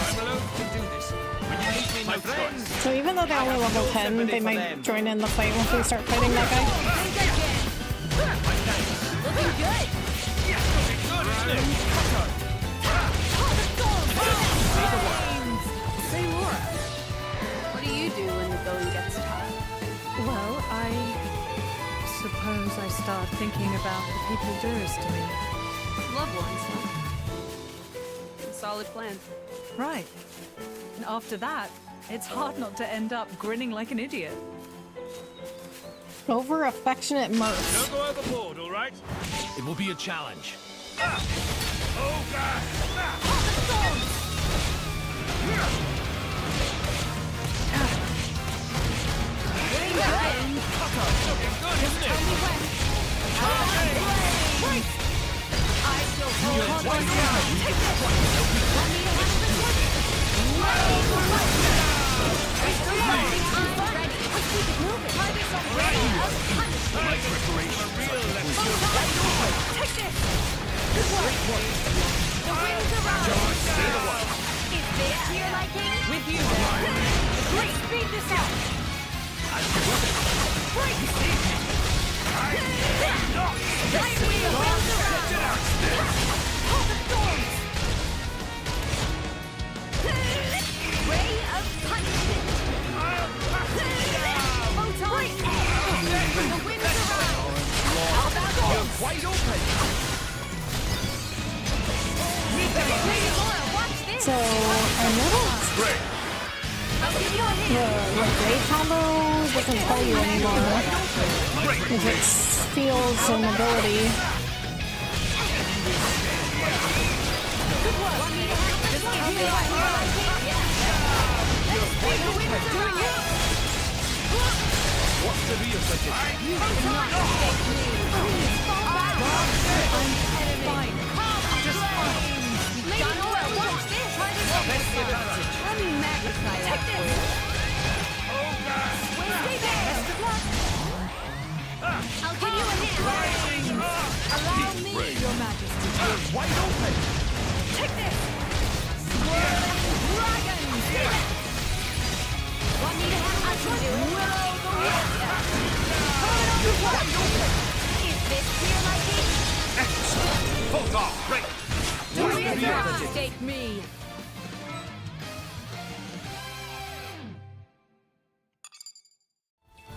I'm alone to do this. When you need me, my friends. So even though they're only level 10, they might join in the fight once we start fighting that guy. Looking good. Say, Laura, what do you do when the going gets tough? Well, I suppose I start thinking about the people dearest to me. Loved ones, huh? A solid plan. Right. And after that, it's hard not to end up grinning like an idiot. Over affectionate mirth. Don't go overboard, all right? It will be a challenge. Oh god! With you, let's speed this up. Ray of punishment. Photon. The winds around. How about You're quite open. The great combo doesn't tell you anymore if it steals an ability. What's the real budget? You cannot escape me. Please fall back. I'm fine. Just fine. Lady Nora, watch this. Try this on this side. Let me magnify that for you. Oh, God! Stay there. Best of luck. I'll give you a hand. Allow me, Your Majesty. Wide open! Take this. Swirling dragon. Want me to have I can do it. Will the Is this clear, my king? Excellent! Full off! Right! Do not escape me.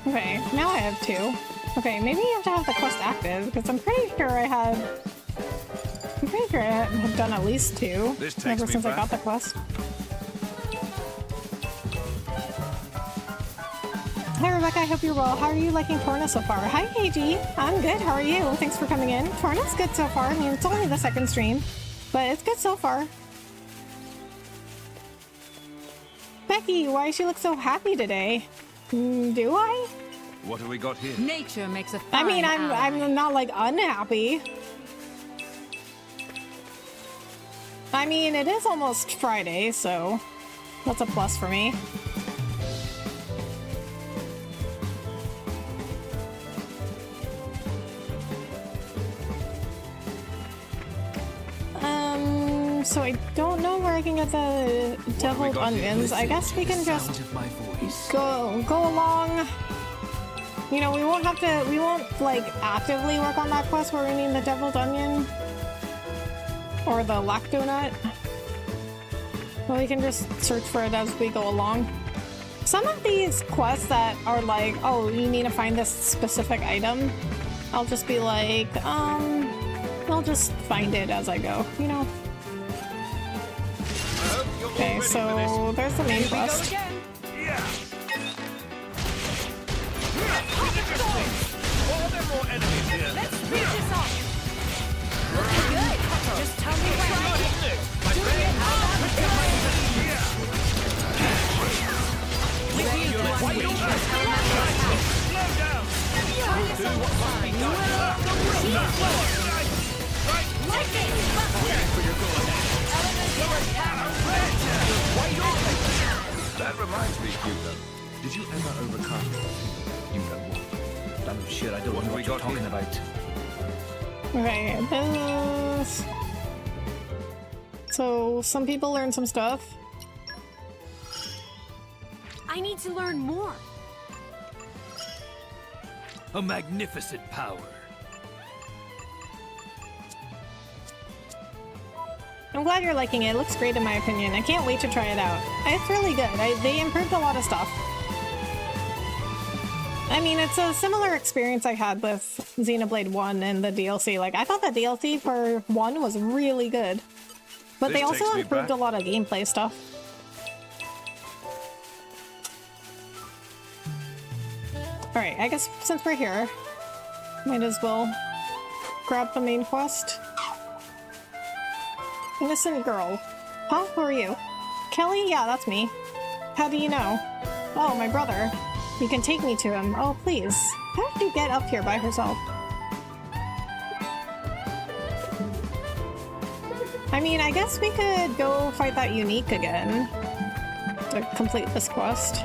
Okay, now I have 2. Okay, maybe you have to have the quest active, because I'm pretty sure I had... I'm pretty sure I have done at least 2 ever since I got the quest. Hi Rebecca, I hope you're well. How are you liking Torna so far? Hi KG, I'm good, how are you? Thanks for coming in. Torna's good so far. I mean, it's only the second stream, but it's good so far. Becky, why does she look so happy today? Do I? What have we got here? Nature makes a fine I mean, ally. I'm not like unhappy. I mean, it is almost Friday, so that's a plus for me. So I don't know where I can get the deviled onions. I guess we can just go along. You know, we won't like actively work on that quest where we need the deviled onion or the lactonut. But we can just search for it as we go along. Some of these quests that are like, oh, you need to find this specific item, I'll just be like, I'll just find it as I go, you know? Okay, so there's the main quest. Yeah! Oh, there are more enemies here. Let's finish this off. Looking good. Just tell me when I get it. Do it all. Slow down! Do what must be done. Right! Lightning! Waiting for your go-ahead. That reminds me, Hugo. Did you ever overcome you know what? I'm sure I don't know what you're talking about. Okay, this... So, some people learn some stuff. I need to learn more. A magnificent power. I'm glad you're liking it. It looks great in my opinion. I can't wait to try it out. It's really good. They improved a lot of stuff. I mean, it's a similar experience I had with Xenoblade 1 and the DLC. Like, I thought the DLC for 1 was really good. But they also improved a lot of gameplay stuff. Alright, I guess since we're here, might as well grab the main quest. Innocent girl. Huh? Who are you? Kelly? Yeah, that's me. How do you know? Oh, my brother. You can take me to him. Oh, please. How did you get up here by herself? I mean, I guess we could go fight that unique again to complete this quest.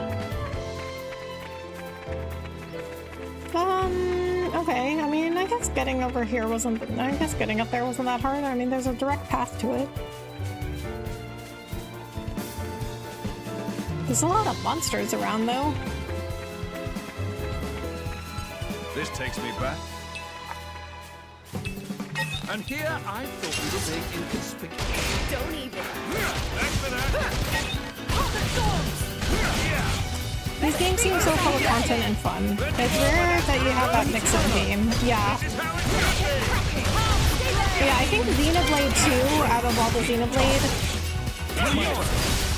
Okay. I mean, I guess getting over here wasn't... I guess getting up there wasn't that hard. I mean, there's a direct path to it. There's a lot of monsters around, though. This takes me back. And here I thought we were being inconspicuous. Don't even. Thanks for that. These games seem so full of content and fun. It's rare that you have that mix of the game. Yeah. Yeah, I think Xenoblade 2, out of all the Xenoblade,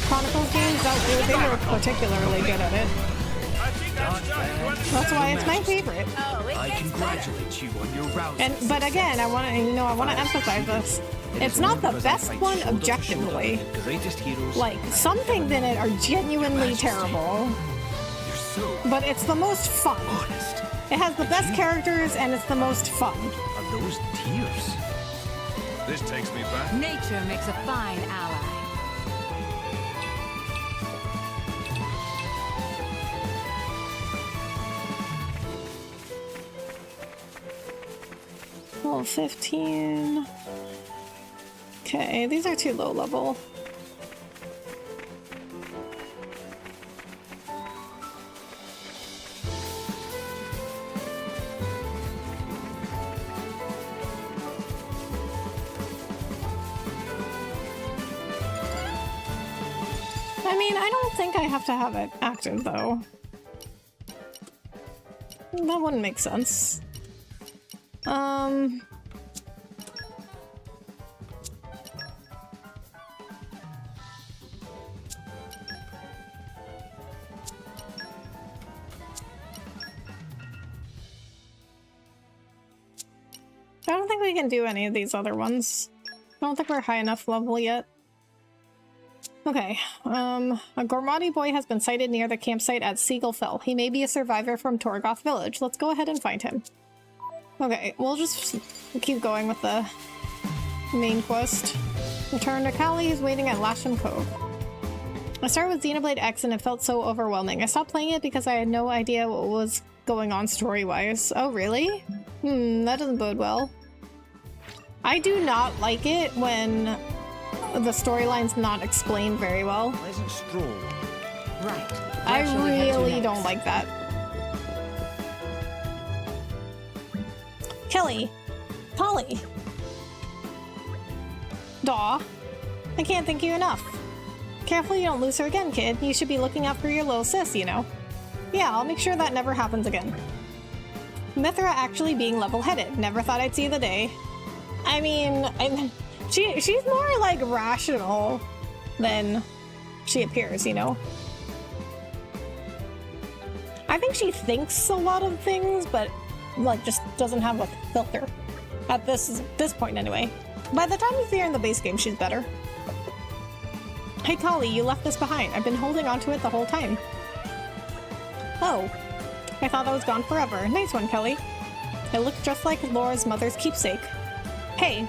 Chronicles games, they were particularly good at it. That's why it's my favorite. I congratulate you on your rousing. But again, I want to emphasize this. It's not the best one objectively. Like, some things in it are genuinely terrible. But it's the most fun. It has the best characters and it's the most fun. Are those tears? This takes me back. Nature makes a fine ally. Level 15. Okay, these are too low level. I mean, I don't think I have to have it active, though. That wouldn't make sense. I don't think we can do any of these other ones. I don't think we're high enough level yet. Okay, a Gormati boy has been sighted near the campsite at Seagull Fell. He may be a survivor from Torgoth Village. Let's go ahead and find him. Okay, we'll just keep going with the main quest. Return to Kali, who's waiting at Lasham Cove. I started with Xenoblade X and it felt so overwhelming. I stopped playing it because I had no idea what was going on story-wise. Oh, really? That doesn't bode well. I do not like it when the storyline's not explained very well. Pleasant stroll. Right. I really don't like that. Kelly. Polly. Daw. I can't thank you enough. Careful you don't lose her again, kid. You should be looking out for your little sis, you know. Yeah, I'll make sure that never happens again. Mithra actually being level-headed. Never thought I'd see the day. I mean, she's more, like, rational than she appears, you know? I think she thinks a lot of things, but, like, just doesn't have a filter. At this point, anyway. By the time you see her in the base game, she's better. Hey, Kali, you left this behind. I've been holding onto it the whole time. Oh. I thought that was gone forever. Nice one, Kelly. It looks just like Laura's mother's keepsake. Hey,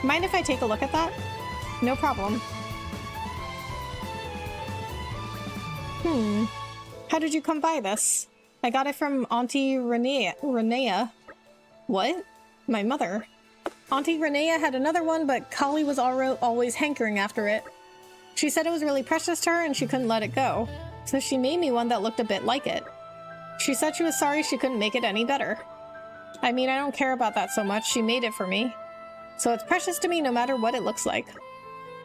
mind if I take a look at that? No problem. How did you come by this? I got it from Auntie Renea. What? My mother. Auntie Renea had another one, but Kali was always hankering after it. She said it was really precious to her and she couldn't let it go. So she made me one that looked a bit like it. She said she was sorry she couldn't make it any better. I mean, I don't care about that so much. She made it for me. So it's precious to me no matter what it looks like.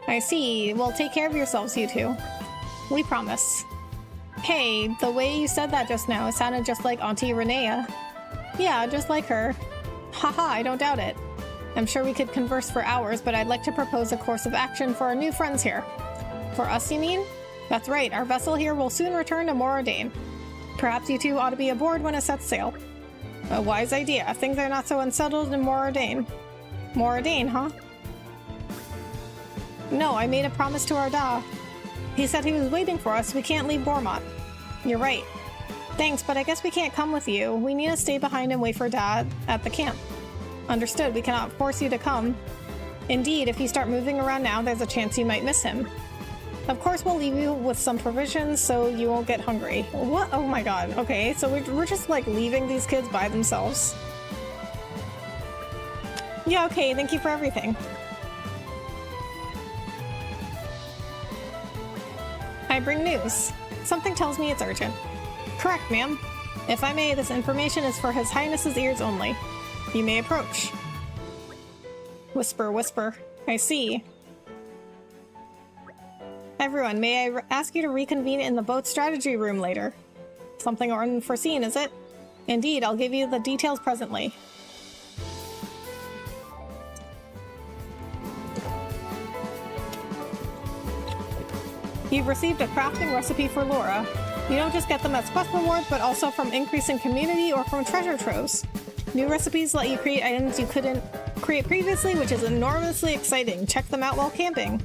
I see. Well, take care of yourselves, you two. We promise. Hey, the way you said that just now, it sounded just like Auntie Renea. Yeah, just like her. Haha, I don't doubt it. I'm sure we could converse for hours, but I'd like to propose a course of action for our new friends here. For us, you mean? That's right, our vessel here will soon return to Moradane. Perhaps you two ought to be aboard when it sets sail. A wise idea. Things are not so unsettled in Moradane. Moradane, huh? No, I made a promise to Arda. He said he was waiting for us. We can't leave Bormont. You're right. Thanks, but I guess we can't come with you. We need to stay behind and wait for Dad at the camp. Understood, we cannot force you to come. Indeed, if you start moving around now, there's a chance you might miss him. Of course, we'll leave you with some provisions so you won't get hungry. What? Oh my god. Okay, so we're just like leaving these kids by themselves. Yeah, okay, thank you for everything. I bring news. Something tells me it's urgent. Correct, ma'am. If I may, this information is for His Highness's ears only. You may approach. Whisper, whisper. I see. Everyone, may I ask you to reconvene in the boat strategy room later? Something unforeseen, is it? Indeed, I'll give you the details presently. You've received a crafting recipe for Laura. You don't just get them as quest rewards, but also from increasing community or from treasure troves. New recipes let you create items you couldn't create previously, which is enormously exciting. Check them out while camping.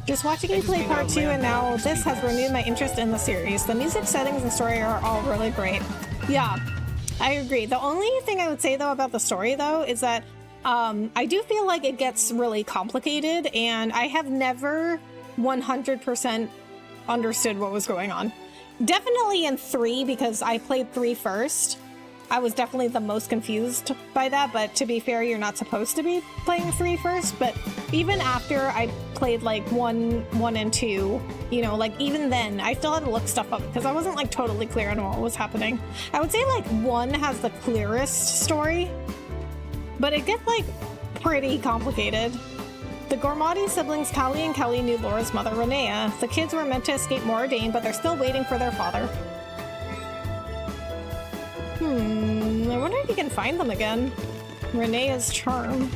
Just watching you play part 2 and now this has renewed my interest in the series. The music, settings, and story are all really great. Yeah, I agree. The only thing I would say though about the story though is that I do feel like it gets really complicated and I have never 100% understood what was going on. Definitely in 3 because I played 3 first. I was definitely the most confused by that, but to be fair, you're not supposed to be playing 3 first, but even after I played like 1 and 2, you know, like even then, I still had to look stuff up because I wasn't like totally clear on what was happening. I would say like 1 has the clearest story, but it gets like pretty complicated. The Gormati siblings, Callie and Kelly, knew Laura's mother, Renea. The kids were meant to escape Moradane, but they're still waiting for their father. I wonder if you can find them again. Renea's charm.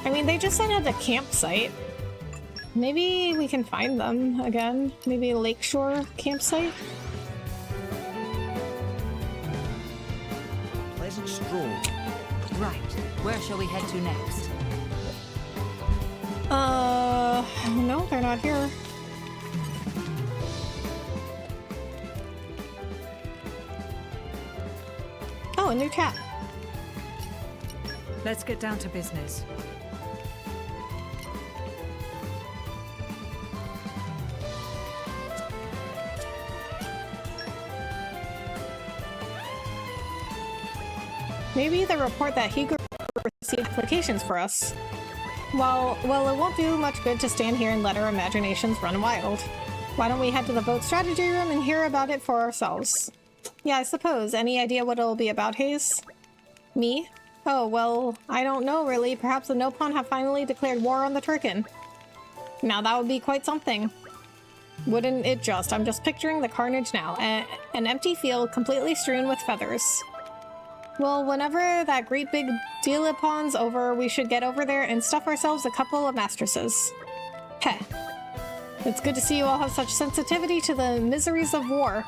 I mean, they just said at the campsite. Maybe we can find them again. Maybe a lakeshore campsite? Pleasant stroll. Right. Where shall we head to next? No, they're not here. Oh, a new chat. Let's get down to business. Maybe the report that Hugo received applications for us. Well, it won't do much good to stand here and let our imaginations run wild. Why don't we head to the boat strategy room and hear about it for ourselves? Yeah, I suppose. Any idea what it'll be about, Hayes? Me? Oh, well, I don't know really. Perhaps the Nopon have finally declared war on the Turkin. Now that would be quite something. Wouldn't it just? I'm just picturing the carnage now. An empty field completely strewn with feathers. Well, whenever that great big Dealipon's over, we should get over there and stuff ourselves a couple of mastresses. Heh. It's good to see you all have such sensitivity to the miseries of war.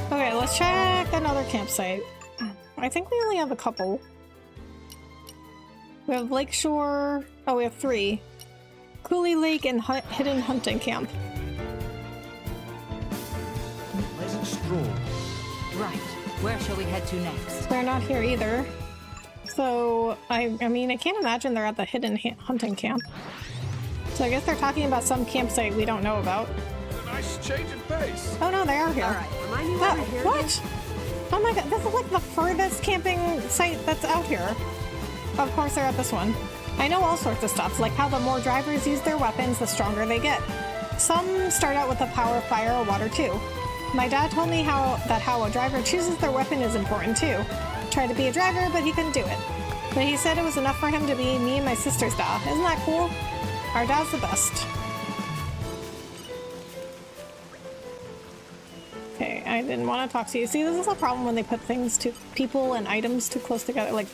Okay, let's check another campsite. I think we only have a couple. We have Lakeshore. Oh, we have 3. Cooley Lake and Hidden Hunting Camp. Pleasant stroll. Right. Where shall we head to next? They're not here either. So, I mean, I can't imagine they're at the Hidden Hunting Camp. So I guess they're talking about some campsite we don't know about. A nice change in pace. Oh no, they are here. Alright, remind me why we're here what? again? Oh my god, this is like the furthest camping site that's out here. Of course they're at this one. I know all sorts of stuff, like how the more drivers use their weapons, the stronger they get. Some start out with the power of fire or water too. My dad told me how a driver chooses their weapon is important too. Tried to be a driver, but he couldn't do it. But he said it was enough for him to be me and my sister's dad. Isn't that cool? Our dad's the best. Okay, I didn't want to talk to you. See, this is a problem when they put things to people and items too close together, like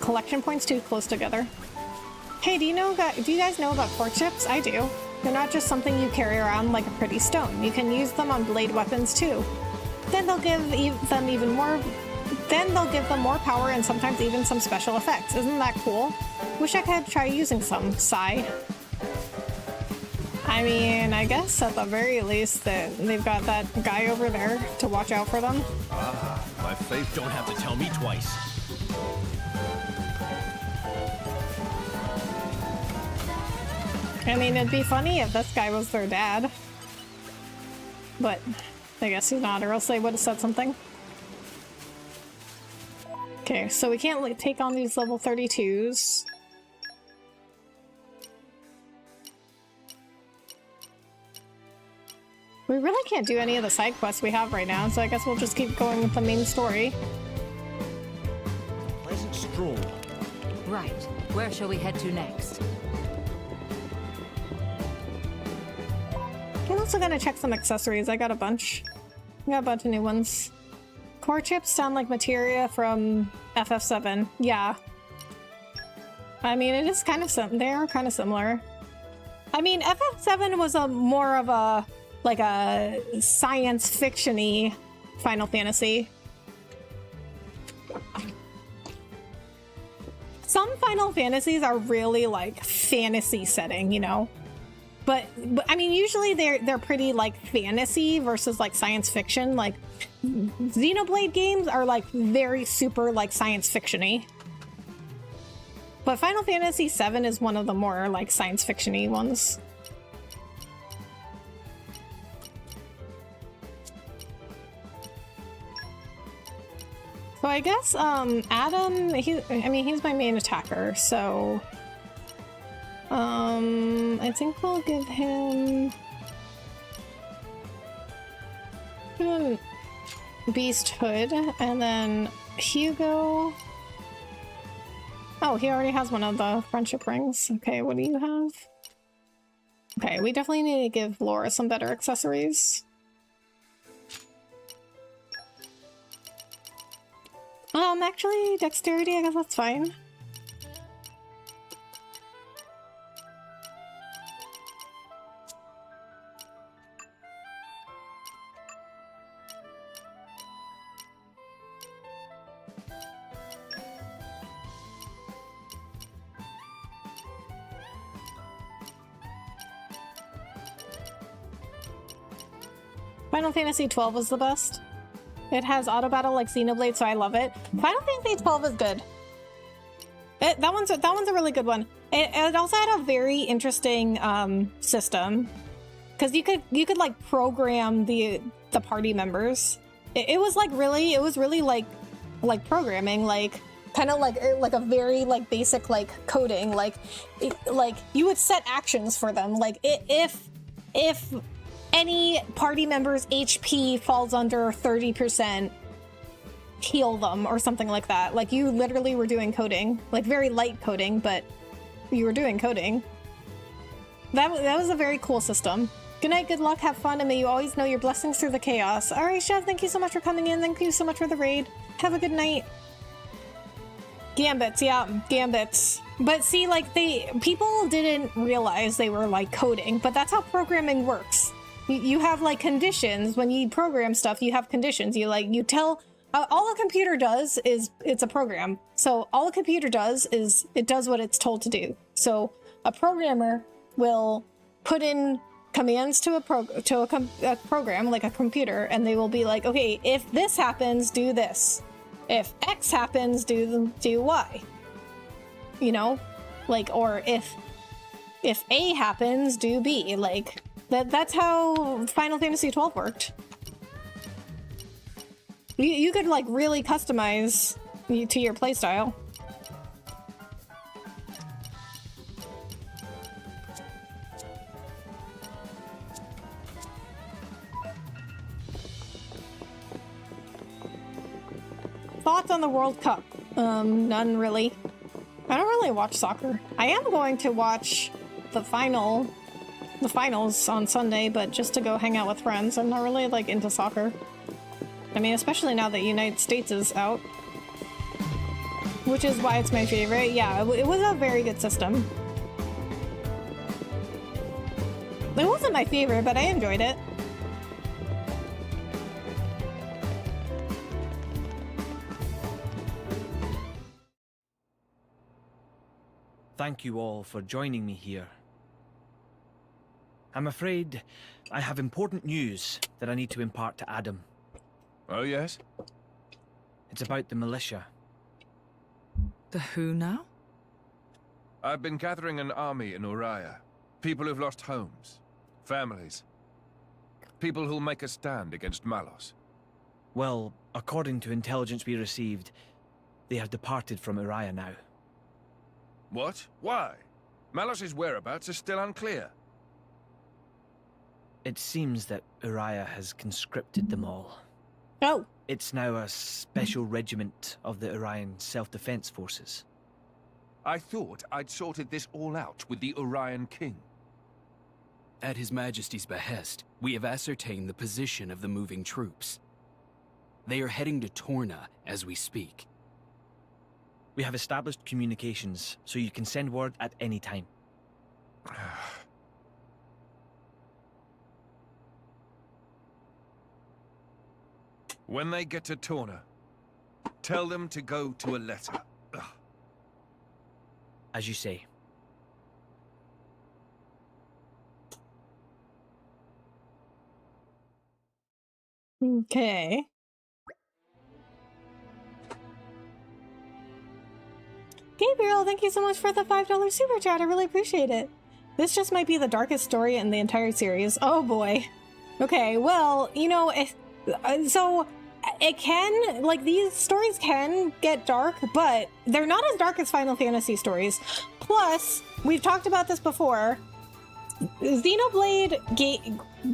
collection points too close together. Hey, do you guys know about courtships? I do. They're not just something you carry around like a pretty stone. You can use them on blade weapons too. Then they'll give them more power and sometimes even some special effects. Isn't that cool? Wish I could try using some. Sigh. I mean, I guess at the very least that they've got that guy over there to watch out for them. Ah, my faith don't have to tell me twice. I mean, it'd be funny if this guy was their dad. But I guess he's not, or else they would have said something. Okay, so we can't like, take on these level 32s. We really can't do any of the side quests we have right now, so I guess we'll just keep going with the main story. Pleasant stroll. Right. Where shall we head to next? I'm also gonna check some accessories. I got a bunch. I got a bunch of new ones. Core chips sound like materia from FF7. Yeah. I mean, it is kind of they are kind of similar. I mean, FF7 was a more of a like a science fiction-y Final Fantasy. Some Final Fantasies are really like fantasy setting, you know? But I mean, usually they're pretty like fantasy versus like science fiction. Like Xenoblade games are like very super like science fiction-y. But Final Fantasy VII is one of the more like science fiction-y ones. So I guess Adam, I mean he's my main attacker, so I think we'll give him Beast Hood, and then Hugo. Oh, he already has one of the friendship rings. Okay, what do you have? Okay, we definitely need to give Laura some better accessories. Actually, dexterity, I guess that's fine. Final Fantasy XII was the best. It has auto battle like Xenoblade, so I love it. Final Fantasy XII is good. That one's a really good one. It also had a very interesting system, because you could like program the party members. It was really like programming, like kind of like a very like basic like coding, like you would set actions for them, like if any party member's HP falls under 30%, heal them or something like that. Like you literally were doing coding, like very light coding, but you were doing coding. That was a very cool system. Good night, good luck, have fun, and may you always know your blessings through the chaos. All right, Chef, thank you so much for coming in. Thank you so much for the raid. Have a good night. Gambits, yeah, gambits. But see, like people didn't realize they were like coding, but that's how programming works. You have like conditions. When you program stuff, you have conditions. You tell, all a computer does is it's a program. So all a computer does is it does what it's told to do. So a programmer will put in commands to a program, like a computer, and they will be like, okay, if this happens, do this. If X happens, do Y. You know, like, or if A happens, do B. Like that's how Final Fantasy XII worked. You could like really customize to your playstyle. Thoughts on the World Cup? None really. I don't really watch soccer. I am going to watch the finals on Sunday, but just to go hang out with friends. I'm not really like into soccer. I mean, especially now that United States is out, which is why it's my favorite. Yeah, it was a very good system. It wasn't my favorite, but I enjoyed it. Thank you all for joining me here. I'm afraid I have important news that I need to impart to Adam. Oh, yes? It's about the militia. The who now? I've been gathering an army in Uriah. People who've lost homes, families. People who'll make a stand against Malos. Well, according to intelligence we received, they have departed from Uriah now. What? Why? Malos' whereabouts are still unclear. It seems that Uriah has conscripted them all. Oh. It's now a special regiment of the Urian Self-Defense Forces. I thought I'd sorted this all out with the Urian King. At His Majesty's behest, we have ascertained the position of the moving troops. They are heading to Torna as we speak. We have established communications, so you can send word at any time. When they get to Torna, tell them to go to a letter. As you say. Okay. Gabriel, thank you so much for the $5 super chat. I really appreciate it. This just might be the darkest story in the entire series. Oh boy. Okay, well, you know, so it can, like, these stories can get dark, but they're not as dark as Final Fantasy stories. Plus, we've talked about this before. Xenoblade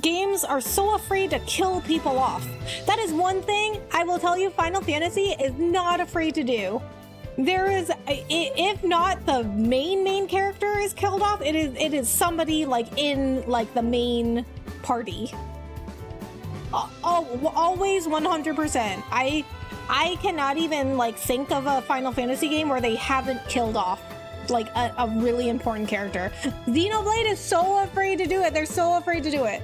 games are so afraid to kill people off. That is one thing I will tell you Final Fantasy is not afraid to do. There is, if not the main character is killed off, it is somebody like in like the main party. Always 100%. I cannot even like think of a Final Fantasy game where they haven't killed off like a really important character. Xenoblade is so afraid to do it. They're so afraid to do it.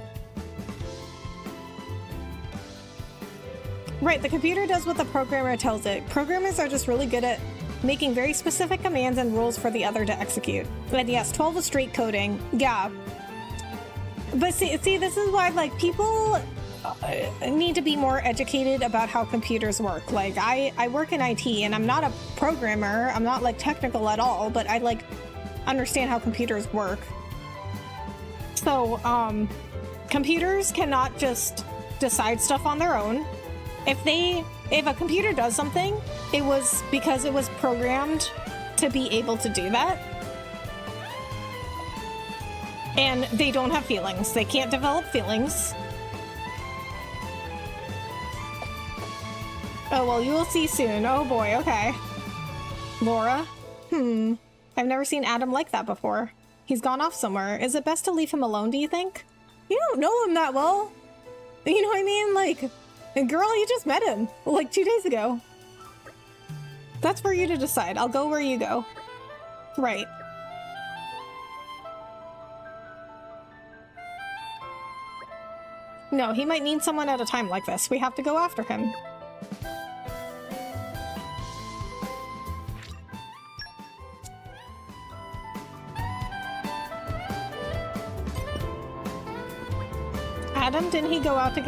Right, the computer does what the programmer tells it. Programmers are just really good at making very specific commands and rules for the other to execute. And yes, 12 is straight coding. Yeah. But see, this is why like people need to be more educated about how computers work. Like I work in IT and I'm not a programmer. I'm not like technical at all, but I like understand how computers work. So computers cannot just decide stuff on their own. If a computer does something, it was because it was programmed to be able to do that. And they don't have feelings. They can't develop feelings. Oh, well, you will see soon. Oh boy, okay. Laura? I've never seen Adam like that before. He's gone off somewhere. Is it best to leave him alone, do you think? You don't know him that well. You know what I mean? Like, girl, you just met him, like 2 days ago. That's for you to decide. I'll go where you go. Right. No, he might need someone at a time like this. We have to go after him. Adam, didn't he go out to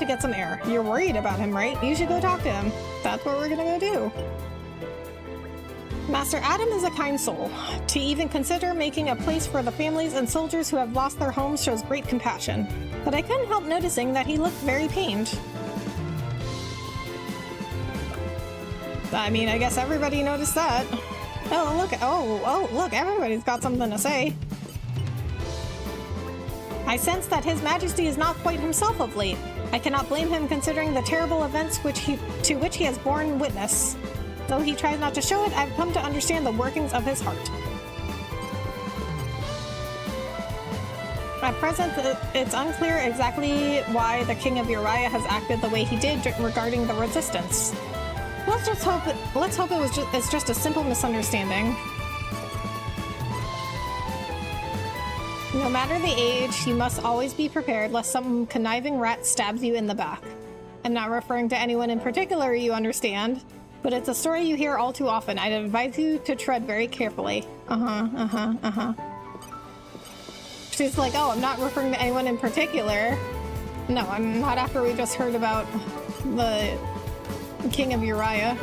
get some air? You're worried about him, right? You should go talk to him. That's what we're gonna go do. Master Adam is a kind soul. To even consider making a place for the families and soldiers who have lost their homes shows great compassion. But I couldn't help noticing that he looked very pained. I mean, I guess everybody noticed that. Oh, look, everybody's got something to say. I sense that His Majesty is not quite himself of late. I cannot blame him considering the terrible events to which he has borne witness. Though he tries not to show it, I've come to understand the workings of his heart. At present, it's unclear exactly why the King of Uriah has acted the way he did regarding the resistance. Let's hope it's just a simple misunderstanding. No matter the age, you must always be prepared lest some conniving rat stabs you in the back. I'm not referring to anyone in particular, you understand, but it's a story you hear all too often. I'd advise you to tread very carefully. She's like, oh, I'm not referring to anyone in particular. No, I'm not after we just heard about the King of Uriah.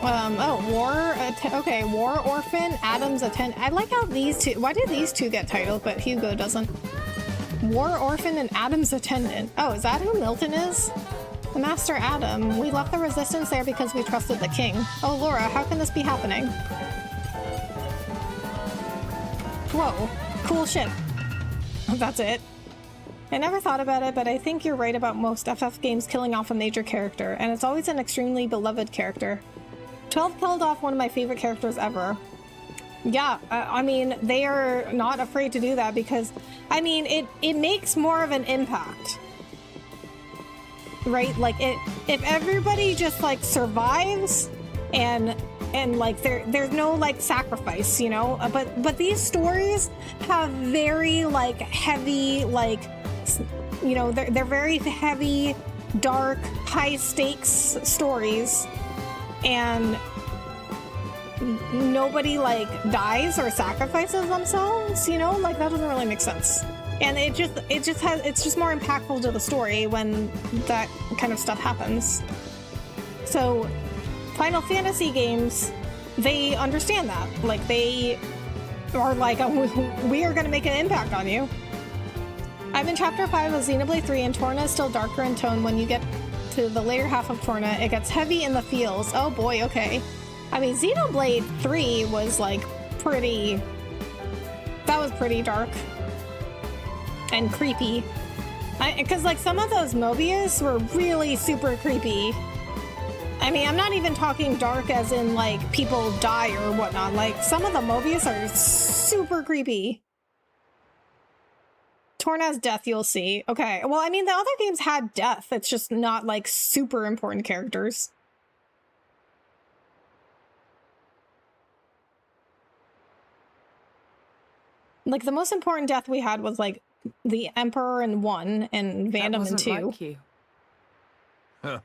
War Orphan, Adam's Attendant. I like how these two, why did these two get titled, but Hugo doesn't? War Orphan and Adam's Attendant. Oh, is that who Milton is? The Master Adam. We left the resistance there because we trusted the king. Oh, Laura, how can this be happening? Whoa, cool ship. That's it. I never thought about it, but I think you're right about most FF games killing off a major character, and it's always an extremely beloved character. 12 killed off one of my favorite characters ever. Yeah, I mean, they are not afraid to do that because, I mean, it makes more of an impact. Right? Like, if everybody just, like, survives and like, there's no, like, sacrifice, you know? But these stories have very, like, heavy, like, you know, they're very heavy, dark, high-stakes stories, and nobody like dies or sacrifices themselves, you know, like that doesn't really make sense. And it's just more impactful to the story when that kind of stuff happens. So Final Fantasy games, they understand that. Like they are like, we are going to make an impact on you. I'm in chapter 5 of Xenoblade 3 and Torna is still darker in tone. When you get to the later half of Torna, it gets heavy in the feels. Oh boy, okay. I mean, Xenoblade 3 was, like, pretty... That was pretty dark. And creepy. Because, like, some of those Mobius were really super creepy. I mean, I'm not even talking dark as in, like, people die or whatnot. Like, some of the Mobius are super creepy. Torna's death, you'll see. Okay, well, I mean, the other games had death. It's just not, like, super important characters. Like, the most important death we had was, like, the Emperor in 1 and Vandom in 2. Like you. Huh.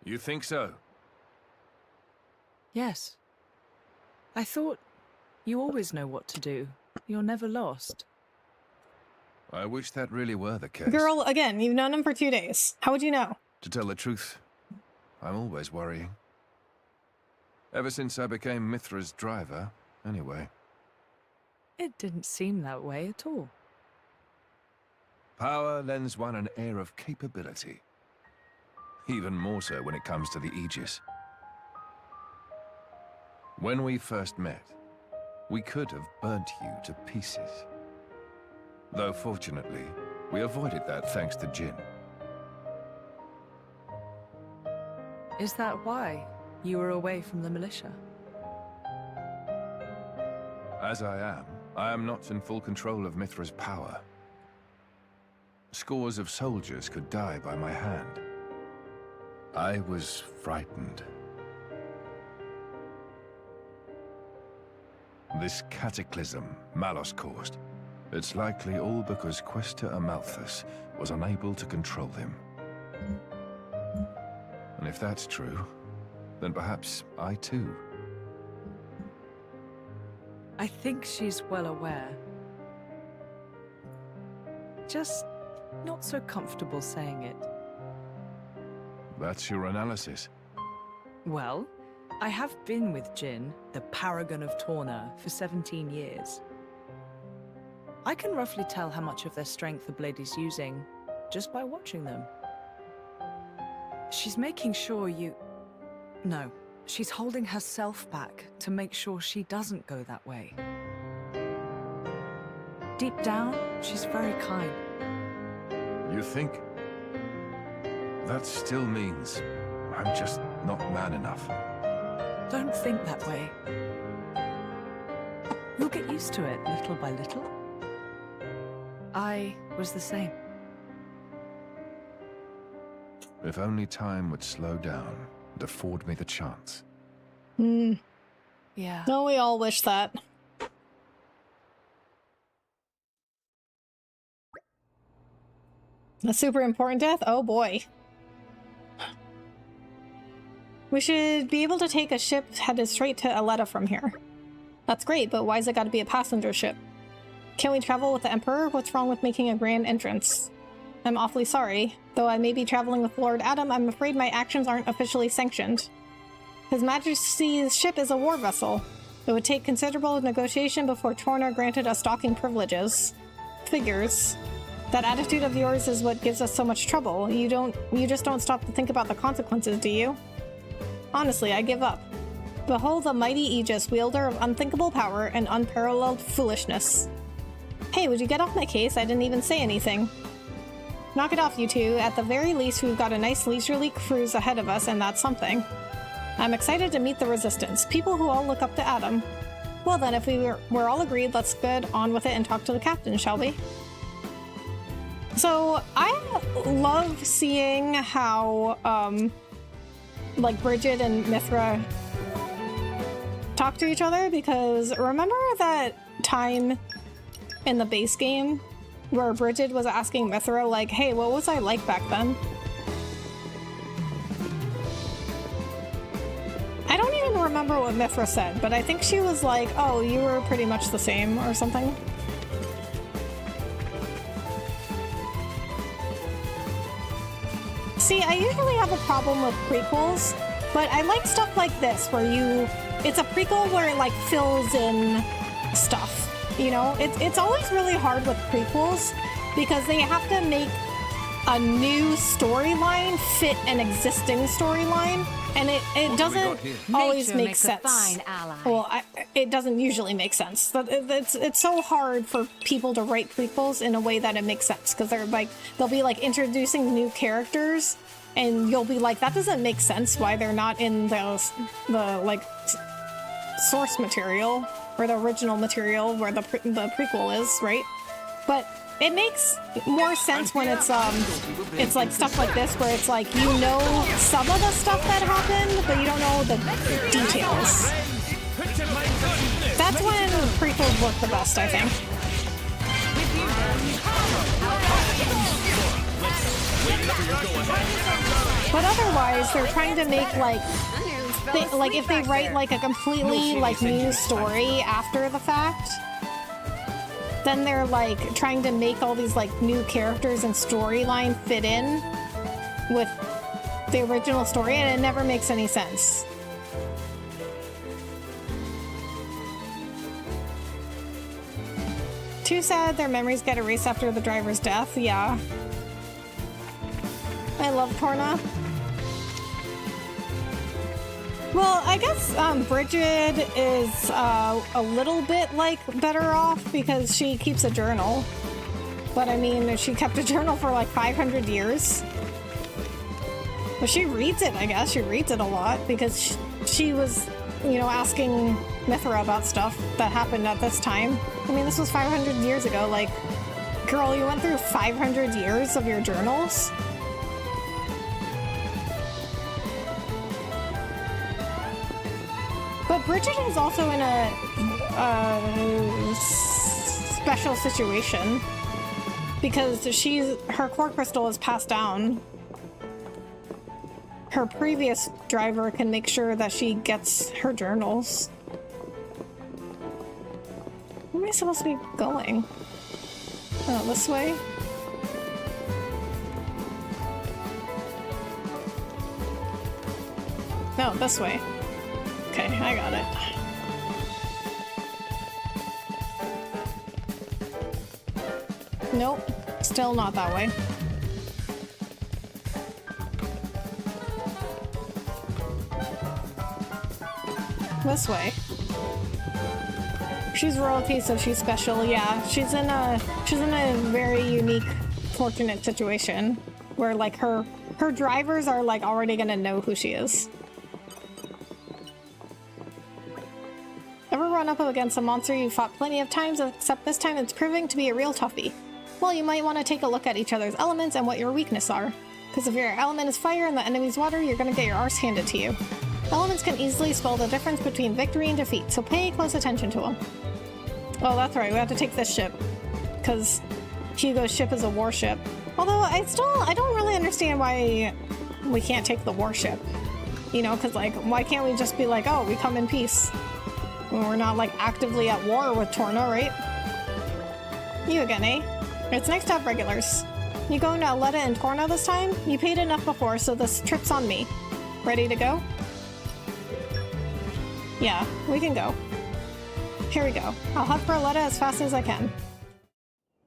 You think so? Yes. I thought you always know what to do. You're never lost. I wish that really were the case. Girl, again, you've known him for 2 days. How would you know? To tell the truth, I'm always worrying. Ever since I became Mithra's driver, anyway. It didn't seem that way at all. Power lends one an air of capability. Even more so when it comes to the Aegis. When we first met, we could have burnt you to pieces. Though fortunately, we avoided that thanks to Jin. Is that why you were away from the militia? As I am not in full control of Mithra's power. Scores of soldiers could die by my hand. I was frightened. This cataclysm Malos caused, it's likely all because Questa Amalthus was unable to control him. And if that's true, then perhaps I too. I think she's well aware. Just not so comfortable saying it. That's your analysis. Well, I have been with Jin, the paragon of Torna, for 17 years. I can roughly tell how much of their strength the blade is using just by watching them. She's making sure you... No, she's holding herself back to make sure she doesn't go that way. Deep down, she's very kind. You think? That still means I'm just not man enough. Don't think that way. You'll get used to it little by little. I was the same. If only time would slow down and afford me the chance. Yeah. Don't we all wish that? A super important death? Oh boy. We should be able to take a ship headed straight to Aletta from here. That's great, but why's it gotta be a passenger ship? Can we travel with the Emperor? What's wrong with making a grand entrance? I'm awfully sorry. Though I may be traveling with Lord Adam, I'm afraid my actions aren't officially sanctioned. His Majesty's ship is a war vessel. It would take considerable negotiation before Torna granted us docking privileges. Figures. That attitude of yours is what gives us so much trouble. You just don't stop to think about the consequences, do you? Honestly, I give up. Behold the mighty Aegis, wielder of unthinkable power and unparalleled foolishness. Hey, would you get off my case? I didn't even say anything. Knock it off, you two. At the very least, we've got a nice leisurely cruise ahead of us, and that's something. I'm excited to meet the Resistance, people who all look up to Adam. Well then, if we're all agreed, let's get on with it and talk to the captain, shall we? So, I love seeing how, like, Bridget and Mithra talk to each other, because remember that time in the base game where Bridget was asking Mithra, like, hey, what was I like back then? I don't even remember what Mithra said, but I think she was like, oh, you were pretty much the same or something. See, I usually have a problem with prequels, but I like stuff like this where it's a prequel where it like fills in stuff, you know? It's always really hard with prequels because they have to make a new storyline fit an existing storyline, and it doesn't always make sense. Well, it doesn't usually make sense. It's so hard for people to write prequels in a way that it makes sense, because they'll be like introducing new characters, and you'll be like, that doesn't make sense why they're not in the like source material or the original material where the prequel is, right? But it makes more sense when it's like stuff like this where it's like, you know, some of the stuff that happened, but you don't know the details. That's when prequels work the best, I think. But otherwise, they're trying to make like if they write like a completely like new story after the fact, then they're like trying to make all these like new characters and storyline fit in with the original story, and it never makes any sense. Too sad their memories get erased after the driver's death. Yeah. I love Torna. Well, I guess Bridget is a little bit like better off because she keeps a journal. But I mean, she kept a journal for like 500 years. But she reads it, I guess. She reads it a lot because she was, you know, asking Mithra about stuff that happened at this time. I mean, this was 500 years ago. Like, girl, you went through 500 years of your journals? But Bridget is also in a special situation because her core crystal is passed down. Her previous driver can make sure that she gets her journals. Where am I supposed to be going? Oh, this way? No, this way. Okay, I got it. Nope, still not that way. This way. She's royalty, so she's special. Yeah, she's in a very unique, fortunate situation where like her drivers are like already gonna know who she is. Ever run up against a monster you fought plenty of times, except this time it's proving to be a real toughie? Well, you might want to take a look at each other's elements and what your weaknesses are. Because if your element is fire and the enemy's water, you're gonna get your arse handed to you. Elements can easily spell the difference between victory and defeat, so pay close attention to them. Oh, that's right, we have to take this ship. Because Hugo's ship is a warship. Although, I don't really understand why we can't take the warship. You know, because, like, why can't we just be like, oh, we come in peace? When we're not, like, actively at war with Torna, right? You again, eh? It's nice to have regulars. You going to Aletta and Torna this time? You paid enough before, so this trip's on me. Ready to go? Yeah, we can go. Here we go. I'll head for Aletta as fast as I can.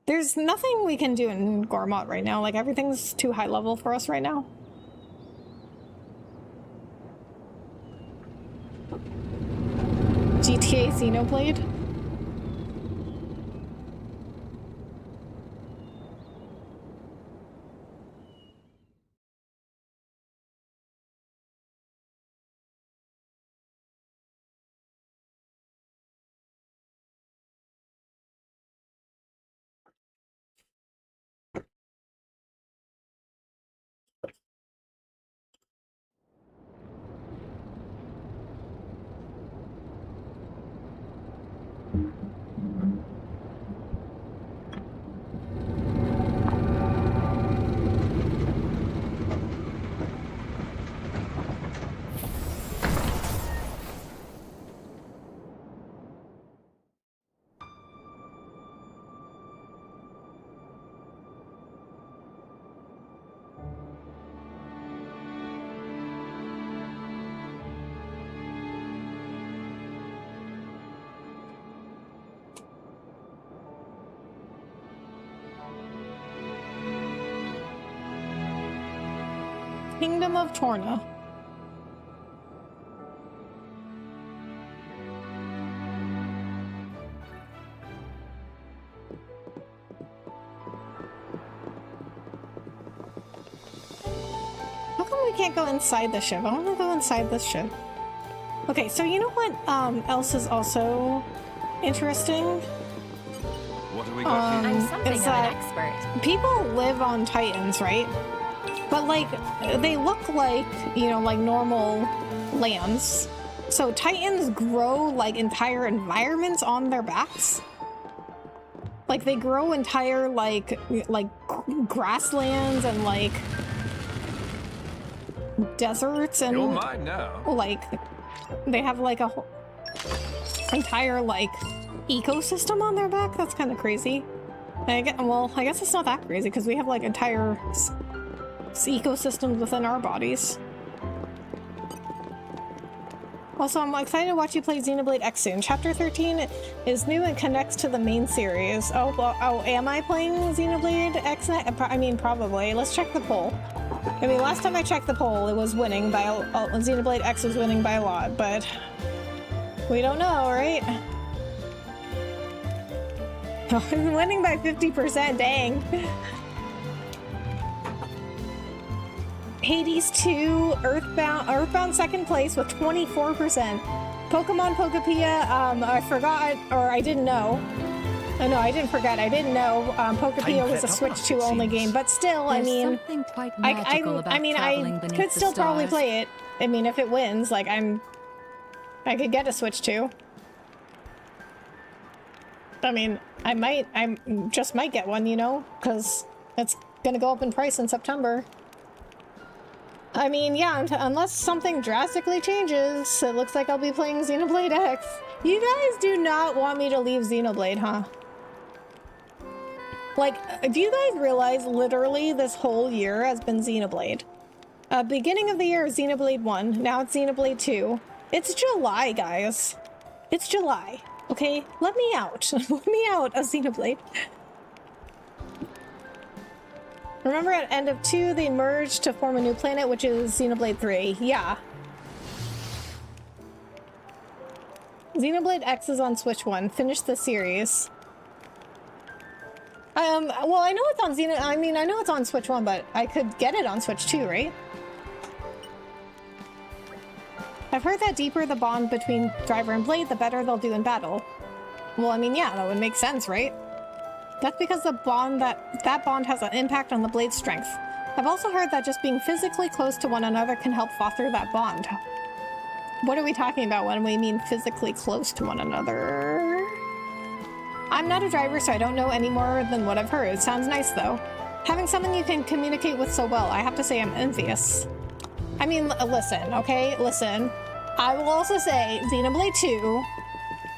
There's nothing we can do in Gormott right now. Like, everything's too high level for us right now. GTA Xenoblade? Kingdom of Torna. How come we can't go inside the ship? I want to go inside this ship. Okay, so you know what else is also interesting? What do we got here? I'm something of an expert. People live on Titans, right? But like, they look like, you know, like normal lands. So Titans grow like entire environments on their backs. Like they grow entire like grasslands and like deserts and You're mine now. like they have like a whole entire like ecosystem on their back. That's kind of crazy. I guess it's not that crazy because we have like entire ecosystems within our bodies. Also, I'm excited to watch you play Xenoblade X soon. Chapter 13 is new and connects to the main series. Oh, am I playing Xenoblade X? I mean, probably. Let's check the poll. I mean, last time I checked the poll, it was winning by Xenoblade X was winning by a lot, but we don't know, right? Oh, I'm winning by 50%, dang. Hades 2, Earthbound second place with 24%. Pokemon Pokepia, I forgot, or I didn't know. Oh, no, I didn't forget. I didn't know Pokepia was a Switch 2 only game, but still, I mean, I could still probably play it. I mean, if it wins, like I could get a Switch 2. I mean, I just might get one, you know, because it's gonna go up in price in September. I mean, yeah, unless something drastically changes, it looks like I'll be playing Xenoblade X. You guys do not want me to leave Xenoblade, huh? Like, do you guys realize literally this whole year has been Xenoblade? Beginning of the year, Xenoblade 1. Now it's Xenoblade 2. It's July, guys. It's July. Okay? Let me out. Let me out of Xenoblade. Remember at end of 2, they merged to form a new planet, which is Xenoblade 3. Yeah. Xenoblade X is on Switch 1. Finish the series. Well, I know it's on I know it's on Switch 1, but I could get it on Switch 2, right? I've heard that deeper the bond between driver and blade, the better they'll do in battle. Well, I mean, yeah, that would make sense, right? That's because the bond that bond has an impact on the blade's strength. I've also heard that just being physically close to one another can help foster that bond. What are we talking about when we mean physically close to one another? I'm not a driver, so I don't know any more than what I've heard. Sounds nice, though. Having someone you can communicate with so well, I have to say I'm envious. I mean, listen, okay? Listen. I will also say Xenoblade 2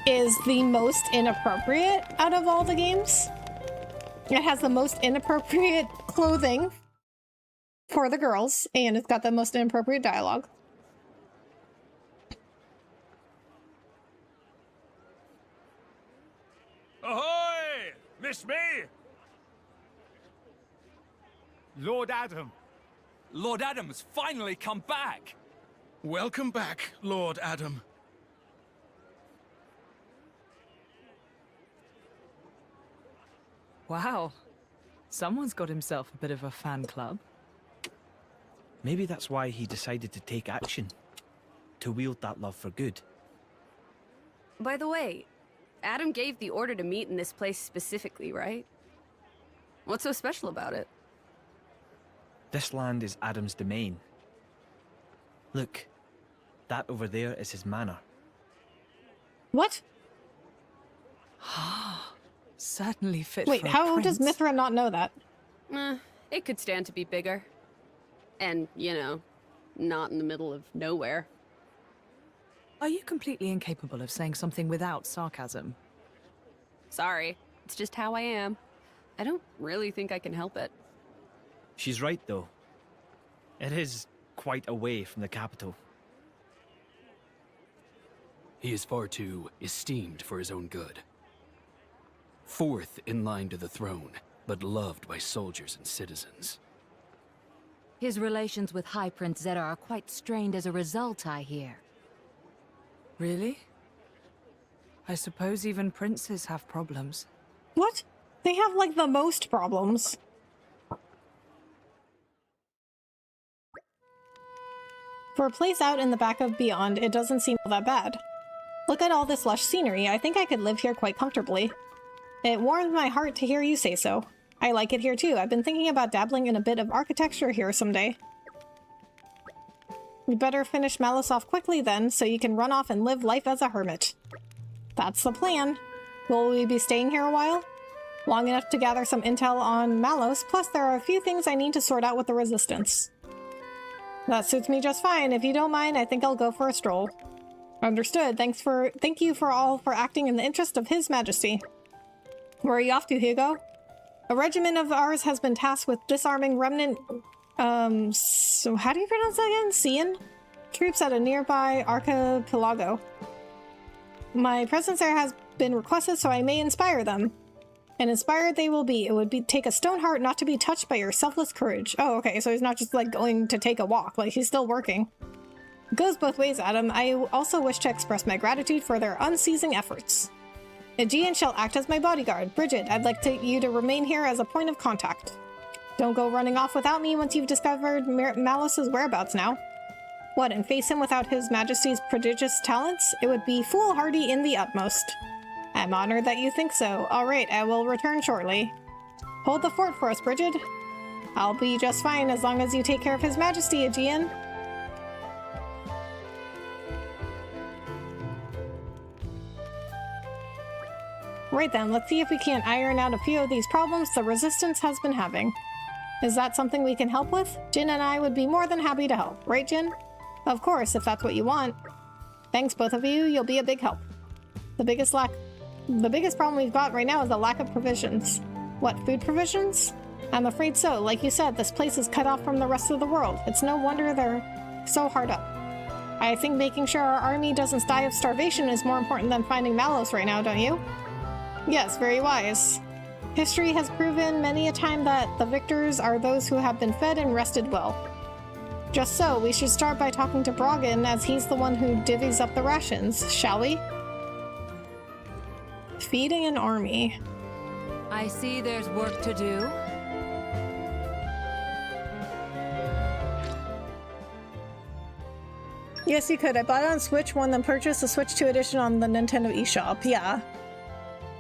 is the most inappropriate out of all the games. It has the most inappropriate clothing for the girls, and it's got the most inappropriate dialogue. Ahoy! Miss me? Lord Adam. Lord Adam's finally come back! Welcome back, Lord Adam. Wow. Someone's got himself a bit of a fan club. Maybe that's why he decided to take action. To wield that love for good. By the way, Adam gave the order to meet in this place specifically, right? What's so special about it? This land is Adam's domain. Look, that over there is his manor. What? Certainly fit Wait, for a how prince. does Mithra not know that? It could stand to be bigger. And, you know, not in the middle of nowhere. Are you completely incapable of saying something without sarcasm? Sorry, it's just how I am. I don't really think I can help it. She's right, though. It is quite away from the capital. He is far too esteemed for his own good. Fourth in line to the throne, but loved by soldiers and citizens. His relations with High Prince Zeta are quite strained as a result, I hear. Really? I suppose even princes have problems. What? They have, like, the most problems. For a place out in the back of Beyond, it doesn't seem that bad. Look at all this lush scenery. I think I could live here quite comfortably. It warms my heart to hear you say so. I like it here too. I've been thinking about dabbling in a bit of architecture here someday. We better finish Malus off quickly then, so you can run off and live life as a hermit. That's the plan. Will we be staying here a while? Long enough to gather some intel on Malus, plus there are a few things I need to sort out with the Resistance. That suits me just fine. If you don't mind, I think I'll go for a stroll. Understood. Thank you for acting in the interest of His Majesty. Where are you off to, Hugo? A regiment of ours has been tasked with disarming remnant, so how do you pronounce that again? Cian? Troops at a nearby archipelago. My presence there has been requested, so I may inspire them. And inspired they will be. It would take a stone heart not to be touched by your selfless courage. Oh, okay, so he's not just, like, going to take a walk. Like, he's still working. It goes both ways, Adam. I also wish to express my gratitude for their unceasing efforts. Aegean shall act as my bodyguard. Bridget, I'd like you to remain here as a point of contact. Don't go running off without me once you've discovered Malus's whereabouts now. What, and face him without His Majesty's prodigious talents? It would be foolhardy in the utmost. I'm honored that you think so. Alright, I will return shortly. Hold the fort for us, Bridget. I'll be just fine as long as you take care of His Majesty, Aegean. Right then, let's see if we can't iron out a few of these problems the Resistance has been having. Is that something we can help with? Jin and I would be more than happy to help. Right, Jin? Of course, if that's what you want. Thanks, both of you. You'll be a big help. The biggest problem we've got right now is the lack of provisions. What, food provisions? I'm afraid so. Like you said, this place is cut off from the rest of the world. It's no wonder they're so hard up. I think making sure our army doesn't die of starvation is more important than finding Malus right now, don't you? Yes, very wise. History has proven many a time that the victors are those who have been fed and rested well. Just so, we should start by talking to Brogan, as he's the one who divvies up the rations, shall we? Feeding an army. I see there's work to do. Yes, you could. I bought it on Switch 1, then purchased the Switch 2 edition on the Nintendo eShop. Yeah.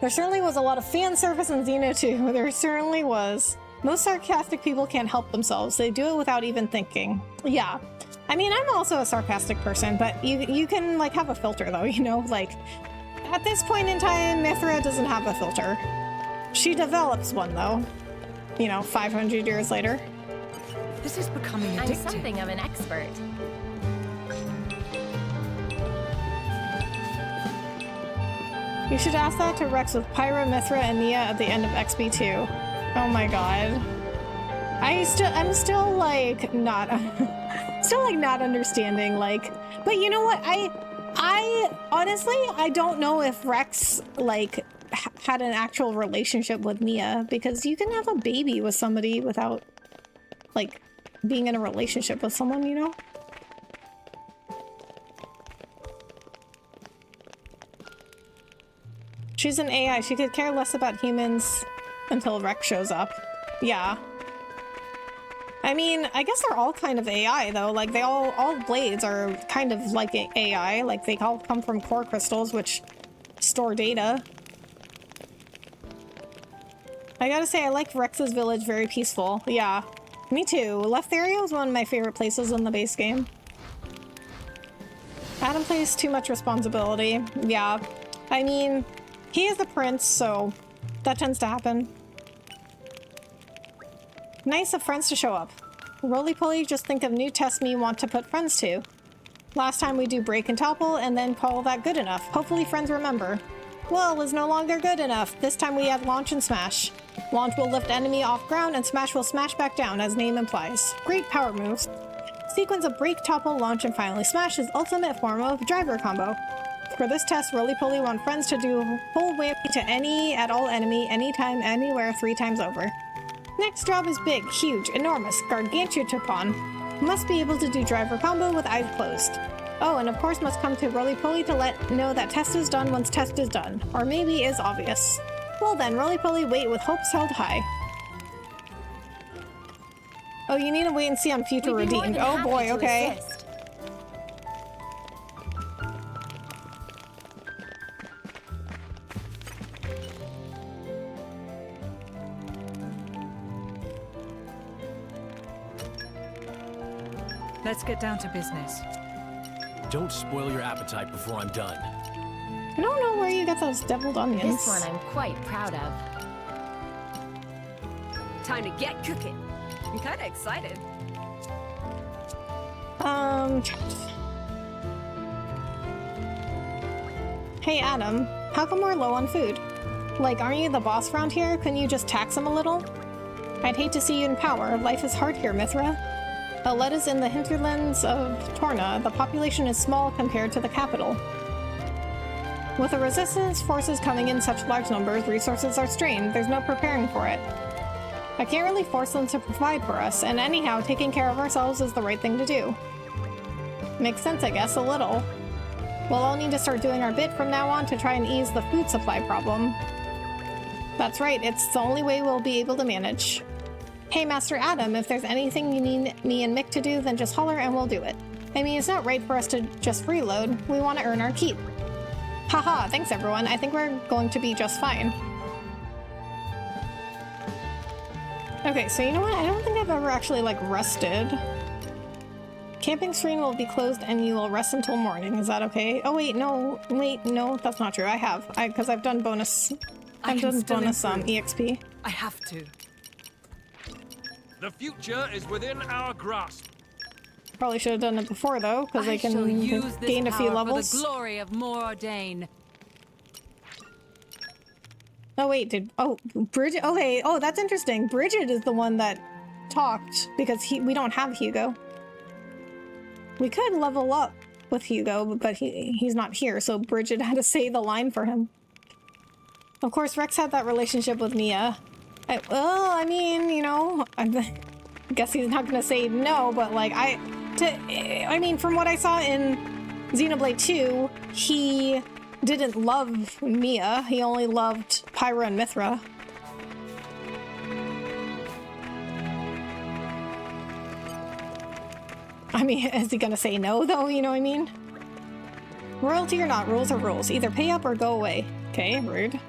There certainly was a lot of fan service in Xeno 2. There certainly was. Most sarcastic people can't help themselves. They do it without even thinking. Yeah. I mean, I'm also a sarcastic person, but you can, like, have a filter, though, you know? Like, at this point in time, Mithra doesn't have a filter. She develops one, though. You know, 500 years later. This is becoming addictive. I'm something of an expert. You should ask that to Rex with Pyra, Mithra, and Nia at the end of XB2. Oh my god. I'm still like not not understanding, like, but you know what, I honestly I don't know if Rex like had an actual relationship with Nia, because you can have a baby with somebody without like being in a relationship with someone, you know? She's an AI. She could care less about humans until Rex shows up. Yeah. I mean, I guess they're all kind of AI, though. Like, all blades are kind of like AI. Like, they all come from core crystals, which store data. I gotta say, I like Rex's village. Very peaceful. Yeah. Me too. Leftheria is one of my favorite places in the base game. Adam plays too much responsibility. Yeah. I mean, he is the prince, so that tends to happen. Nice of friends to show up. Roly-poly, just think of new tests me want to put friends to. Last time we do break and topple, and then call that good enough. Hopefully friends remember. Well, it was no longer good enough. This time we have launch and smash. Launch will lift enemy off ground, and smash will smash back down, as name implies. Great power moves. Sequence of break, topple, launch, and finally smash is ultimate form of driver combo. For this test, Roly-Poly want friends to do full whammy to any at all enemy, anytime, anywhere, 3 times over. Next job is big, huge, enormous, gargantuan. Must be able to do driver combo with eyes closed. Oh, and of course must come to Roly-Poly to let know that test is done once test is done. Or maybe is obvious. Well then, Roly-Poly wait with hopes held high. Oh, you need to wait and see on future redeemed. Oh boy, okay. Let's get down to business. Don't spoil your appetite before I'm done. I don't know where you got those deviled onions. This one I'm quite proud of. Time to get cooking. I'm kinda excited. Hey Adam, how come we're low on food? Like, aren't you the boss around here? Couldn't you just tax him a little? I'd hate to see you in power. Life is hard here, Mithra. Aled is in the hinterlands of Torna. The population is small compared to the capital. With the resistance forces coming in such large numbers, resources are strained. There's no preparing for it. I can't really force them to provide for us, and anyhow, taking care of ourselves is the right thing to do. Makes sense, I guess, a little. We'll all need to start doing our bit from now on to try and ease the food supply problem. That's right, it's the only way we'll be able to manage. Hey, Master Adam, if there's anything you need me and Mick to do, then just holler and we'll do it. I mean, it's not right for us to just freeload. We want to earn our keep. Haha, thanks everyone. I think we're going to be just fine. Okay, so you know what? I don't think I've ever actually, like, rested. Camping screen will be closed and you will rest until morning. Is that okay? Oh, wait, no. Wait, no, that's not true. I have. Because I've done bonus... I've done bonus, EXP. I have to. The future is within our grasp. Probably should have done it before, though, because I can gain a few levels. For the glory of Mordain. Oh wait, oh Bridget? Okay, oh that's interesting. Bridget is the one that talked because we don't have Hugo. We could level up with Hugo, but he's not here, so Bridget had to say the line for him. Of course, Rex had that relationship with Mia. Well, I mean, you know, I guess he's not gonna say no, but like I mean, from what I saw in Xenoblade 2, he didn't love Mia. He only loved Pyra and Mithra. I mean, is he gonna say no, though? You know what I mean? Royalty or not, rules are rules. Either pay up or go away. Okay, rude.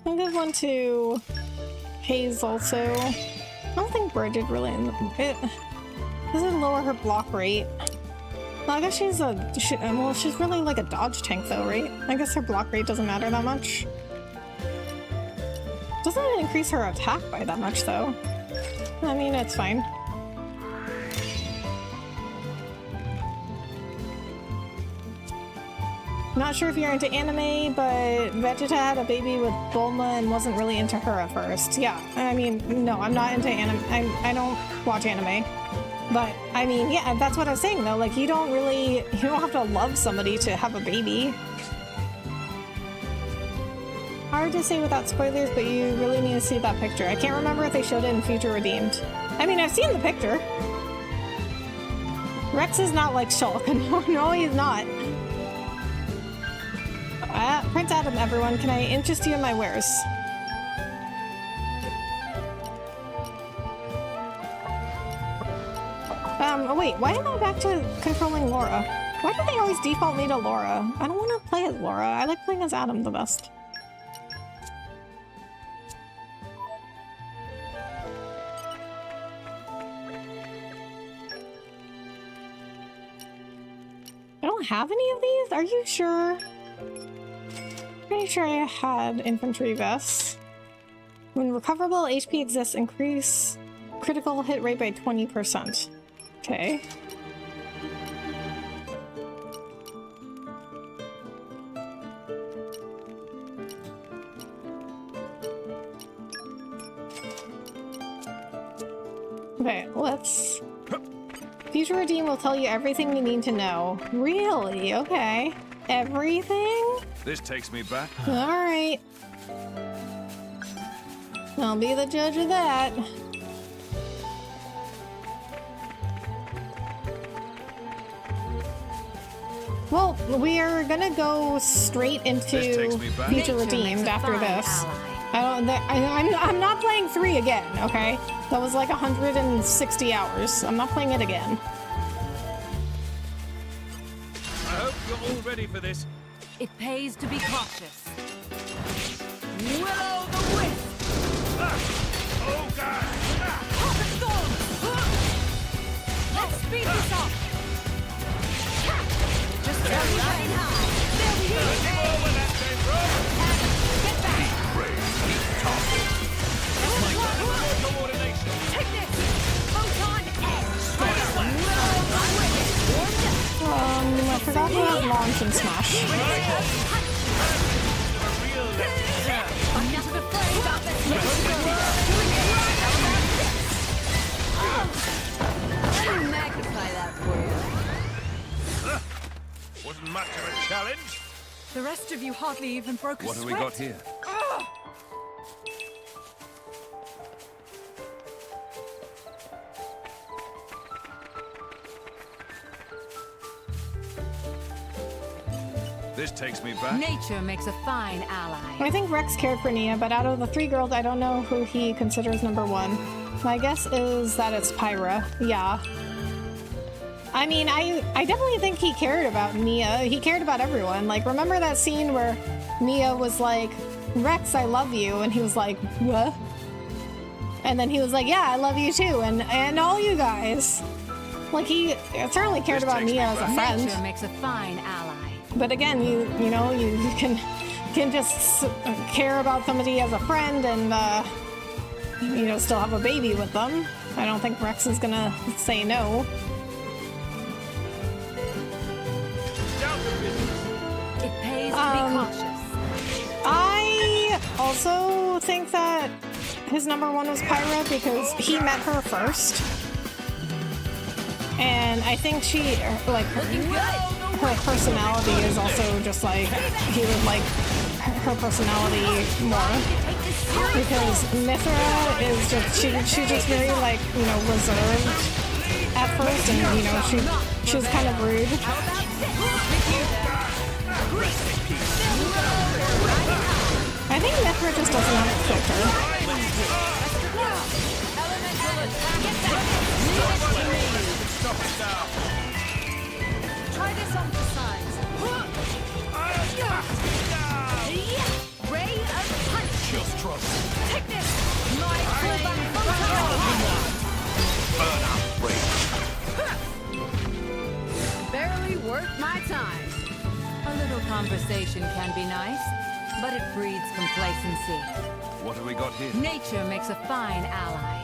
I'll give one to Hayes also. I don't think Bridget really it doesn't lower her block rate. Well, I guess she's well, she's really like a dodge tank though, right? I guess her block rate doesn't matter that much. Doesn't increase her attack by that much though. I mean, it's fine. Not sure if you're into anime, but Vegeta had a baby with Bulma and wasn't really into her at first. Yeah, I mean, no, I'm not into anime. I don't watch anime. But, I mean, yeah, that's what I was saying, though. Like, you don't have to love somebody to have a baby. Hard to say without spoilers, but you really need to see that picture. I can't remember if they showed it in Future Redeemed. I mean, I've seen the picture. Rex is not like Shulk. No, he's not. Prince Adam, everyone, can I interest you in my wares? Oh wait, why am I back to controlling Laura? Why do they always default me to Laura? I don't want to play as Laura. I like playing as Adam the best. I don't have any of these? Are you sure? Pretty sure I had infantry vests. When recoverable HP exists, increase critical hit rate by 20%. Okay. Okay, let's... Future Redeem will tell you everything you need to know. Really? Okay. Everything? This takes me back. Alright. I'll be the judge of that. Well, we are gonna go straight into Future Redeemed after this. I'm not playing 3 again, okay? That was like 160 hours. I'm not playing it again. I hope you're all ready for this. It pays to be cautious. Will-o'-the-wisp! Oh, God! Pocket storm! Let's speed this up! Just very right high. There we go! Keep over that thing, bro! Get back! That's my more coordination. Take this! Photon edge! I forgot to have launch and smash. I'm not afraid of this! Let me magnify that for you. Wasn't much of a challenge. The rest of you hardly even broke a What have sweat. we got here? This takes me back. Nature makes a fine ally. I think Rex cared for Nia, but out of the 3 girls, I don't know who he considers number 1. My guess is that it's Pyra. Yeah. I mean, I definitely think he cared about Nia. He cared about everyone. Like, remember that scene where Nia was like, Rex, I love you, and he was like, what? And then he was like, yeah, I love you too, and all you guys. Like, he certainly cared about Nia as a friend. Nature makes a fine ally. But again, you know, you can just care about somebody as a friend and, you know, still have a baby with them. I don't think Rex is gonna say no. It pays to be cautious. I also think that his number 1 was Pyra because he met her first. And I think she, like, her personality is also just like, he would like her personality more. Because Mithra is just, she's just very, like, you know, reserved at first, and, you know, she was kind of rude. I think Mithra just doesn't have a filter. Try this on for size. Ray of punch. Just trust. Take this. My fullback photon. Barely worth my time. A little conversation can be nice, but it breeds complacency. What have we got here? Nature makes a fine ally.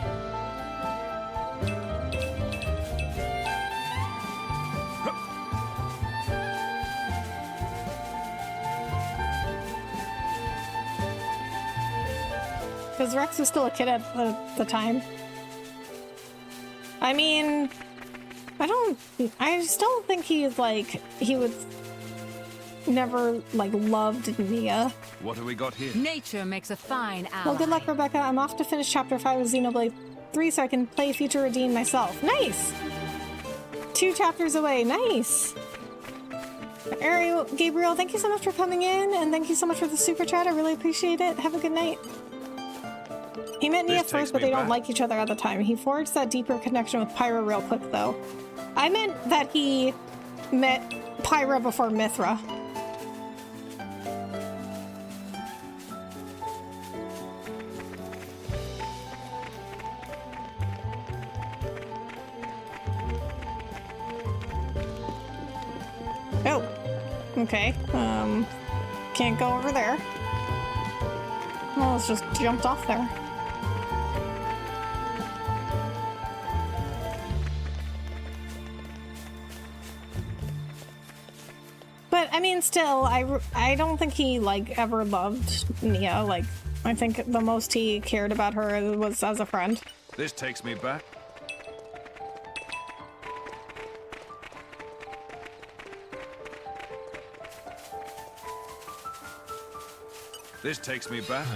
Because Rex was still a kid at the time. I mean, I still think he's like, he would never, like, loved Nia. What have we got here? Nature makes a fine ally. Well, good luck, Rebecca. I'm off to finish Chapter 5 of Xenoblade 3 so I can play Future Redeem myself. Nice! 2 chapters away. Nice! Ariel, Gabriel, thank you so much for coming in, and thank you so much for the super chat. I really appreciate it. Have a good night. He met Nia first, but they don't like each other at the time. He forged that deeper connection with Pyra real quick, though. I meant that he met Pyra before Mithra. Oh, okay. Can't go over there. Well, it's just jumped off there. But, I mean, still, I don't think he, like, ever loved Nia. Like, I think the most he cared about her was as a friend. This takes me back. This takes me back.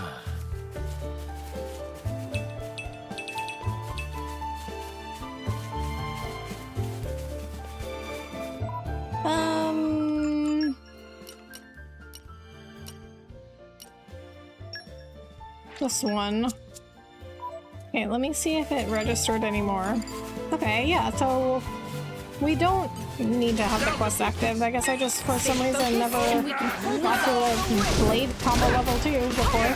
This one. Okay, let me see if it registered anymore. Okay, yeah, so we don't need to have the quest active. I guess I just, for some reason, never got to a blade combo level 2 before.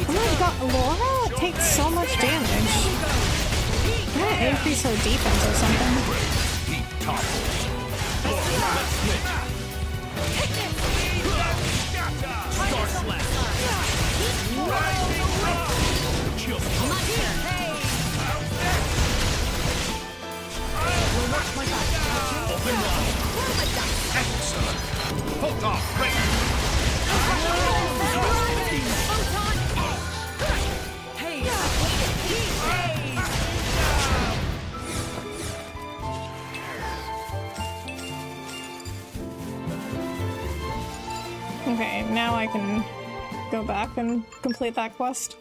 Oh my god, Laura takes so much damage. I'm gonna increase her defense or something. Hold off, right. Okay, now I can go back and complete that quest.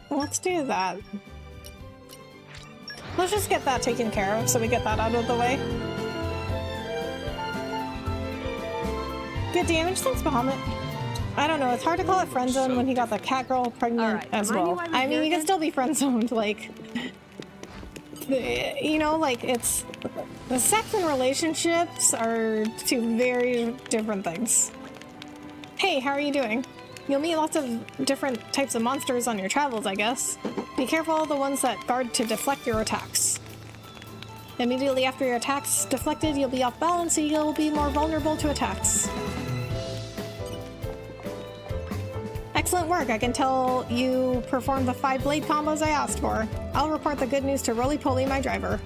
Let's do that. Let's just get that taken care of so we get that out of the way. Good damage, thanks, Bahamut. I don't know, it's hard to call it friend zone when he got the cat girl pregnant as well. I mean, you can still be friend zoned, like, you know, like, it's the sex and relationships are two very different things. Hey, how are you doing? You'll meet lots of different types of monsters on your travels, I guess. Be careful of the ones that guard to deflect your attacks. Immediately after your attack's deflected, you'll be off balance, so you'll be more vulnerable to attacks. Excellent work, I can tell you performed the 5 blade combos I asked for. I'll report the good news to Roly Poly, my driver.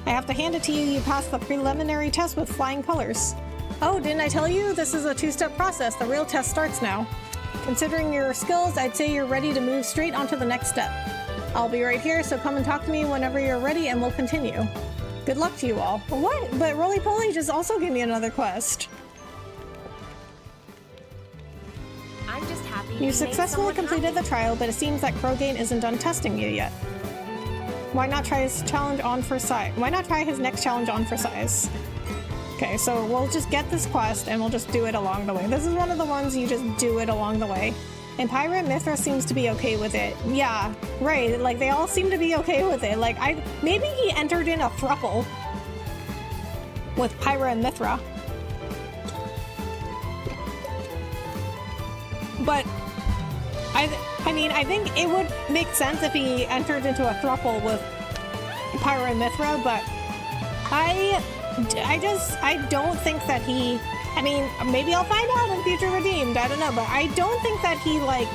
I have to hand it to you, you passed the preliminary test with flying colors. Oh, didn't I tell you? This is a 2-step process, the real test starts now. Considering your skills, I'd say you're ready to move straight onto the next step. I'll be right here, so come and talk to me whenever you're ready and we'll continue. Good luck to you all. What? But Roly Poly just also gave me another quest. I'm just happy You successfully completed the trial, but it seems that Krogan isn't done testing you yet. Why not try his challenge on for size? Why not try his next challenge on for size? Okay, so we'll just get this quest and we'll just do it along the way. This is one of the ones you just do it along the way. And Pyra Mithra seems to be okay with it. Yeah, right, like they all seem to be okay with it. Like, maybe he entered in a throuple with Pyra and Mithra. But I mean, I think it would make sense if he entered into a throuple with Pyra and Mithra, but I don't think that he, I mean, maybe I'll find out in Future Redeemed, I don't know, but I don't think that he, like,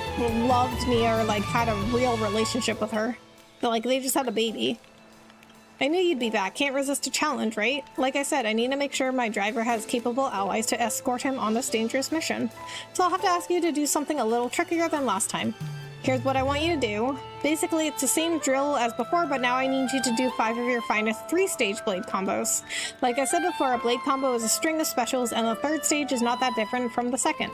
loved Nia or, like, had a real relationship with her. Like, they just had a baby. I knew you'd be back. Can't resist a challenge, right? Like I said, I need to make sure my driver has capable allies to escort him on this dangerous mission. So I'll have to ask you to do something a little trickier than last time. Here's what I want you to do. Basically, it's the same drill as before, but now I need you to do 5 of your finest 3-stage blade combos. Like I said before, a blade combo is a string of specials, and the 3rd stage is not that different from the 2nd.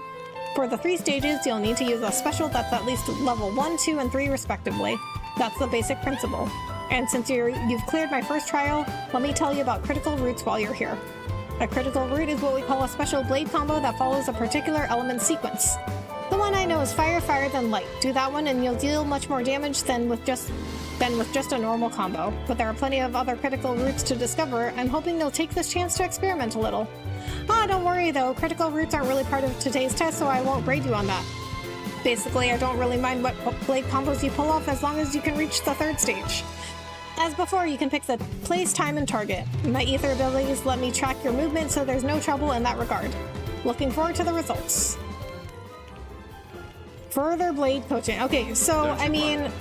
For the 3 stages, you'll need to use a special that's at least level 1, 2, and 3 respectively. That's the basic principle. And since you've cleared my first trial, let me tell you about critical roots while you're here. A critical root is what we call a special blade combo that follows a particular element sequence. The one I know is fire, fire, then light. Do that one and you'll deal much more damage than with just a normal combo. But there are plenty of other critical roots to discover. I'm hoping you'll take this chance to experiment a little. Ah, don't worry though, critical roots aren't really part of today's test, so I won't grade you on that. Basically, I don't really mind what blade combos you pull off as long as you can reach the 3rd stage. As before, you can pick the place, time, and target. My ether abilities let me track your movement, so there's no trouble in that regard. Looking forward to the results. Further blade coaching. Okay, so, I mean...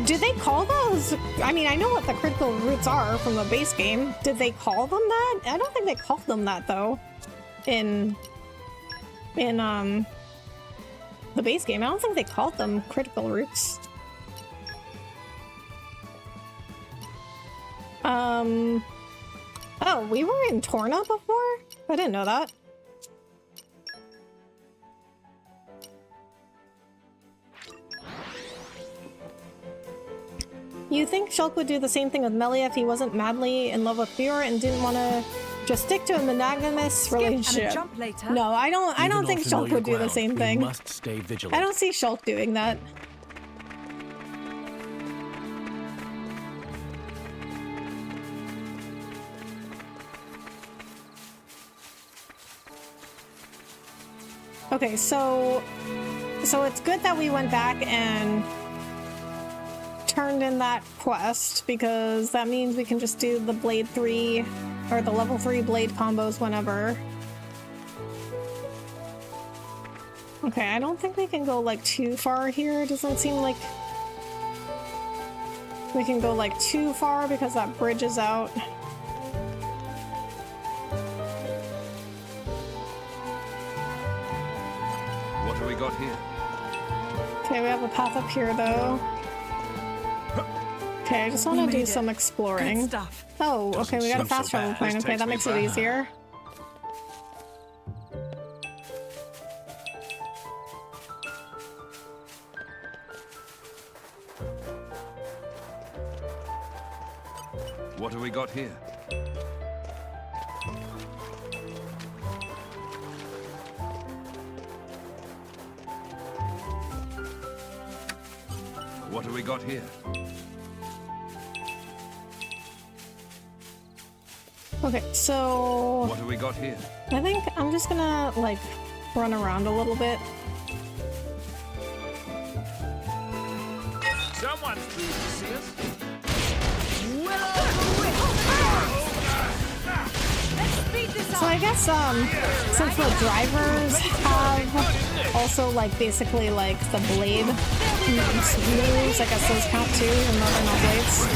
did they call those... I mean, I know what the critical roots are from the base game. Did they call them that? I don't think they called them that, though. In the base game. I don't think they called them critical roots. Oh, we were in Torna before? I didn't know that. You think Shulk would do the same thing with Melia if he wasn't madly in love with Fiora and didn't want to just stick to a monogamous relationship? No, I don't think Shulk would do the same thing. Must stay vigilant. I don't see Shulk doing that. Okay, so it's good that we went back and turned in that quest, because that means we can just do the Blade 3 or the level 3 blade combos whenever. Okay, I don't think we can go like too far here. It doesn't seem like we can go like too far because that bridge is out. What have we got here? Okay, we have a path up here though. Okay, I just want to do some exploring. Good stuff. Oh, okay, we got a fast travel point. Okay, that makes it easier. What have we got here? What have we got here? Okay, so... What have we got here? I think I'm just gonna, like, run around a little bit. Someone's pleased to see us. So I guess, since the drivers have also, like, basically, like, the blade moves, I guess those count too, even though they're not blades.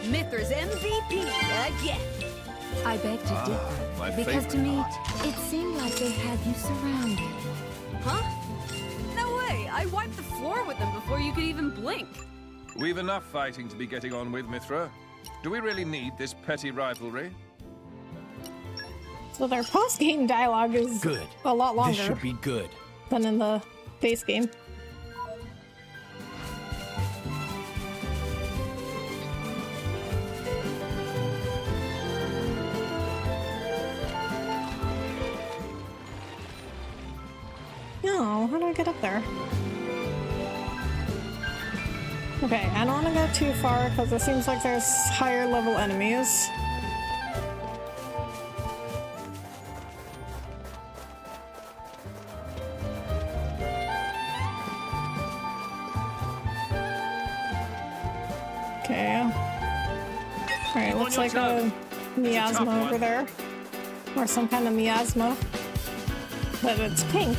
Mithra's MVP again. I beg to differ, because to me, it seemed like they had you surrounded. Huh? No way! I wiped the floor with them before you could even blink. We've enough fighting to be getting on with, Mithra. Do we really need this petty rivalry? So their post-game dialogue is good. A lot longer. This should be good. Than in the base game. No, how do I get up there? Okay, I don't want to go too far because it seems like there's higher level enemies. Okay. Alright, looks like a miasma over there. Or some kind of miasma. But it's pink.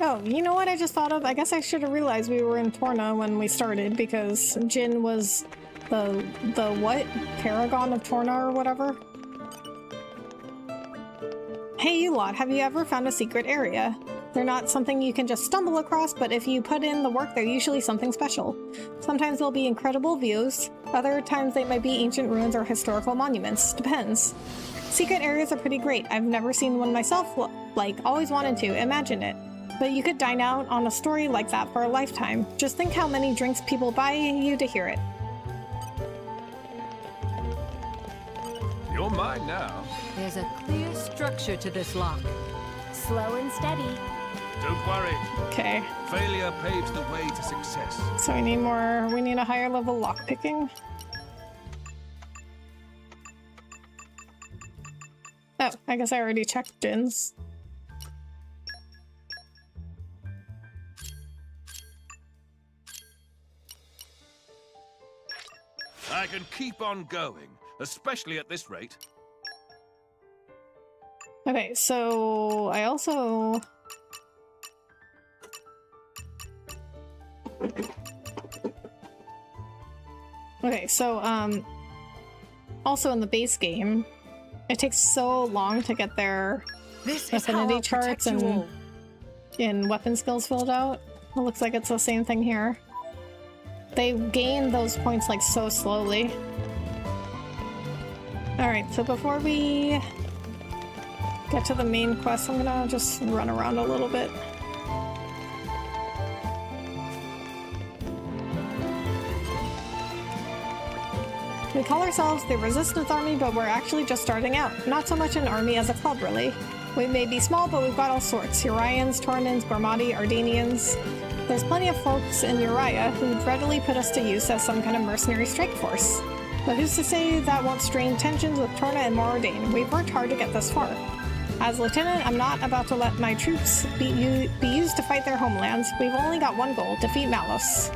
Oh, you know what I just thought of? I guess I should have realized we were in Torna when we started, because Jin was the what? Paragon of Torna or whatever? Hey you lot, have you ever found a secret area? They're not something you can just stumble across, but if you put in the work, they're usually something special. Sometimes they'll be incredible views, other times they might be ancient ruins or historical monuments. Depends. Secret areas are pretty great. I've never seen one myself, like, always wanted to. Imagine it. But you could dine out on a story like that for a lifetime. Just think how many drinks people buy you to hear it. You're mine now. There's a clear structure to this lock. Slow and steady. Don't worry. Okay. Failure paves the way to success. So we need a higher level lockpicking. Oh, I guess I already checked Jin's. I can keep on going, especially at this rate. Okay, so I also... Okay, so, also in the base game, it takes so long to get their affinity charts and weapon skills filled out. It looks like it's the same thing here. They gain those points like so slowly. Alright, so before we get to the main quest, I'm gonna just run around a little bit. We call ourselves the Resistance Army, but we're actually just starting out. Not so much an army as a club, really. We may be small, but we've got all sorts. Urians, Tornans, Gormati, Ardanians. There's plenty of folks in Uriah who'd readily put us to use as some kind of mercenary strike force. But who's to say that won't strain tensions with Torna and Moradane? We've worked hard to get this far. As Lieutenant, I'm not about to let my troops be used to fight their homelands. We've only got one goal, defeat Malos.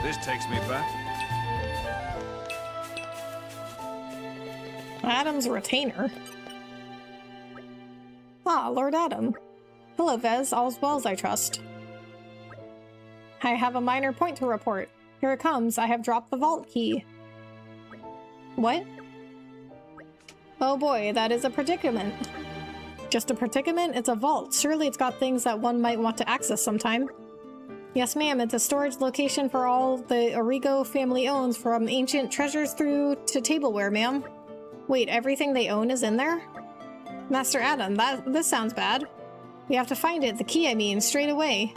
This takes me back. Adam's retainer. Ah, Lord Adam. Hello, Vez. All's well, I trust. I have a minor point to report. Here it comes. I have dropped the vault key. What? Oh boy, that is a predicament. Just a predicament? It's a vault. Surely it's got things that one might want to access sometime. Yes, ma'am. It's a storage location for all the Origo family owns, from ancient treasures through to tableware, ma'am. Wait, everything they own is in there? Master Adam, this sounds bad. We have to find it, the key I mean, straight away.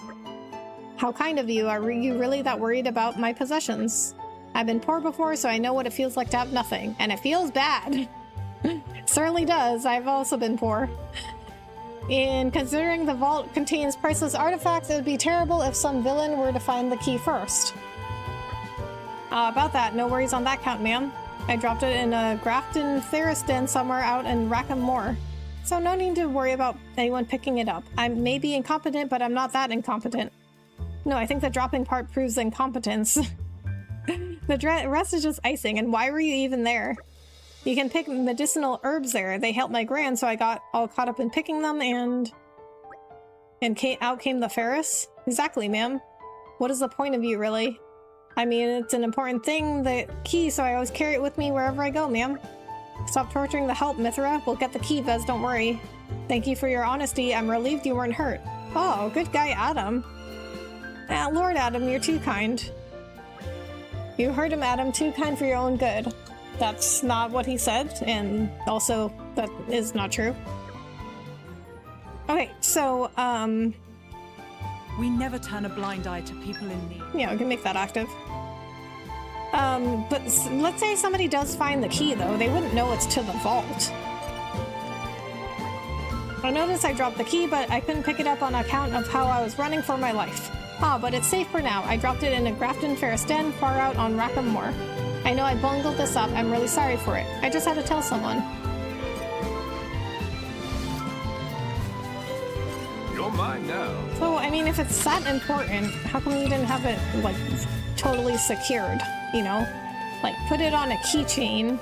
How kind of you. Are you really that worried about my possessions? I've been poor before, so I know what it feels like to have nothing. And it feels bad. Certainly does. I've also been poor. In considering the vault contains priceless artifacts, it would be terrible if some villain were to find the key first. About that, no worries on that count, ma'am. I dropped it in a Grafton Ferris den somewhere out in Rackham Moor. So no need to worry about anyone picking it up. I may be incompetent, but I'm not that incompetent. No, I think the dropping part proves incompetence. The rest is just icing, and why were you even there? You can pick medicinal herbs there. They helped my gran, so I got all caught up in picking them, and out came the Ferris? Exactly, ma'am. What is the point of you, really? I mean, it's an important thing, the key, so I always carry it with me wherever I go, ma'am. Stop torturing the help, Mithra. We'll get the key, Vez, don't worry. Thank you for your honesty. I'm relieved you weren't hurt. Oh, good guy, Adam. Lord Adam, you're too kind. You heard him, Adam. Too kind for your own good. That's not what he said, and also, that is not true. Okay, so, we never turn a blind eye to people in need. Yeah, we can make that active. But let's say somebody does find the key, though. They wouldn't know it's to the vault. I noticed I dropped the key, but I couldn't pick it up on account of how I was running for my life. Ah, but it's safe for now. I dropped it in a Grafton Ferris den far out on Rackham Moor. I know I bungled this up. I'm really sorry for it. I just had to tell someone. You're You're mine now. So, I mean, if it's that important, how come you didn't have it, like, totally secured, you know? Like, put it on a keychain.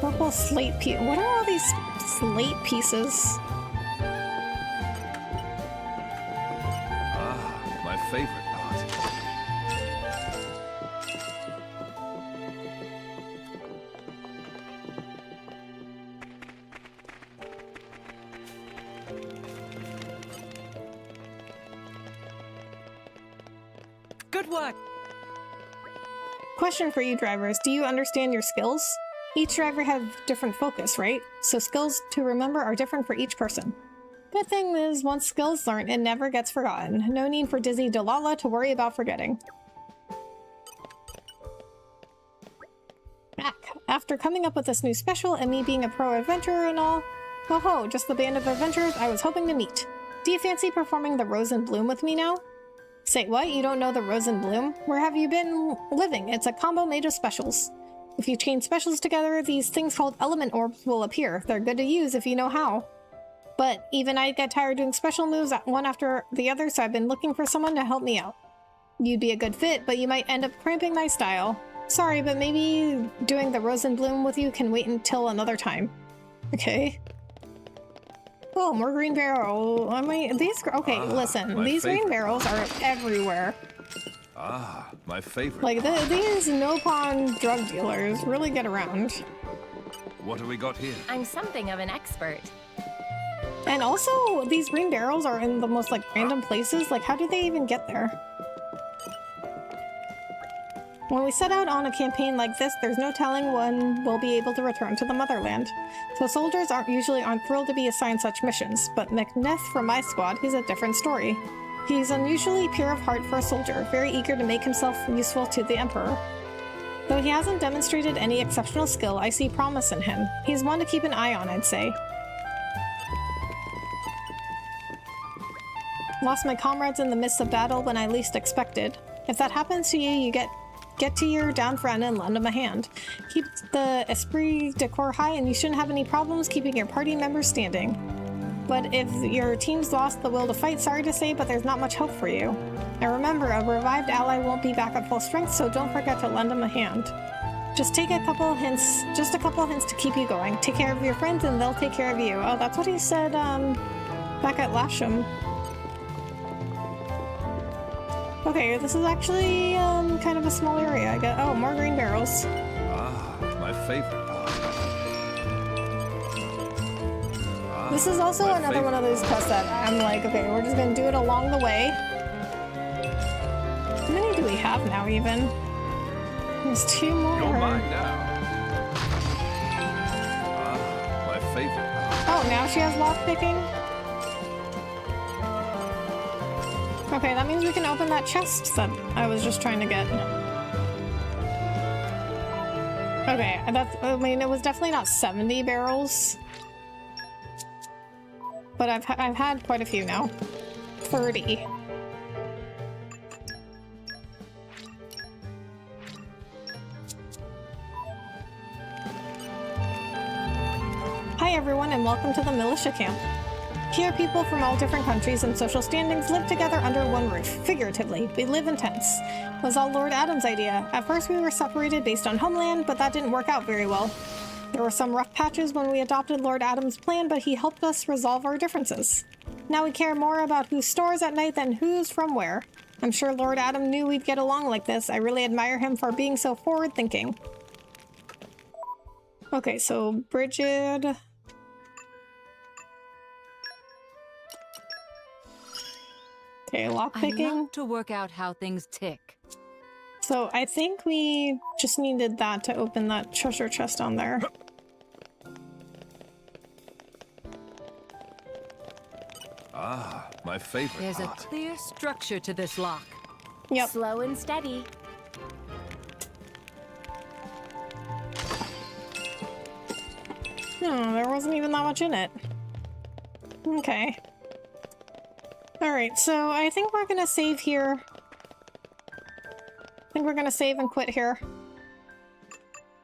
Purple slate piece. What are all these slate pieces? Ah, my favorite part. Good work! Question for you drivers. Do you understand your skills? Each driver have different focus, right? So skills to remember are different for each person. Good thing is, once skills learned, it never gets forgotten. No need for Dizzy Delilah to worry about forgetting. Back. After coming up with this new special and me being a pro adventurer and all, ho ho, just the band of adventurers I was hoping to meet. Do you fancy performing the Rose and Bloom with me now? Say what? You don't know the Rose and Bloom? Where have you been living? It's a combo made of specials. If you chain specials together, these things called element orbs will appear. They're good to use if you know how. But even I get tired doing special moves one after the other, so I've been looking for someone to help me out. You'd be a good fit, but you might end up cramping my style. Sorry, but maybe doing the Rose and Bloom with you can wait until another time. Okay. Oh, more green barrel. Okay, listen. These green barrels are everywhere. Ah, my favorite. Like, these no-pawn drug dealers really get around. What have we got here? I'm something of an expert. And also, these green barrels are in the most, like, random places. Like, how do they even get there? When we set out on a campaign like this, there's no telling when we'll be able to return to the motherland. So soldiers aren't thrilled to be assigned such missions, but McNeth from my squad, he's a different story. He's unusually pure of heart for a soldier, very eager to make himself useful to the Emperor. Though he hasn't demonstrated any exceptional skill, I see promise in him. He's one to keep an eye on, I'd say. Lost my comrades in the midst of battle when I least expected. If that happens to you, you get to your down friend and lend him a hand. Keep the esprit de corps high and you shouldn't have any problems keeping your party members standing. But if your team's lost the will to fight, sorry to say, but there's not much hope for you. And remember, a revived ally won't be back at full strength, so don't forget to lend him a hand. Just a couple hints to keep you going. Take care of your friends and they'll take care of you. Oh, that's what he said, back at Lasham. Okay, this is actually, kind of a small area. Oh, more green barrels. Ah, my favorite part. This is also another one of those quests that I'm like, okay, we're just gonna do it along the way. How many do we have now, even? There's 2 more. You're mine now. Ah, my favorite part. Oh, now she has lockpicking? Okay, that means we can open that chest that I was just trying to get. Okay, I mean, it was definitely not 70 barrels. But I've had quite a few now. 30. Hi everyone and welcome to the militia camp. Here, people from all different countries and social standings live together under one roof. Figuratively, we live in tents. It was all Lord Adam's idea. At first we were separated based on homeland, but that didn't work out very well. There were some rough patches when we adopted Lord Adam's plan, but he helped us resolve our differences. Now we care more about who snores at night than who's from where. I'm sure Lord Adam knew we'd get along like this. I really admire him for being so forward-thinking. Okay, so Bridget... Okay, lockpicking. I love to work out how things tick. So I think we just needed that to open that treasure chest on there. Ah, my favorite There's part. a clear structure to this lock. Yep. Slow and steady. No, there wasn't even that much in it. Okay. Alright, so I think we're gonna save here. I think we're gonna save and quit here.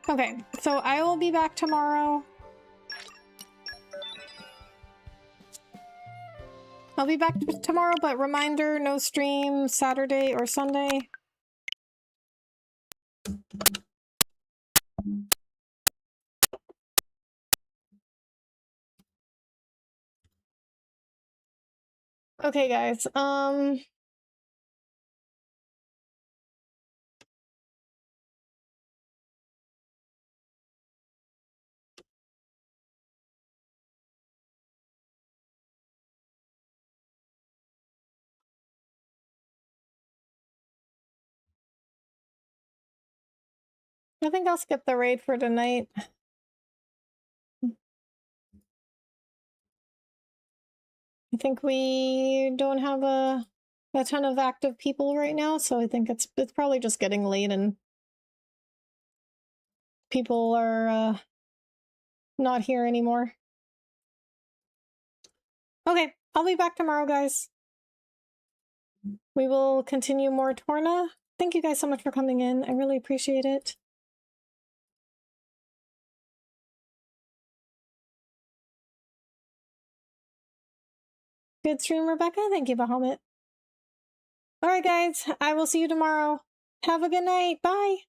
Okay, so I will be back tomorrow. I'll be back tomorrow, but reminder, no stream Saturday or Sunday. Okay, guys. I think I'll skip the raid for tonight. I think we don't have a ton of active people right now, so I think it's probably just getting late and people are not here anymore. Okay, I'll be back tomorrow, guys. We will continue more Torna. Thank you guys so much for coming in. I really appreciate it. Good stream, Rebecca. Thank you, Bahamut. All right, guys. I will see you tomorrow. Have a good night. Bye.